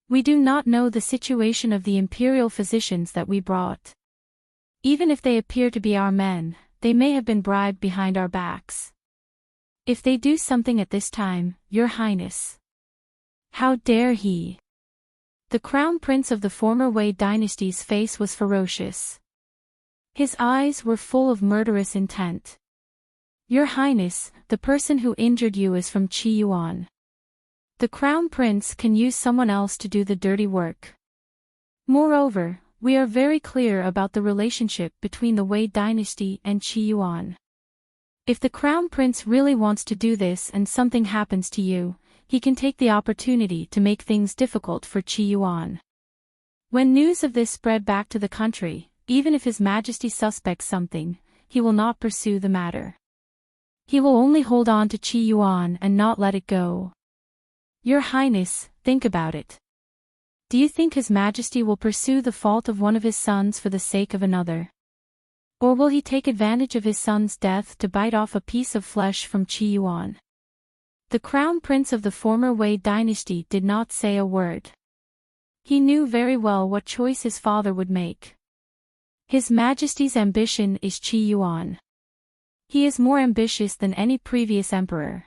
Speaker 1: We do not know the situation of the imperial physicians that we brought. Even if they appear to be our men, they may have been bribed behind our backs. If they do something at this time, Your Highness. How dare he? The Crown Prince of the former Wei dynasty's face was ferocious. His eyes were full of murderous intent. Your Highness, the person who injured you is from Qi Yuan. The Crown Prince can use someone else to do the dirty work. Moreover, we are very clear about the relationship between the Wei dynasty and Qi Yuan. If the Crown Prince really wants to do this and something happens to you, he can take the opportunity to make things difficult for Qi Yuan. When news of this spread back to the country, even if His Majesty suspects something, he will not pursue the matter. He will only hold on to Qi Yuan and not let it go. Your Highness, think about it. Do you think His Majesty will pursue the fault of one of his sons for the sake of another? Or will he take advantage of his son's death to bite off a piece of flesh from Qi Yuan? The Crown Prince of the former Wei dynasty did not say a word. He knew very well what choice his father would make. His Majesty's ambition is Qi Yuan. He is more ambitious than any previous emperor.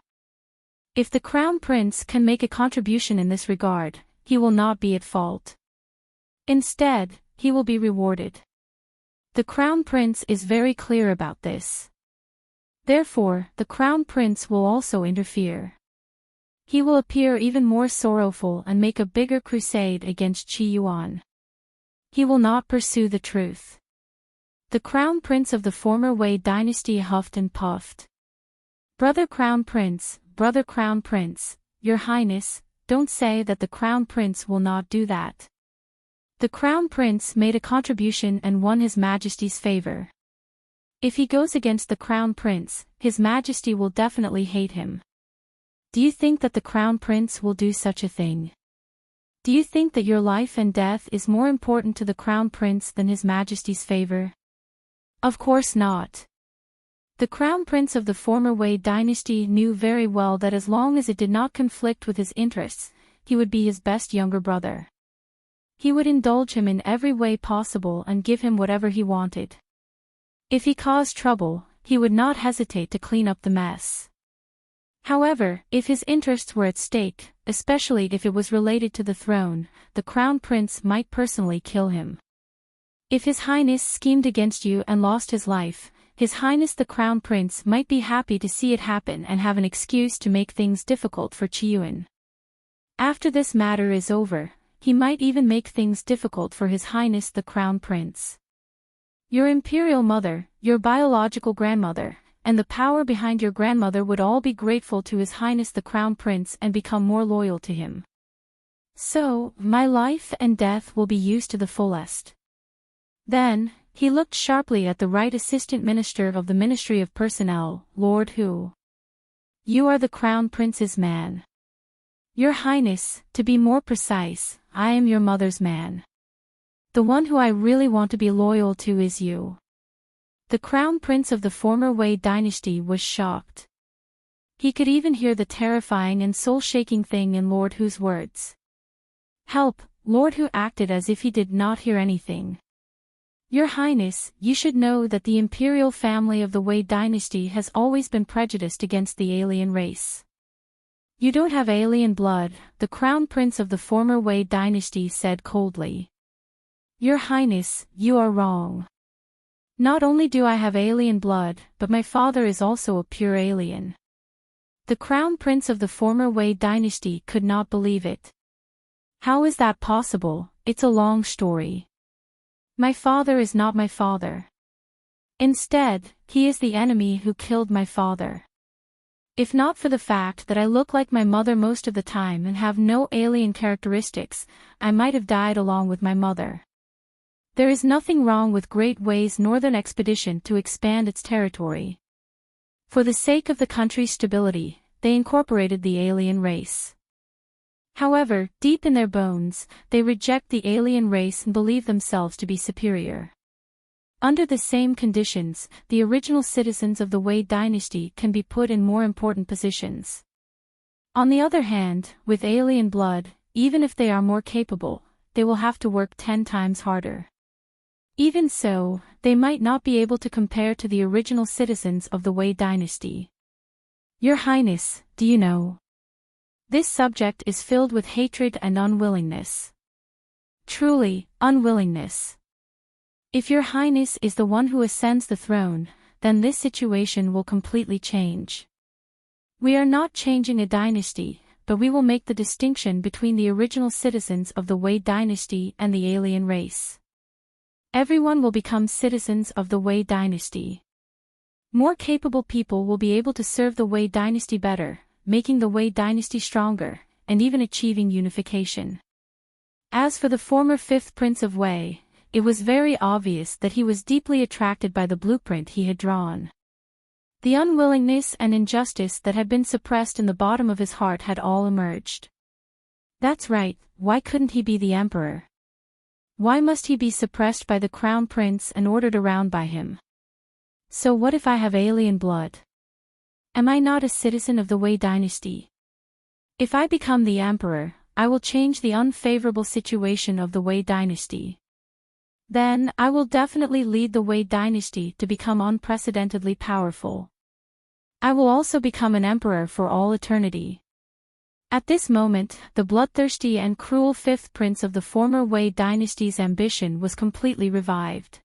Speaker 1: If the Crown Prince can make a contribution in this regard, he will not be at fault. Instead, he will be rewarded. The Crown Prince is very clear about this. Therefore, the Crown Prince will also interfere. He will appear even more sorrowful and make a bigger crusade against Qi Yuan. He will not pursue the truth. The Crown Prince of the former Wei dynasty huffed and puffed. Brother Crown Prince, Your Highness, don't say that the Crown Prince will not do that. The Crown Prince made a contribution and won His Majesty's favor. If he goes against the Crown Prince, His Majesty will definitely hate him. Do you think that the Crown Prince will do such a thing? Do you think that your life and death is more important to the Crown Prince than His Majesty's favor? Of course not. The Crown Prince of the former Wei dynasty knew very well that as long as it did not conflict with his interests, he would be his best younger brother. He would indulge him in every way possible and give him whatever he wanted. If he caused trouble, he would not hesitate to clean up the mess. However, if his interests were at stake, especially if it was related to the throne, the Crown Prince might personally kill him. If His Highness schemed against you and lost his life, His Highness the Crown Prince might be happy to see it happen and have an excuse to make things difficult for Qi Yuan. After this matter is over, he might even make things difficult for His Highness the Crown Prince. Your imperial mother, your biological grandmother, and the power behind your grandmother would all be grateful to His Highness the Crown Prince and become more loyal to him. So, my life and death will be used to the fullest. Then, he looked sharply at the right assistant minister of the Ministry of Personnel, Lord Hu. You are the Crown Prince's man. Your Highness, to be more precise, I am your mother's man. The one who I really want to be loyal to is you. The crown prince of the former Wei dynasty was shocked. He could even hear the terrifying and soul-shaking thing in Lord Hu's words. Help! Lord Hu acted as if he did not hear anything. Your Highness, you should know that the imperial family of the Wei dynasty has always been prejudiced against the alien race. You don't have alien blood, the crown prince of the former Wei dynasty said coldly. Your Highness, you are wrong. Not only do I have alien blood, but my father is also a pure alien. The crown prince of the former Wei dynasty could not believe it. How is that possible? It's a long story. My father is not my father. Instead, he is the enemy who killed my father. If not for the fact that I look like my mother most of the time and have no alien characteristics, I might have died along with my mother. There is nothing wrong with Great Wei's northern expedition to expand its territory. For the sake of the country's stability, they incorporated the alien race. However, deep in their bones, they reject the alien race and believe themselves to be superior. Under the same conditions, the original citizens of the Wei dynasty can be put in more important positions. On the other hand, with alien blood, even if they are more capable, they will have to work 10 times harder. Even so, they might not be able to compare to the original citizens of the Wei dynasty. Your Highness, do you know? This subject is filled with hatred and unwillingness. Truly, unwillingness. If Your Highness is the one who ascends the throne, then this situation will completely change. We are not changing a dynasty, but we will make the distinction between the original citizens of the Wei dynasty and the alien race. Everyone will become citizens of the Wei dynasty. More capable people will be able to serve the Wei dynasty better, making the Wei dynasty stronger, and even achieving unification. As for the former 5th Prince of Wei, it was very obvious that he was deeply attracted by the blueprint he had drawn. The unwillingness and injustice that had been suppressed in the bottom of his heart had all emerged. That's right, why couldn't he be the emperor? Why must he be suppressed by the crown prince and ordered around by him? So what if I have alien blood? Am I not a citizen of the Wei dynasty? If I become the emperor, I will change the unfavorable situation of the Wei dynasty. Then, I will definitely lead the Wei dynasty to become unprecedentedly powerful. I will also become an emperor for all eternity. At this moment, the bloodthirsty and cruel 5th prince of the former Wei dynasty's ambition was completely revived.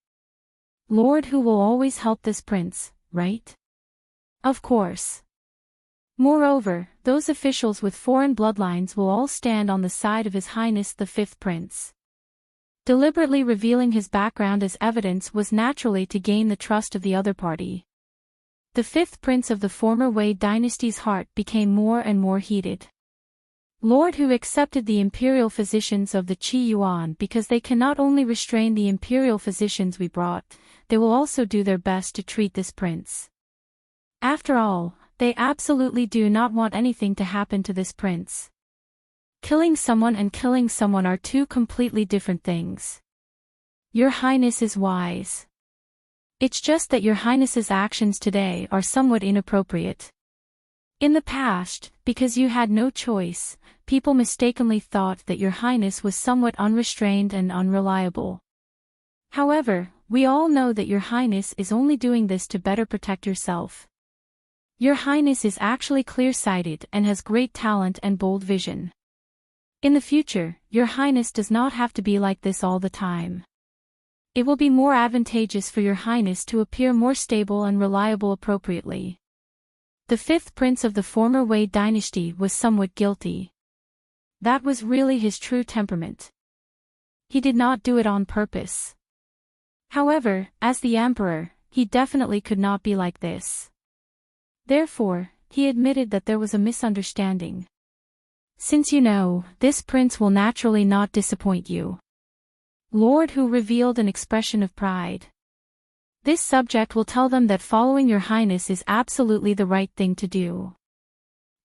Speaker 1: Lord Hu will always help this prince, right? Of course. Moreover, those officials with foreign bloodlines will all stand on the side of His Highness the 5th Prince. Deliberately revealing his background as evidence was naturally to gain the trust of the other party. The 5th Prince of the former Wei dynasty's heart became more and more heated. Lord Hu accepted the imperial physicians of the Qi Yuan because they can not only restrain the imperial physicians we brought, they will also do their best to treat this prince. After all, they absolutely do not want anything to happen to this prince. Killing someone and killing someone are two completely different things. Your Highness is wise. It's just that Your Highness's actions today are somewhat inappropriate. In the past, because you had no choice, people mistakenly thought that Your Highness was somewhat unrestrained and unreliable. However, we all know that Your Highness is only doing this to better protect yourself. Your Highness is actually clear-sighted and has great talent and bold vision. In the future, Your Highness does not have to be like this all the time. It will be more advantageous for Your Highness to appear more stable and reliable appropriately. The 5th Prince of the former Wei dynasty was somewhat guilty. That was really his true temperament. He did not do it on purpose. However, as the emperor, he definitely could not be like this. Therefore, he admitted that there was a misunderstanding. Since you know, this prince will naturally not disappoint you. Lord Hu revealed an expression of pride. This subject will tell them that following Your Highness is absolutely the right thing to do.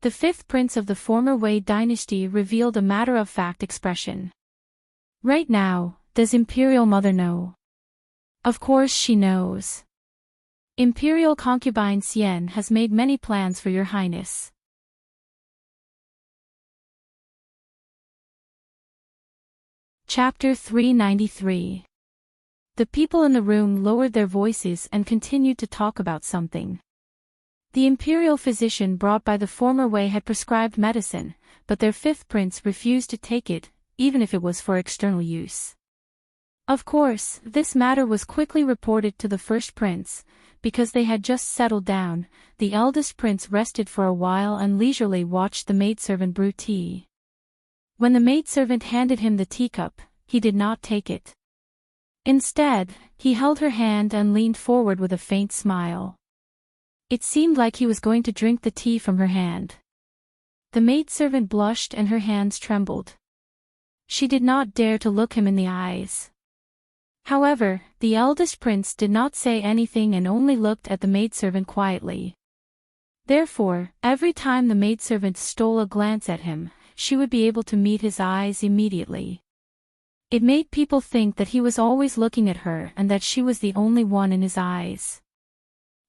Speaker 1: The fifth prince of the former Wei dynasty revealed a matter-of-fact expression. Right now, does Imperial Mother know? Of course she knows. Imperial concubine Xian has made many plans for your highness. Chapter 393. The people in the room lowered their voices and continued to talk about something. The imperial physician brought by the former Wei had prescribed medicine, but their fifth prince refused to take it, even if it was for external use. Of course, this matter was quickly reported to the first prince. Because they had just settled down, the eldest prince rested for a while and leisurely watched the maidservant brew tea. When the maidservant handed him the teacup, he did not take it. Instead, he held her hand and leaned forward with a faint smile. It seemed like he was going to drink the tea from her hand. The maidservant blushed and her hands trembled. She did not dare to look him in the eyes. However, the eldest prince did not say anything and only looked at the maidservant quietly. Therefore, every time the maidservant stole a glance at him, she would be able to meet his eyes immediately. It made people think that he was always looking at her and that she was the only one in his eyes.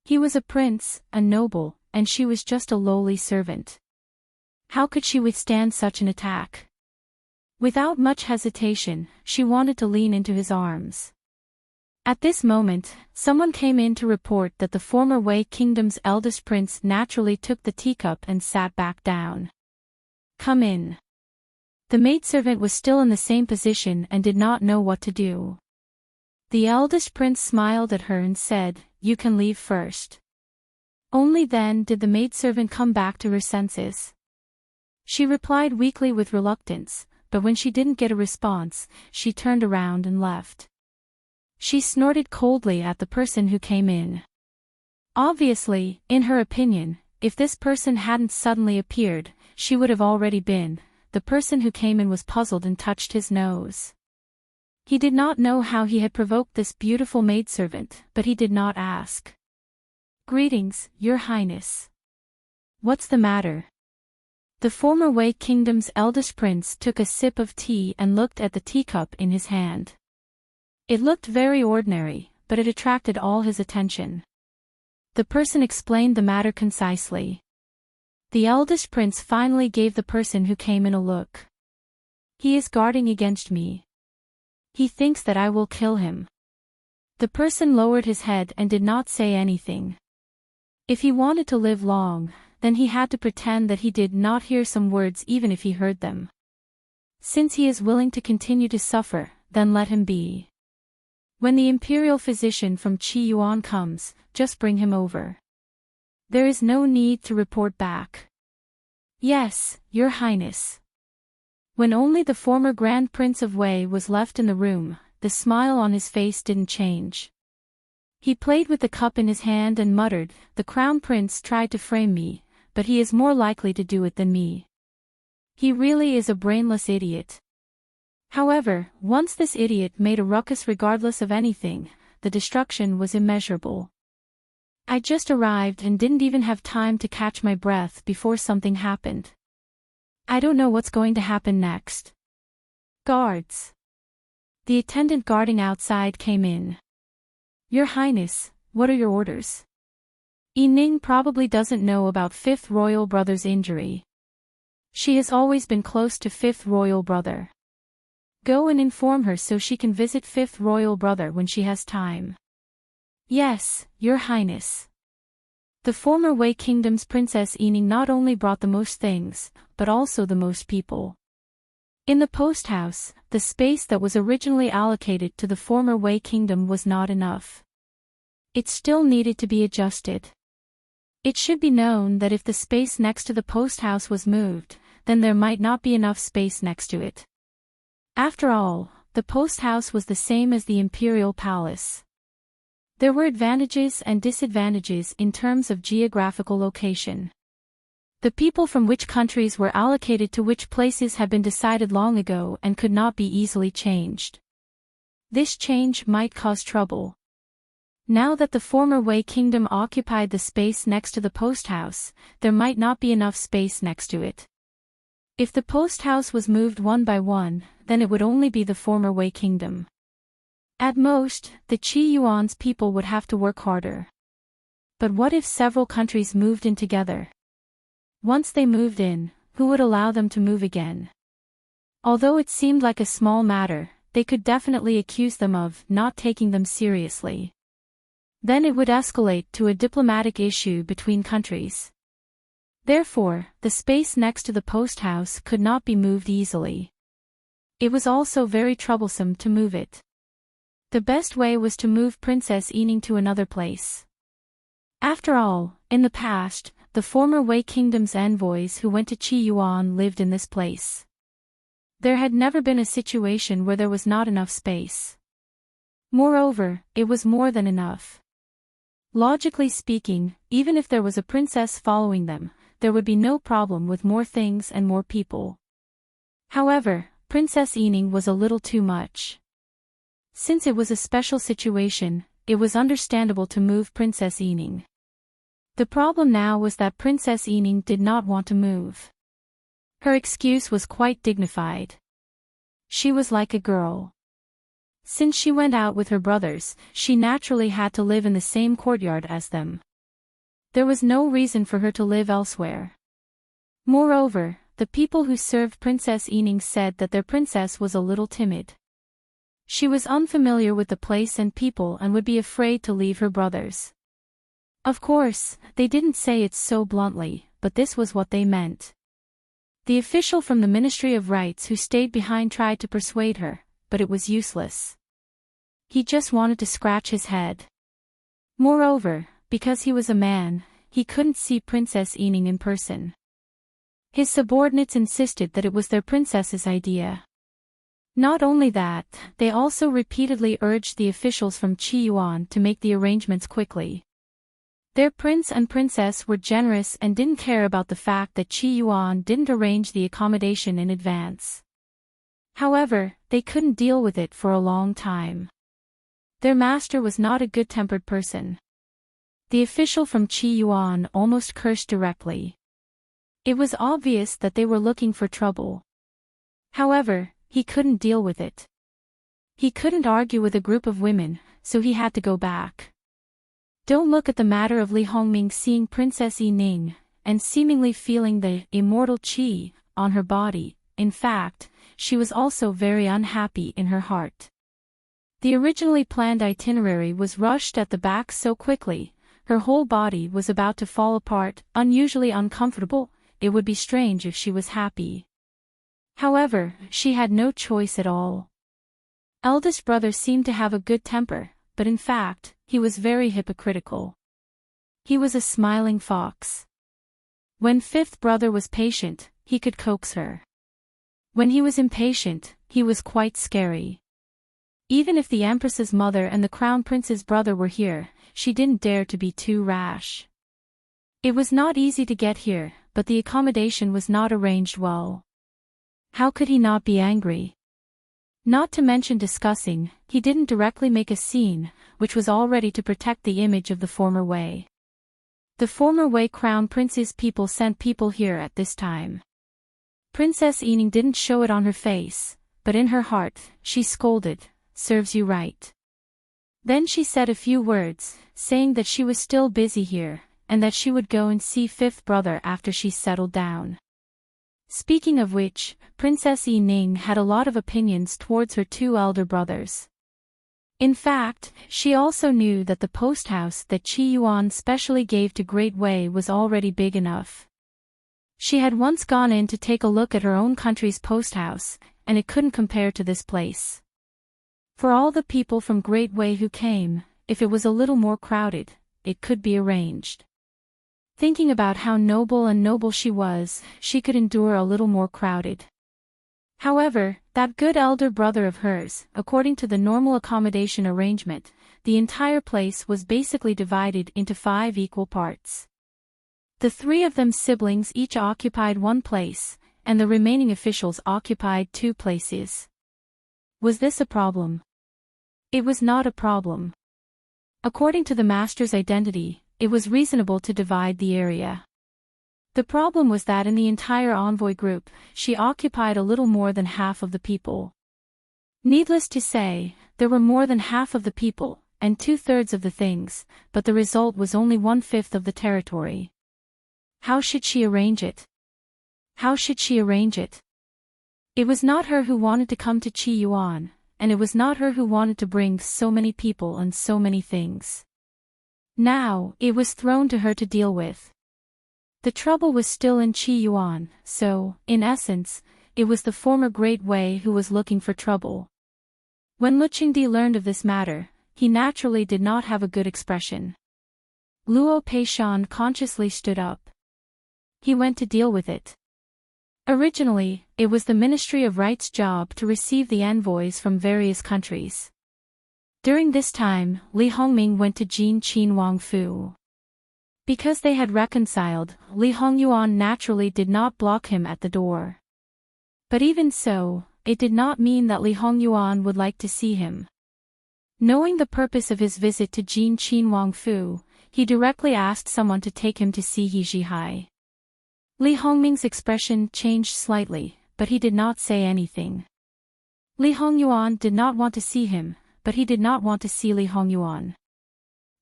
Speaker 1: He was a prince, a noble, and she was just a lowly servant. How could she withstand such an attack? Without much hesitation, she wanted to lean into his arms. At this moment, someone came in to report that the former Wei kingdom's eldest prince naturally took the teacup and sat back down. Come in. The maidservant was still in the same position and did not know what to do. The eldest prince smiled at her and said, "You can leave first." Only then did the maidservant come back to her senses. She replied weakly with reluctance, but when she didn't get a response, she turned around and left. She snorted coldly at the person who came in. Obviously, in her opinion, if this person hadn't suddenly appeared, she would have already been. The person who came in was puzzled and touched his nose. He did not know how he had provoked this beautiful maidservant, but he did not ask. "Greetings, Your Highness. What's the matter?" The former Wei kingdom's eldest prince took a sip of tea and looked at the teacup in his hand. It looked very ordinary, but it attracted all his attention. The person explained the matter concisely. The eldest prince finally gave the person who came in a look. "He is guarding against me. He thinks that I will kill him." The person lowered his head and did not say anything. If he wanted to live long, then he had to pretend that he did not hear some words even if he heard them. Since he is willing to continue to suffer, then let him be. When the imperial physician from Qi Yuan comes, just bring him over. There is no need to report back. "Yes, Your Highness." When only the former Grand Prince of Wei was left in the room, the smile on his face didn't change. He played with the cup in his hand and muttered, "The Crown Prince tried to frame me, but he is more likely to do it than me. He really is a brainless idiot." However, once this idiot made a ruckus regardless of anything, the destruction was immeasurable. "I just arrived and didn't even have time to catch my breath before something happened. I don't know what's going to happen next." "Guards." The attendant guarding outside came in. "Your Highness, what are your orders?" Yi Ning probably doesn't know about Fifth Royal Brother's injury. She has always been close to Fifth Royal Brother. Go and inform her so she can visit Fifth Royal Brother when she has time. "Yes, Your Highness." The former Wei Kingdom's Princess Yi Ning not only brought the most things, but also the most people. In the post house, the space that was originally allocated to the former Wei Kingdom was not enough. It still needed to be adjusted. It should be known that if the space next to the post house was moved, then there might not be enough space next to it. After all, the post house was the same as the imperial palace. There were advantages and disadvantages in terms of geographical location. The people from which countries were allocated to which places had been decided long ago and could not be easily changed. This change might cause trouble. Now that the former Wei kingdom occupied the space next to the post house, there might not be enough space next to it. If the post house was moved one by one, then it would only be the former Wei kingdom. At most, the Qi Yuan's people would have to work harder. But what if several countries moved in together? Once they moved in, who would allow them to move again? Although it seemed like a small matter, they could definitely accuse them of not taking them seriously. Then it would escalate to a diplomatic issue between countries. Therefore, the space next to the post house could not be moved easily. It was also very troublesome to move it. The best way was to move Princess Yining to another place. After all, in the past, the former Wei Kingdom's envoys who went to Qi Yuan lived in this place. There had never been a situation where there was not enough space. Moreover, it was more than enough. Logically speaking, even if there was a princess following them, there would be no problem with more things and more people. However, Princess Yining was a little too much. Since it was a special situation, it was understandable to move Princess Yining. The problem now was that Princess Yining did not want to move. Her excuse was quite dignified. She was like a girl. Since she went out with her brothers, she naturally had to live in the same courtyard as them. There was no reason for her to live elsewhere. Moreover, the people who served Princess Yining said that their princess was a little timid. She was unfamiliar with the place and people and would be afraid to leave her brothers. Of course, they didn't say it so bluntly, but this was what they meant. The official from the Ministry of Rights who stayed behind tried to persuade her, but it was useless. He just wanted to scratch his head. Moreover, because he was a man, he couldn't see Princess Yining in person. His subordinates insisted that it was their princess's idea. Not only that, they also repeatedly urged the officials from Qi Yuan to make the arrangements quickly. Their prince and princess were generous and didn't care about the fact that Qi Yuan didn't arrange the accommodation in advance. However, they couldn't deal with it for a long time. Their master was not a good-tempered person. The official from Qi Yuan almost cursed directly. It was obvious that they were looking for trouble. However, he couldn't deal with it. He couldn't argue with a group of women, so he had to go back. Don't look at the matter of Li Hongming seeing Princess Yining, and seemingly feeling the immortal qi on her body. In fact, she was also very unhappy in her heart. The originally planned itinerary was rushed at the back so quickly, her whole body was about to fall apart, unusually uncomfortable. It would be strange if she was happy. However, she had no choice at all. Eldest brother seemed to have a good temper, but in fact, he was very hypocritical. He was a smiling fox. When fifth brother was patient, he could coax her. When he was impatient, he was quite scary. Even if the Empress's mother and the Crown Prince's brother were here, she didn't dare to be too rash. It was not easy to get here, but the accommodation was not arranged well. How could he not be angry? Not to mention discussing, he didn't directly make a scene, which was all ready to protect the image of the former Wei. The former Wei Crown Prince's people sent people here at this time. Princess Yining didn't show it on her face, but in her heart, she scolded, "Serves you right." Then she said a few words, saying that she was still busy here, and that she would go and see fifth brother after she settled down. Speaking of which, Princess Yining had a lot of opinions towards her two elder brothers. In fact, she also knew that the post house that Qi Yuan specially gave to Great Wei was already big enough. She had once gone in to take a look at her own country's post house, and it couldn't compare to this place. For all the people from Great Wei who came, if it was a little more crowded, it could be arranged. Thinking about how noble she was, she could endure a little more crowded. However, that good elder brother of hers, according to the normal accommodation arrangement, the entire place was basically divided into 5 equal parts. The 3 of them siblings each occupied 1 place, and the remaining officials occupied 2 places. Was this a problem? It was not a problem. According to the master's identity, it was reasonable to divide the area. The problem was that in the entire envoy group, she occupied a little more than half of the people. Needless to say, there were more than half of the people, and 2/3 of the things, but the result was only 1/5 of the territory. How should she arrange it? How should she arrange it? It was not her who wanted to come to Qi Yuan, and it was not her who wanted to bring so many people and so many things. Now, it was thrown to her to deal with. The trouble was still in Qi Yuan, so, in essence, it was the former Great Wei who was looking for trouble. When Lu Qingdi learned of this matter, he naturally did not have a good expression. Luo Peishan consciously stood up. He went to deal with it. Originally, it was the Ministry of Right's job to receive the envoys from various countries. During this time, Li Hongming went to Jin Qin Wang Fu. Because they had reconciled, Li Hongyuan naturally did not block him at the door. But even so, it did not mean that Li Hongyuan would like to see him. Knowing the purpose of his visit to Jin Qin Wang Fu, he directly asked someone to take him to see He Zhihai. Li Hongming's expression changed slightly, but he did not say anything. Li Hongyuan did not want to see him, but he did not want to see Li Hongyuan.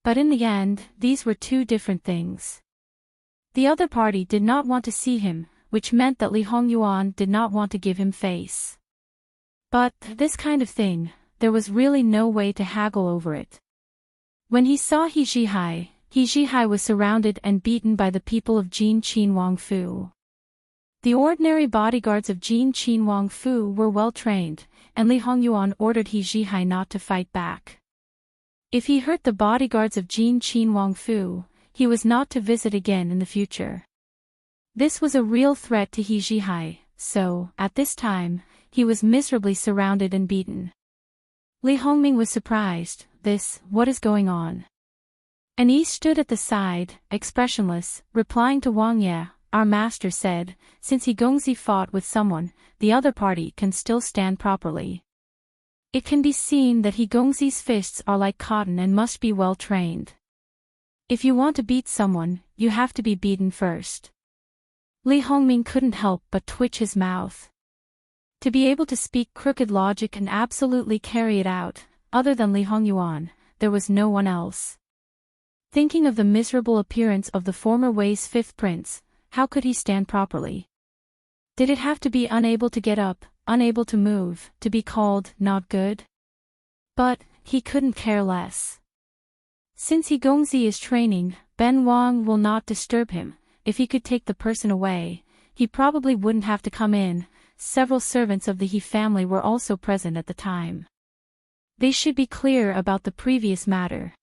Speaker 1: But in the end, these were two different things. The other party did not want to see him, which meant that Li Hongyuan did not want to give him face. But, this kind of thing, there was really no way to haggle over it. When he saw He Zhihai was surrounded and beaten by the people of Jin Qin Wang Fu. The ordinary bodyguards of Jin Qin Wang Fu were well trained, and Li Hongyuan ordered He Zhihai not to fight back. If he hurt the bodyguards of Jin Qin Wang Fu, he was not to visit again in the future. This was a real threat to He Zhihai, so, at this time, he was miserably surrounded and beaten. Li Hongming was surprised. What is going on? And he stood at the side, expressionless, replying to Wang Ye. Our master said, since He Gongzi fought with someone, the other party can still stand properly. It can be seen that He Gongzi's fists are like cotton and must be well trained. If you want to beat someone, you have to be beaten first. Li Hongming couldn't help but twitch his mouth. To be able to speak crooked logic and absolutely carry it out, other than Li Hongyuan, there was no one else. Thinking of the miserable appearance of the former Wei's fifth prince, how could he stand properly? Did it have to be unable to get up, unable to move, to be called not good? But, he couldn't care less. Since He Gongzi is training, Ben Wang will not disturb him. If he could take the person away, he probably wouldn't have to come in. Several servants of the He family were also present at the time. They should be clear about the previous matter.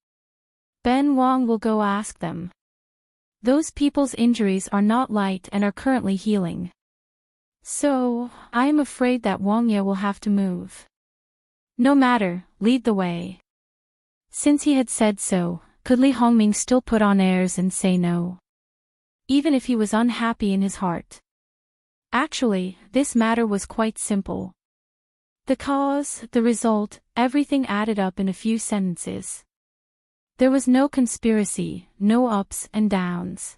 Speaker 1: Ben Wang will go ask them. Those people's injuries are not light and are currently healing. So, I am afraid that Wang Ye will have to move. No matter, lead the way. Since he had said so, could Li Hongming still put on airs and say no? Even if he was unhappy in his heart. Actually, this matter was quite simple. The cause, the result, everything added up in a few sentences. There was no conspiracy, no ups and downs.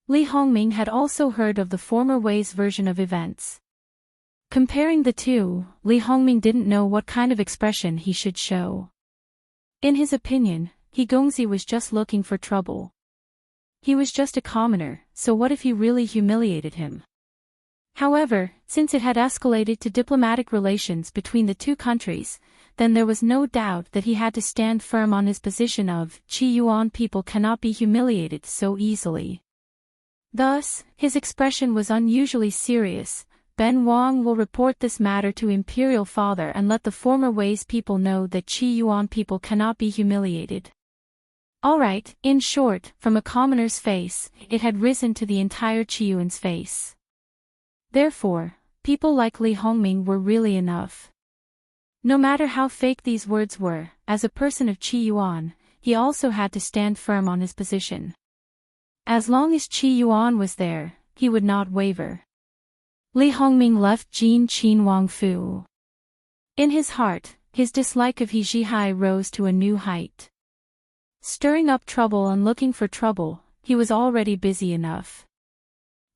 Speaker 1: Li Hongming had also heard of the former Wei's version of events. Comparing the two, Li Hongming didn't know what kind of expression he should show. In his opinion, He Gongzi was just looking for trouble. He was just a commoner, so what if he really humiliated him? However, since it had escalated to diplomatic relations between the two countries, then there was no doubt that he had to stand firm on his position of Qi Yuan people cannot be humiliated so easily. Thus, his expression was unusually serious. Ben Wang will report this matter to Imperial Father and let the former Wei's people know that Qi Yuan people cannot be humiliated. Alright, in short, from a commoner's face, it had risen to the entire Qi Yuan's face. Therefore, people like Li Hongming were really enough. No matter how fake these words were, as a person of Qi Yuan, he also had to stand firm on his position. As long as Qi Yuan was there, he would not waver. Li Hongming left Jin Qin Wang Fu. In his heart, his dislike of He Zhihai rose to a new height. Stirring up trouble and looking for trouble, he was already busy enough.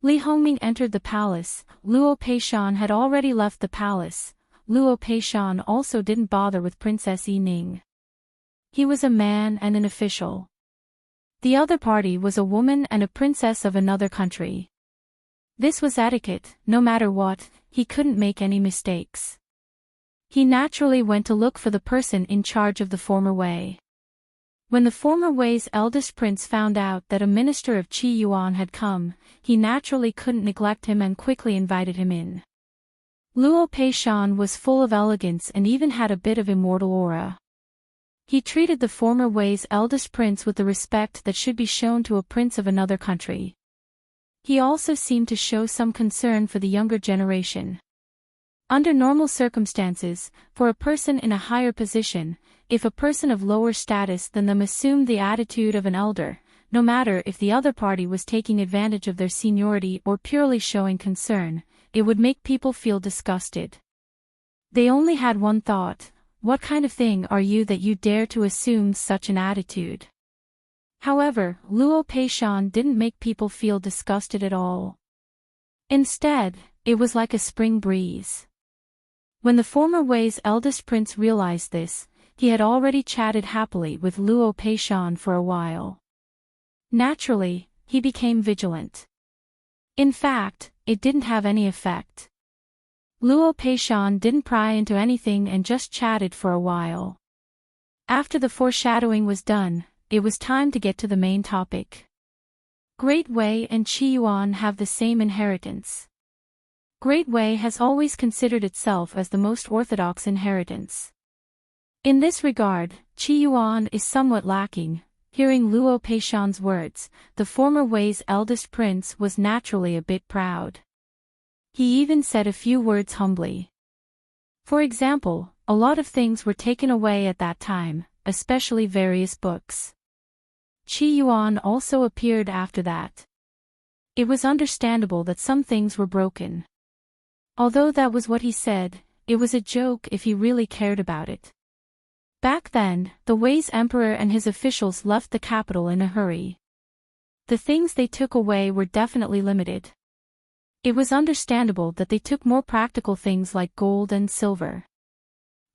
Speaker 1: Li Hongming entered the palace. Luo Peishan had already left the palace. Luo Peishan also didn't bother with Princess Yi Ning. He was a man and an official. The other party was a woman and a princess of another country. This was etiquette. No matter what, he couldn't make any mistakes. He naturally went to look for the person in charge of the former Wei. When the former Wei's eldest prince found out that a minister of Qi Yuan had come, he naturally couldn't neglect him and quickly invited him in. Luo Peishan was full of elegance and even had a bit of immortal aura. He treated the former Wei's eldest prince with the respect that should be shown to a prince of another country. He also seemed to show some concern for the younger generation. Under normal circumstances, for a person in a higher position, if a person of lower status than them assumed the attitude of an elder, no matter if the other party was taking advantage of their seniority or purely showing concern, it would make people feel disgusted. They only had one thought: what kind of thing are you that you dare to assume such an attitude? However, Luo Peishan didn't make people feel disgusted at all. Instead, it was like a spring breeze. When the former Wei's eldest prince realized this, he had already chatted happily with Luo Peishan for a while. Naturally, he became vigilant. In fact, it didn't have any effect. Luo Peishan didn't pry into anything and just chatted for a while. After the foreshadowing was done, it was time to get to the main topic. Great Wei and Qi Yuan have the same inheritance. Great Wei has always considered itself as the most orthodox inheritance. In this regard, Qi Yuan is somewhat lacking. Hearing Luo Peishan's words, the former Wei's eldest prince was naturally a bit proud. He even said a few words humbly. For example, a lot of things were taken away at that time, especially various books. Qi Yuan also appeared after that. It was understandable that some things were broken. Although that was what he said, it was a joke if he really cared about it. Back then, the Wei's emperor and his officials left the capital in a hurry. The things they took away were definitely limited. It was understandable that they took more practical things like gold and silver.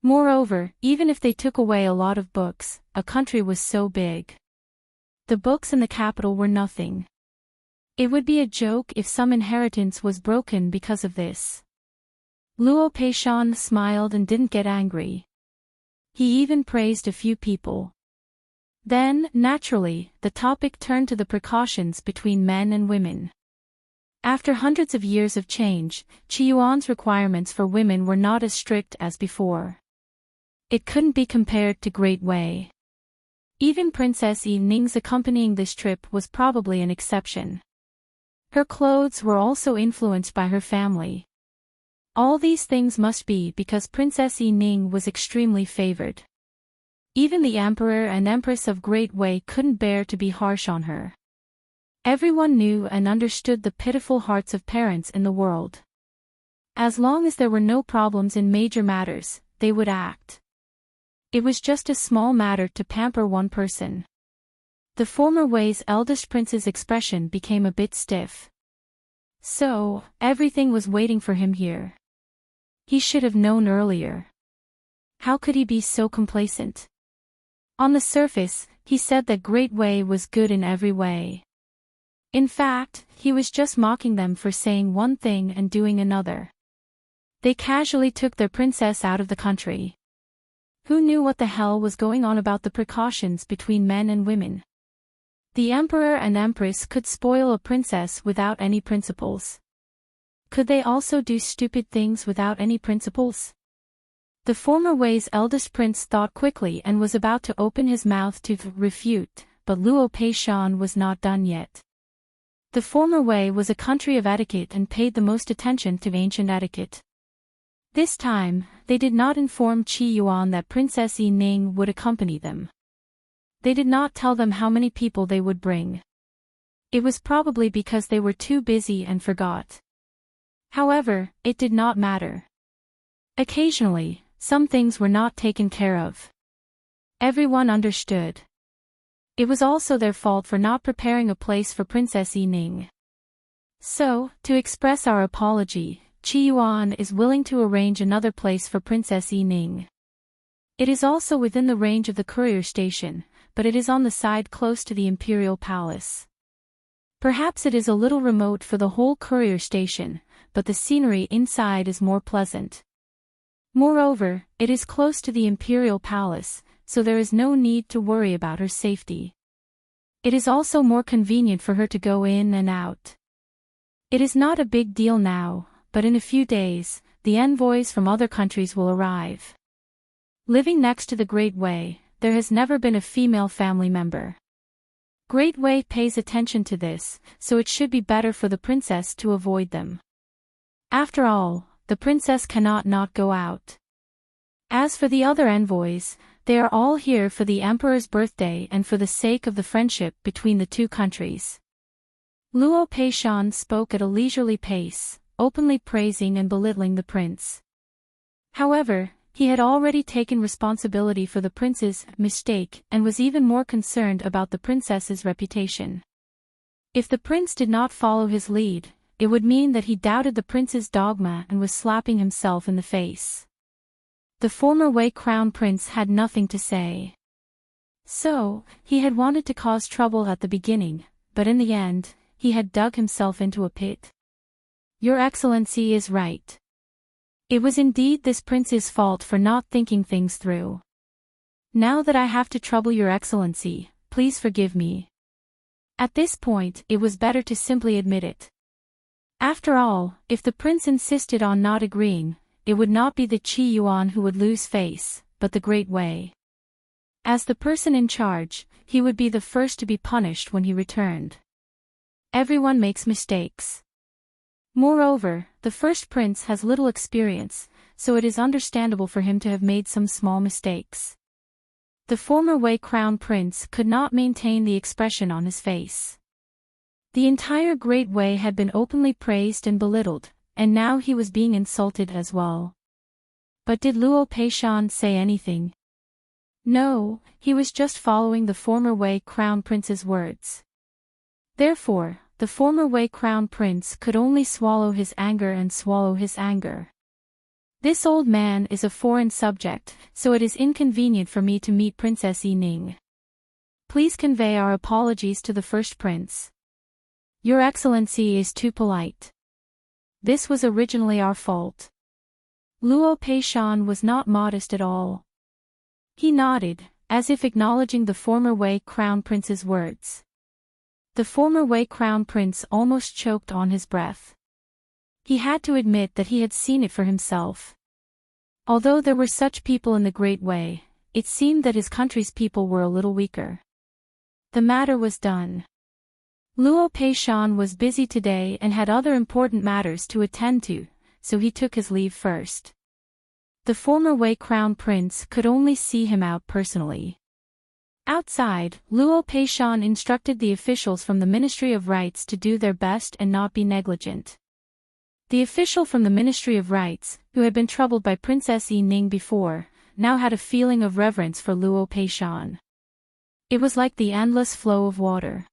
Speaker 1: Moreover, even if they took away a lot of books, a country was so big. The books in the capital were nothing. It would be a joke if some inheritance was broken because of this. Luo Peishan smiled and didn't get angry. He even praised a few people. Then, naturally, the topic turned to the precautions between men and women. After hundreds of years of change, Qi Yuan's requirements for women were not as strict as before. It couldn't be compared to Great Wei. Even Princess Yi Ning's accompanying this trip was probably an exception. Her clothes were also influenced by her family. All these things must be because Princess Yi Ning was extremely favored. Even the Emperor and Empress of Great Wei couldn't bear to be harsh on her. Everyone knew and understood the pitiful hearts of parents in the world. As long as there were no problems in major matters, they would act. It was just a small matter to pamper one person. The former Wei's eldest prince's expression became a bit stiff. So, everything was waiting for him here. He should have known earlier. How could he be so complacent? On the surface, he said that Great Wei was good in every way. In fact, he was just mocking them for saying one thing and doing another. They casually took their princess out of the country. Who knew what the hell was going on about the precautions between men and women? The emperor and empress could spoil a princess without any principles. Could they also do stupid things without any principles? The former Wei's eldest prince thought quickly and was about to open his mouth to refute, but Luo Peishan was not done yet. The former Wei was a country of etiquette and paid the most attention to ancient etiquette. This time, they did not inform Qi Yuan that Princess Yi Ning would accompany them. They did not tell them how many people they would bring. It was probably because they were too busy and forgot. However, it did not matter. Occasionally, some things were not taken care of. Everyone understood. It was also their fault for not preparing a place for Princess Yi-Ning. So, to express our apology, Qi Yuan is willing to arrange another place for Princess Yi-Ning. It is also within the range of the courier station, but it is on the side close to the Imperial Palace. Perhaps it is a little remote for the whole courier station, but the scenery inside is more pleasant. Moreover, it is close to the Imperial Palace, so there is no need to worry about her safety. It is also more convenient for her to go in and out. It is not a big deal now, but in a few days, the envoys from other countries will arrive. Living next to the Great Wei, there has never been a female family member. Great Wei pays attention to this, so it should be better for the princess to avoid them. After all, the princess cannot not go out. As for the other envoys, they are all here for the emperor's birthday and for the sake of the friendship between the two countries. Luo Peishan spoke at a leisurely pace, openly praising and belittling the prince. However, he had already taken responsibility for the prince's mistake and was even more concerned about the princess's reputation. If the prince did not follow his lead, it would mean that he doubted the prince's dogma and was slapping himself in the face. The former Wei crown prince had nothing to say. So, he had wanted to cause trouble at the beginning, but in the end, he had dug himself into a pit. Your Excellency is right. It was indeed this prince's fault for not thinking things through. Now that I have to trouble Your Excellency, please forgive me. At this point, it was better to simply admit it. After all, if the prince insisted on not agreeing, it would not be the Qi Yuan who would lose face, but the Great Wei. As the person in charge, he would be the first to be punished when he returned. Everyone makes mistakes. Moreover, the first prince has little experience, so it is understandable for him to have made some small mistakes. The former Wei crown prince could not maintain the expression on his face. The entire Great Wei had been openly praised and belittled, and now he was being insulted as well. But did Luo Peishan say anything? No, he was just following the former Wei crown prince's words. Therefore, the former Wei crown prince could only swallow his anger and swallow his anger. This old man is a foreign subject, so it is inconvenient for me to meet Princess Yi-Ning. Please convey our apologies to the first prince. Your Excellency is too polite. This was originally our fault. Luo Peishan was not modest at all. He nodded, as if acknowledging the former Wei crown prince's words. The former Wei crown prince almost choked on his breath. He had to admit that he had seen it for himself. Although there were such people in the Great Wei, it seemed that his country's people were a little weaker. The matter was done. Luo Peishan was busy today and had other important matters to attend to, so he took his leave first. The former Wei crown prince could only see him out personally. Outside, Luo Peishan instructed the officials from the Ministry of Rites to do their best and not be negligent. The official from the Ministry of Rites, who had been troubled by Princess Yi-Ning before, now had a feeling of reverence for Luo Peishan. It was like the endless flow of water.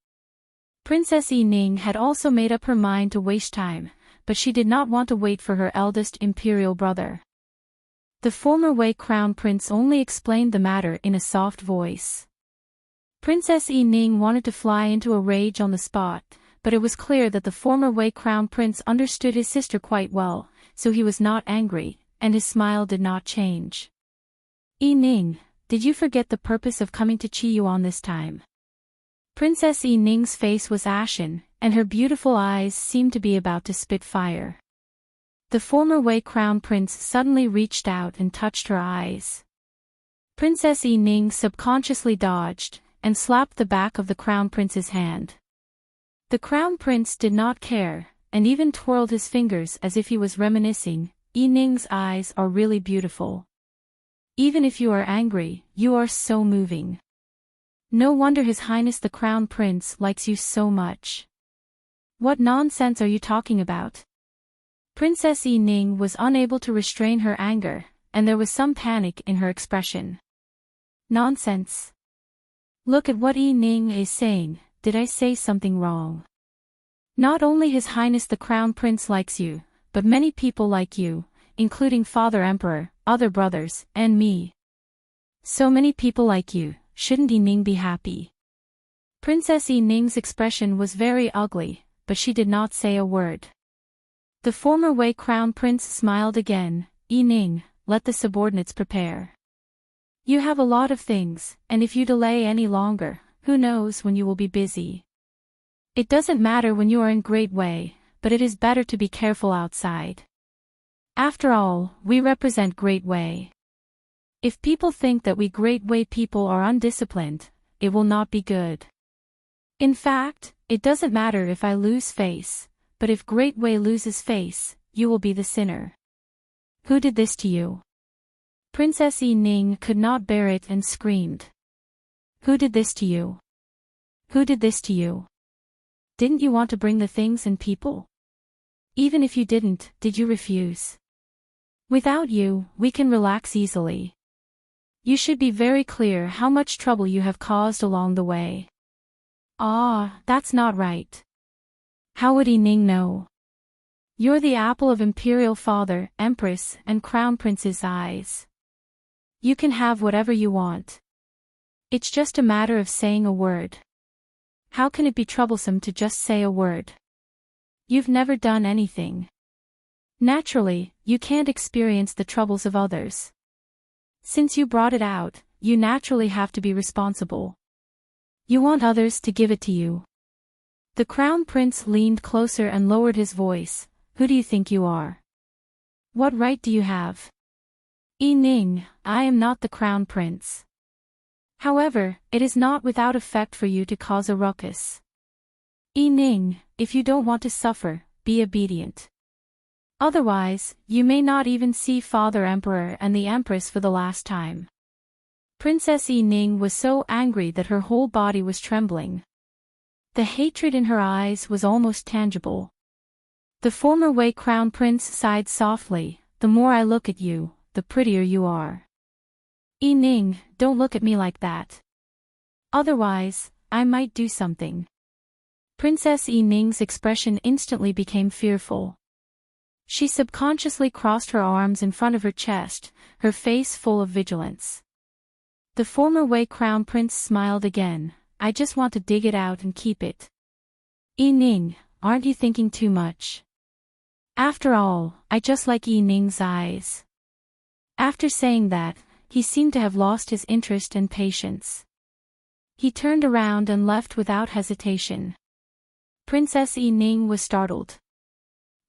Speaker 1: Princess Yi-Ning had also made up her mind to waste time, but she did not want to wait for her eldest imperial brother. The former Wei crown prince only explained the matter in a soft voice. Princess Yi-Ning wanted to fly into a rage on the spot, but it was clear that the former Wei crown prince understood his sister quite well, so he was not angry, and his smile did not change. Yi-Ning, did you forget the purpose of coming to Qi Yuan this time? Princess Yi-Ning's face was ashen, and her beautiful eyes seemed to be about to spit fire. The former Wei crown prince suddenly reached out and touched her eyes. Princess Yi-Ning subconsciously dodged, and slapped the back of the crown prince's hand. The crown prince did not care, and even twirled his fingers as if he was reminiscing. Yi-Ning's eyes are really beautiful. Even if you are angry, you are so moving. No wonder His Highness the Crown Prince likes you so much. What nonsense are you talking about? Princess Yi-Ning was unable to restrain her anger, and there was some panic in her expression. Nonsense. Look at what Yi Ning is saying, did I say something wrong? Not only His Highness the Crown Prince likes you, but many people like you, including Father Emperor, other brothers, and me. So many people like you, shouldn't Yi Ning be happy? Princess Yi Ning's expression was very ugly, but she did not say a word. The former Wei Crown Prince smiled again. Yi Ning, let the subordinates prepare. You have a lot of things, and if you delay any longer, who knows when you will be busy. It doesn't matter when you are in Great Wei, but it is better to be careful outside. After all, we represent Great Wei. If people think that we Great Wei people are undisciplined, it will not be good. In fact, it doesn't matter if I lose face, but if Great Wei loses face, you will be the sinner. Who did this to you? Princess Yi Ning could not bear it and screamed. Who did this to you? Who did this to you? Didn't you want to bring the things and people? Even if you didn't, did you refuse? Without you, we can relax easily. You should be very clear how much trouble you have caused along the way. Ah, that's not right. How would Yi Ning know? You're the apple of Imperial Father, Empress, and Crown Prince's eyes. You can have whatever you want. It's just a matter of saying a word. How can it be troublesome to just say a word? You've never done anything. Naturally, you can't experience the troubles of others. Since you brought it out, you naturally have to be responsible. You want others to give it to you. The Crown Prince leaned closer and lowered his voice. Who do you think you are? What right do you have? Yi Ning, I am not the Crown Prince. However, it is not without effect for you to cause a ruckus. Yi Ning, if you don't want to suffer, be obedient. Otherwise, you may not even see Father Emperor and the Empress for the last time. Princess Yi Ning was so angry that her whole body was trembling. The hatred in her eyes was almost tangible. The former Wei Crown Prince sighed softly. The more I look at you, the prettier you are. Yi Ning, don't look at me like that. Otherwise, I might do something. Princess Yi Ning's expression instantly became fearful. She subconsciously crossed her arms in front of her chest, her face full of vigilance. The former Wei Crown Prince smiled again. I just want to dig it out and keep it. Yi Ning, aren't you thinking too much? After all, I just like Yi Ning's eyes. After saying that, he seemed to have lost his interest and patience. He turned around and left without hesitation. Princess Yi Ning was startled.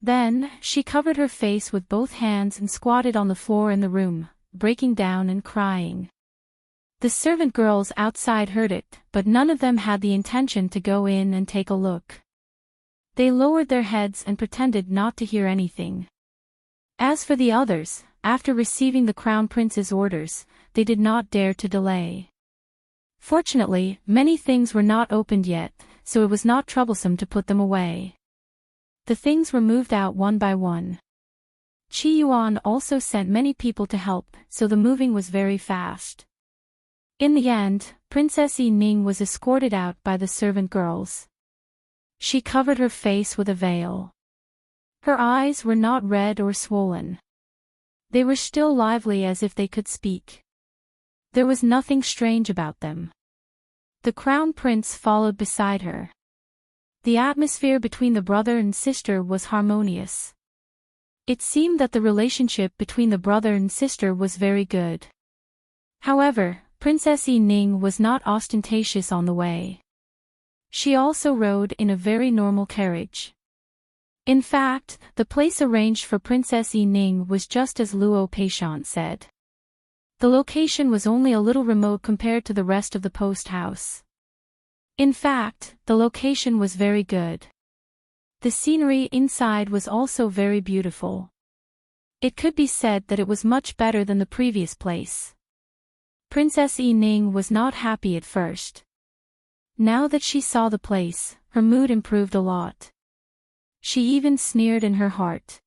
Speaker 1: Then, she covered her face with both hands and squatted on the floor in the room, breaking down and crying. The servant girls outside heard it, but none of them had the intention to go in and take a look. They lowered their heads and pretended not to hear anything. As for the others, after receiving the Crown Prince's orders, they did not dare to delay. Fortunately, many things were not opened yet, so it was not troublesome to put them away. The things were moved out one by one. Qi Yuan also sent many people to help, so the moving was very fast. In the end, Princess Yi Ning was escorted out by the servant girls. She covered her face with a veil. Her eyes were not red or swollen. They were still lively as if they could speak. There was nothing strange about them. The Crown Prince followed beside her. The atmosphere between the brother and sister was harmonious. It seemed that the relationship between the brother and sister was very good. However, Princess Yi Ning was not ostentatious on the way. She also rode in a very normal carriage. In fact, the place arranged for Princess Yi Ning was just as Luo Peishant said. The location was only a little remote compared to the rest of the post house. In fact, the location was very good. The scenery inside was also very beautiful. It could be said that it was much better than the previous place. Princess Yi Ning was not happy at first. Now that she saw the place, her mood improved a lot. She even sneered in her heart.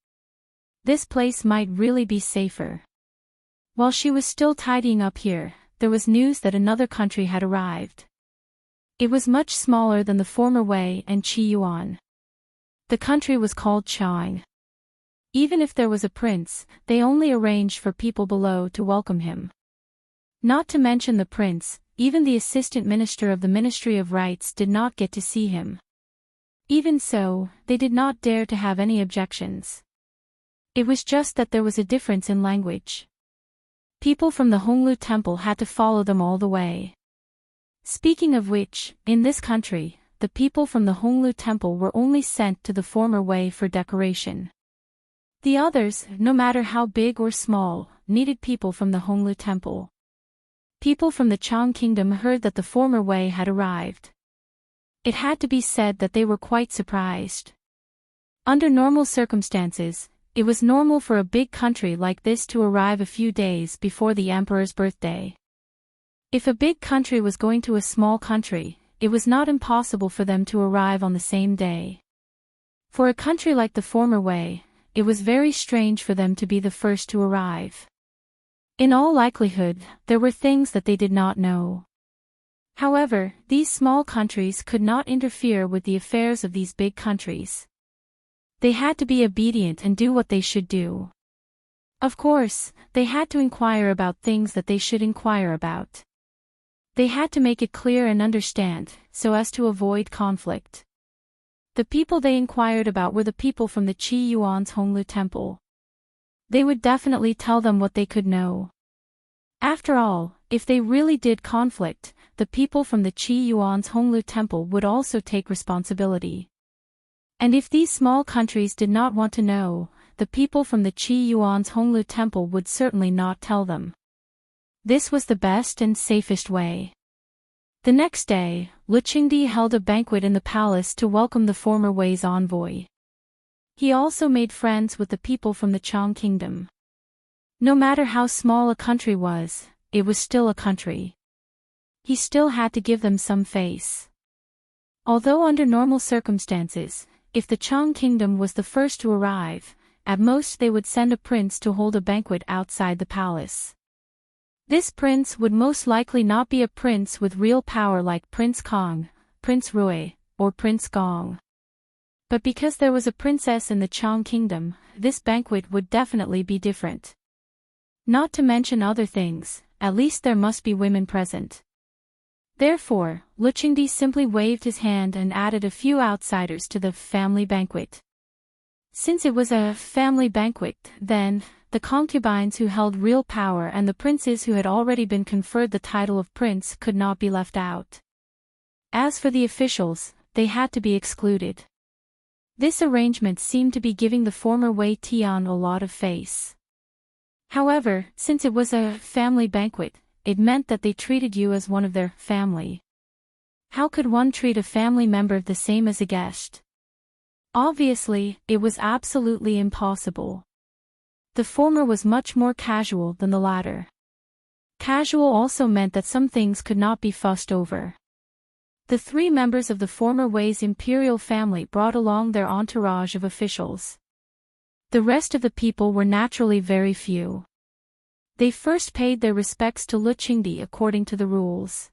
Speaker 1: This place might really be safer. While she was still tidying up here, there was news that another country had arrived. It was much smaller than the former Wei and Qi Yuan. The country was called Chang. Even if there was a prince, they only arranged for people below to welcome him. Not to mention the prince, even the assistant minister of the Ministry of Rights did not get to see him. Even so, they did not dare to have any objections. It was just that there was a difference in language. People from the Honglu Temple had to follow them all the way. Speaking of which, in this country, the people from the Honglu Temple were only sent to the former Wei for decoration. The others, no matter how big or small, needed people from the Honglu Temple. People from the Chang Kingdom heard that the former Wei had arrived. It had to be said that they were quite surprised. Under normal circumstances, it was normal for a big country like this to arrive a few days before the emperor's birthday. If a big country was going to a small country, it was not impossible for them to arrive on the same day. For a country like the former Wei, it was very strange for them to be the first to arrive. In all likelihood, there were things that they did not know. However, these small countries could not interfere with the affairs of these big countries. They had to be obedient and do what they should do. Of course, they had to inquire about things that they should inquire about. They had to make it clear and understand, so as to avoid conflict. The people they inquired about were the people from the Qi Yuan's Honglu Temple. They would definitely tell them what they could know. After all, if they really did conflict, the people from the Qi Yuan's Honglu Temple would also take responsibility. And if these small countries did not want to know, the people from the Qi Yuan's Honglu Temple would certainly not tell them. This was the best and safest way. The next day, Lu Qingdi held a banquet in the palace to welcome the former Wei's envoy. He also made friends with the people from the Chang Kingdom. No matter how small a country was, it was still a country. He still had to give them some face. Although under normal circumstances, if the Chang Kingdom was the first to arrive, at most they would send a prince to hold a banquet outside the palace. This prince would most likely not be a prince with real power like Prince Kong, Prince Rui, or Prince Gong. But because there was a princess in the Chang Kingdom, this banquet would definitely be different. Not to mention other things, at least there must be women present. Therefore, Lu Qingdi simply waved his hand and added a few outsiders to the family banquet. Since it was a family banquet, then, the concubines who held real power and the princes who had already been conferred the title of prince could not be left out. As for the officials, they had to be excluded. This arrangement seemed to be giving the former Wei Tian a lot of face. However, since it was a family banquet, it meant that they treated you as one of their family. How could one treat a family member the same as a guest? Obviously, it was absolutely impossible. The former was much more casual than the latter. Casual also meant that some things could not be fussed over. The three members of the former Wei's imperial family brought along their entourage of officials. The rest of the people were naturally very few. They first paid their respects to Lu Qingdi according to the rules.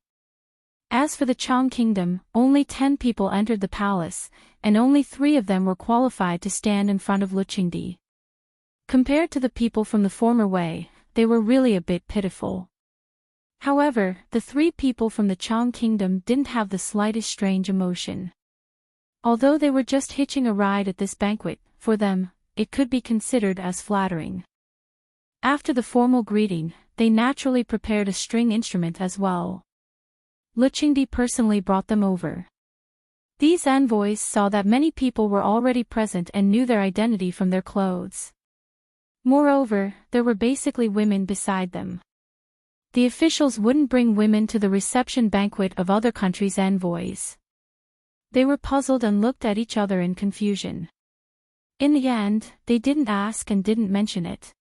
Speaker 1: As for the Chang Kingdom, only 10 people entered the palace, and only 3 of them were qualified to stand in front of Lu Qingdi. Compared to the people from the former Wei, they were really a bit pitiful. However, the 3 people from the Chang Kingdom didn't have the slightest strange emotion. Although they were just hitching a ride at this banquet, for them, it could be considered as flattering. After the formal greeting, they naturally prepared a string instrument as well. Lu Qingdi personally brought them over. These envoys saw that many people were already present and knew their identity from their clothes. Moreover, there were basically women beside them. The officials wouldn't bring women to the reception banquet of other countries' envoys. They were puzzled and looked at each other in confusion. In the end, they didn't ask and didn't mention it.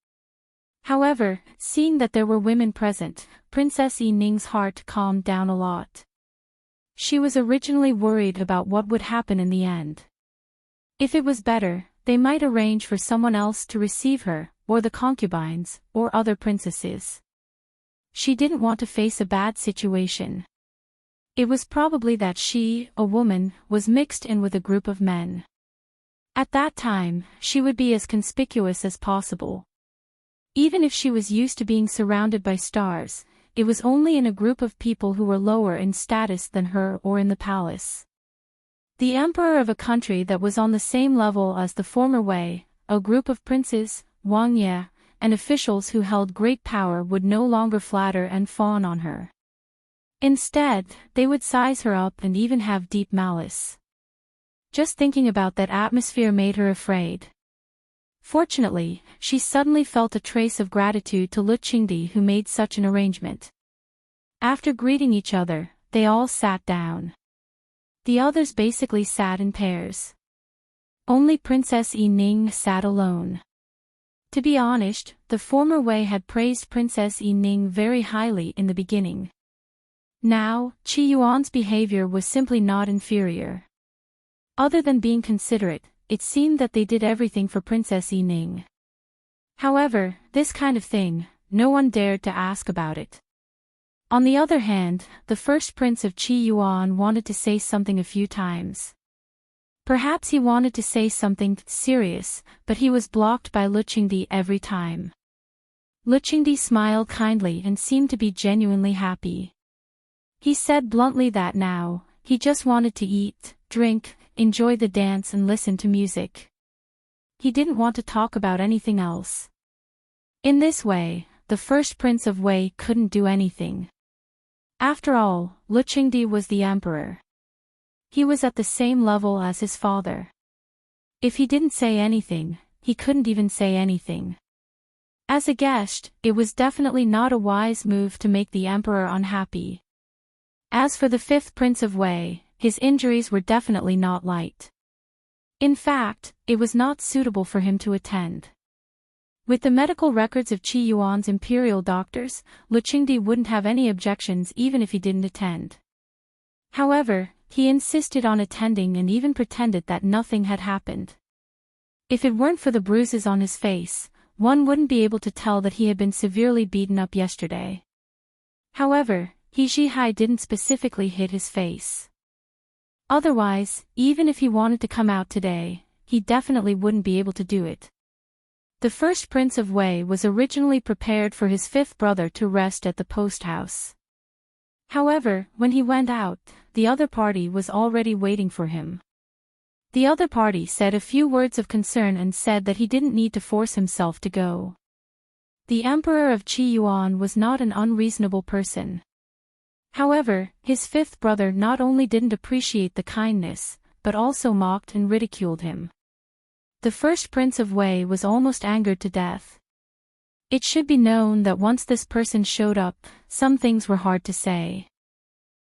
Speaker 1: However, seeing that there were women present, Princess Yi Ning's heart calmed down a lot. She was originally worried about what would happen in the end. If it was better, they might arrange for someone else to receive her, or the concubines, or other princesses. She didn't want to face a bad situation. It was probably that she, a woman, was mixed in with a group of men. At that time, she would be as conspicuous as possible. Even if she was used to being surrounded by stars, it was only in a group of people who were lower in status than her or in the palace. The emperor of a country that was on the same level as the former Wei, a group of princes, Wang, and officials who held great power would no longer flatter and fawn on her. Instead, they would size her up and even have deep malice. Just thinking about that atmosphere made her afraid. Fortunately, she suddenly felt a trace of gratitude to Lu Qingdi who made such an arrangement. After greeting each other, they all sat down. The others basically sat in pairs. Only Princess Yi Ning sat alone. To be honest, the former Wei had praised Princess Yi Ning very highly in the beginning. Now, Qi Yuan's behavior was simply not inferior. Other than being considerate, it seemed that they did everything for Princess Yi Ning. However, this kind of thing, no one dared to ask about it. On the other hand, the first prince of Qi Yuan wanted to say something a few times. Perhaps he wanted to say something serious, but he was blocked by Lu Qingdi every time. Lu Qingdi smiled kindly and seemed to be genuinely happy. He said bluntly that now, he just wanted to eat, drink, enjoy the dance and listen to music. He didn't want to talk about anything else. In this way, the first prince of Wei couldn't do anything. After all, Lu Qingdi was the emperor. He was at the same level as his father. If he didn't say anything, he couldn't even say anything. As a guest, it was definitely not a wise move to make the emperor unhappy. As for the fifth prince of Wei, his injuries were definitely not light. In fact, it was not suitable for him to attend. With the medical records of Qi Yuan's imperial doctors, Lu Qingdi wouldn't have any objections even if he didn't attend. However, he insisted on attending and even pretended that nothing had happened. If it weren't for the bruises on his face, one wouldn't be able to tell that he had been severely beaten up yesterday. However, He Zhihai didn't specifically hit his face. Otherwise, even if he wanted to come out today, he definitely wouldn't be able to do it. The first prince of Wei was originally prepared for his fifth brother to rest at the post house. However, when he went out, the other party was already waiting for him. The other party said a few words of concern and said that he didn't need to force himself to go. The emperor of Qi Yuan was not an unreasonable person. However, his fifth brother not only didn't appreciate the kindness, but also mocked and ridiculed him. The first prince of Wei was almost angered to death. It should be known that once this person showed up, some things were hard to say.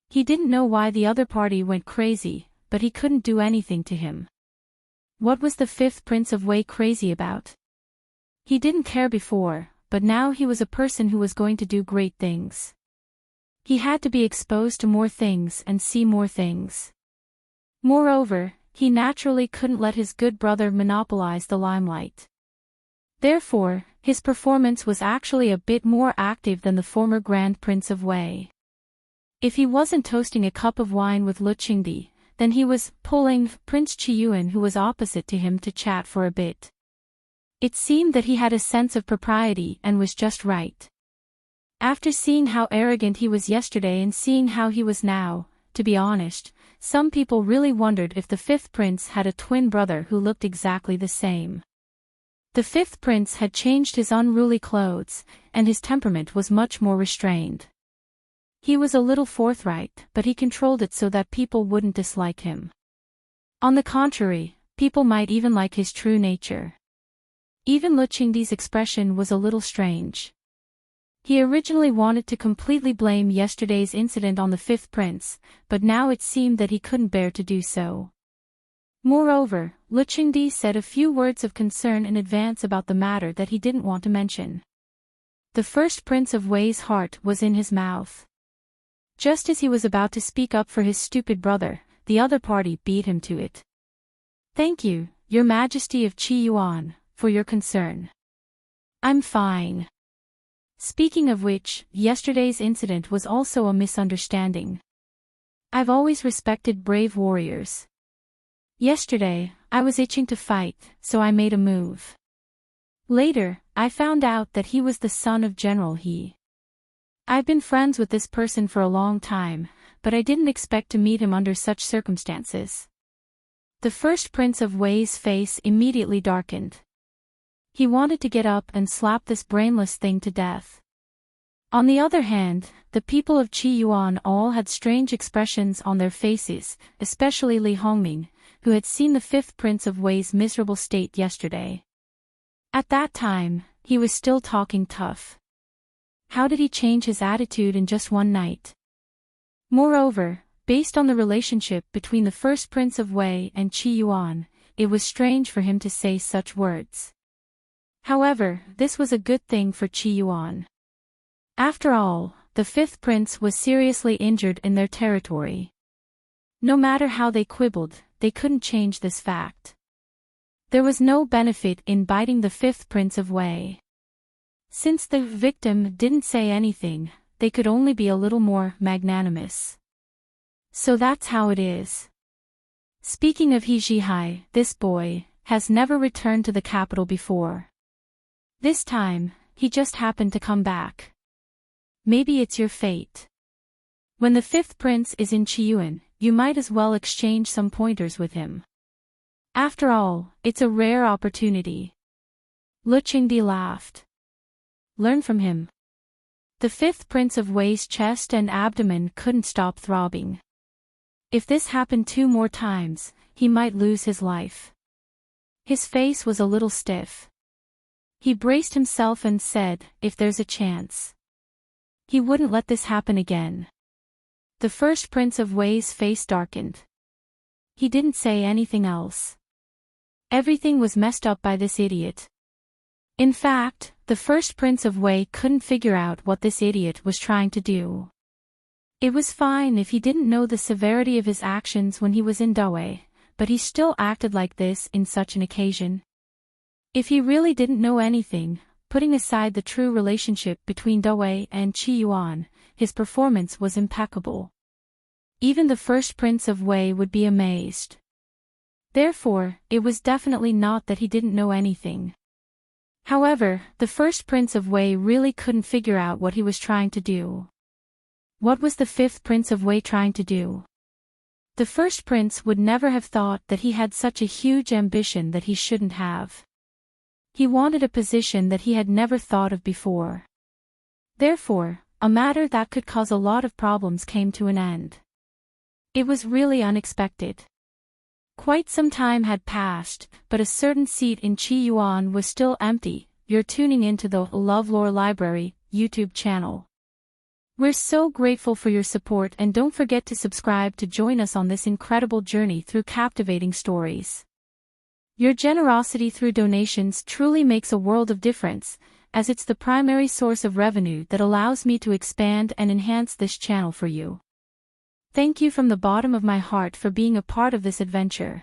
Speaker 1: He didn't know why the other party went crazy, but he couldn't do anything to him. What was the fifth prince of Wei crazy about? He didn't care before, but now he was a person who was going to do great things. He had to be exposed to more things and see more things. Moreover, he naturally couldn't let his good brother monopolize the limelight. Therefore, his performance was actually a bit more active than the former Grand Prince of Wei. If he wasn't toasting a cup of wine with Lu Qingdi, then he was pulling Prince Qiyuan who was opposite to him to chat for a bit. It seemed that he had a sense of propriety and was just right. After seeing how arrogant he was yesterday and seeing how he was now, to be honest, some people really wondered if the fifth prince had a twin brother who looked exactly the same. The fifth prince had changed his unruly clothes, and his temperament was much more restrained. He was a little forthright, but he controlled it so that people wouldn't dislike him. On the contrary, people might even like his true nature. Even Lu Qingdi's expression was a little strange. He originally wanted to completely blame yesterday's incident on the fifth prince, but now it seemed that he couldn't bear to do so. Moreover, Lu Qingdi said a few words of concern in advance about the matter that he didn't want to mention. The first prince of Wei's heart was in his mouth. Just as he was about to speak up for his stupid brother, the other party beat him to it. "Thank you, Your Majesty of Qi Yuan, for your concern. I'm fine. Speaking of which, yesterday's incident was also a misunderstanding. I've always respected brave warriors. Yesterday, I was itching to fight, so I made a move. Later, I found out that he was the son of General He. I've been friends with this person for a long time, but I didn't expect to meet him under such circumstances. The first Prince of Wei's face immediately darkened. He wanted to get up and slap this brainless thing to death. On the other hand, the people of Qi Yuan all had strange expressions on their faces, especially Li Hongming, who had seen the fifth Prince of Wei's miserable state yesterday. At that time, he was still talking tough. How did he change his attitude in just one night? Moreover, based on the relationship between the first Prince of Wei and Qi Yuan, it was strange for him to say such words. However, this was a good thing for Qi Yuan. After all, the fifth prince was seriously injured in their territory. No matter how they quibbled, they couldn't change this fact. There was no benefit in biting the fifth Prince of Wei. Since the victim didn't say anything, they could only be a little more magnanimous. So that's how it is. Speaking of He Zhihai, this boy has never returned to the capital before. This time, he just happened to come back. Maybe it's your fate. When the fifth prince is in Qiyuan, you might as well exchange some pointers with him. After all, it's a rare opportunity. Lu Qingdi laughed. Learn from him. The fifth Prince of Wei's chest and abdomen couldn't stop throbbing. If this happened 2 more times, he might lose his life. His face was a little stiff. He braced himself and said, if there's a chance. He wouldn't let this happen again. The first Prince of Wei's face darkened. He didn't say anything else. Everything was messed up by this idiot. In fact, the first Prince of Wei couldn't figure out what this idiot was trying to do. It was fine if he didn't know the severity of his actions when he was in Dawei, but he still acted like this in such an occasion. If he really didn't know anything, putting aside the true relationship between Dawei and Qi Yuan, his performance was impeccable. Even the first Prince of Wei would be amazed. Therefore, it was definitely not that he didn't know anything. However, the first Prince of Wei really couldn't figure out what he was trying to do. What was the fifth Prince of Wei trying to do? The first prince would never have thought that he had such a huge ambition that he shouldn't have. He wanted a position that he had never thought of before. Therefore, a matter that could cause a lot of problems came to an end. It was really unexpected. Quite some time had passed, but a certain seat in Qi Yuan was still empty. You're tuning into the LoveLore Library YouTube channel. We're so grateful for your support, and don't forget to subscribe to join us on this incredible journey through captivating stories. Your generosity through donations truly makes a world of difference, as it's the primary source of revenue that allows me to expand and enhance this channel for you. Thank you from the bottom of my heart for being a part of this adventure.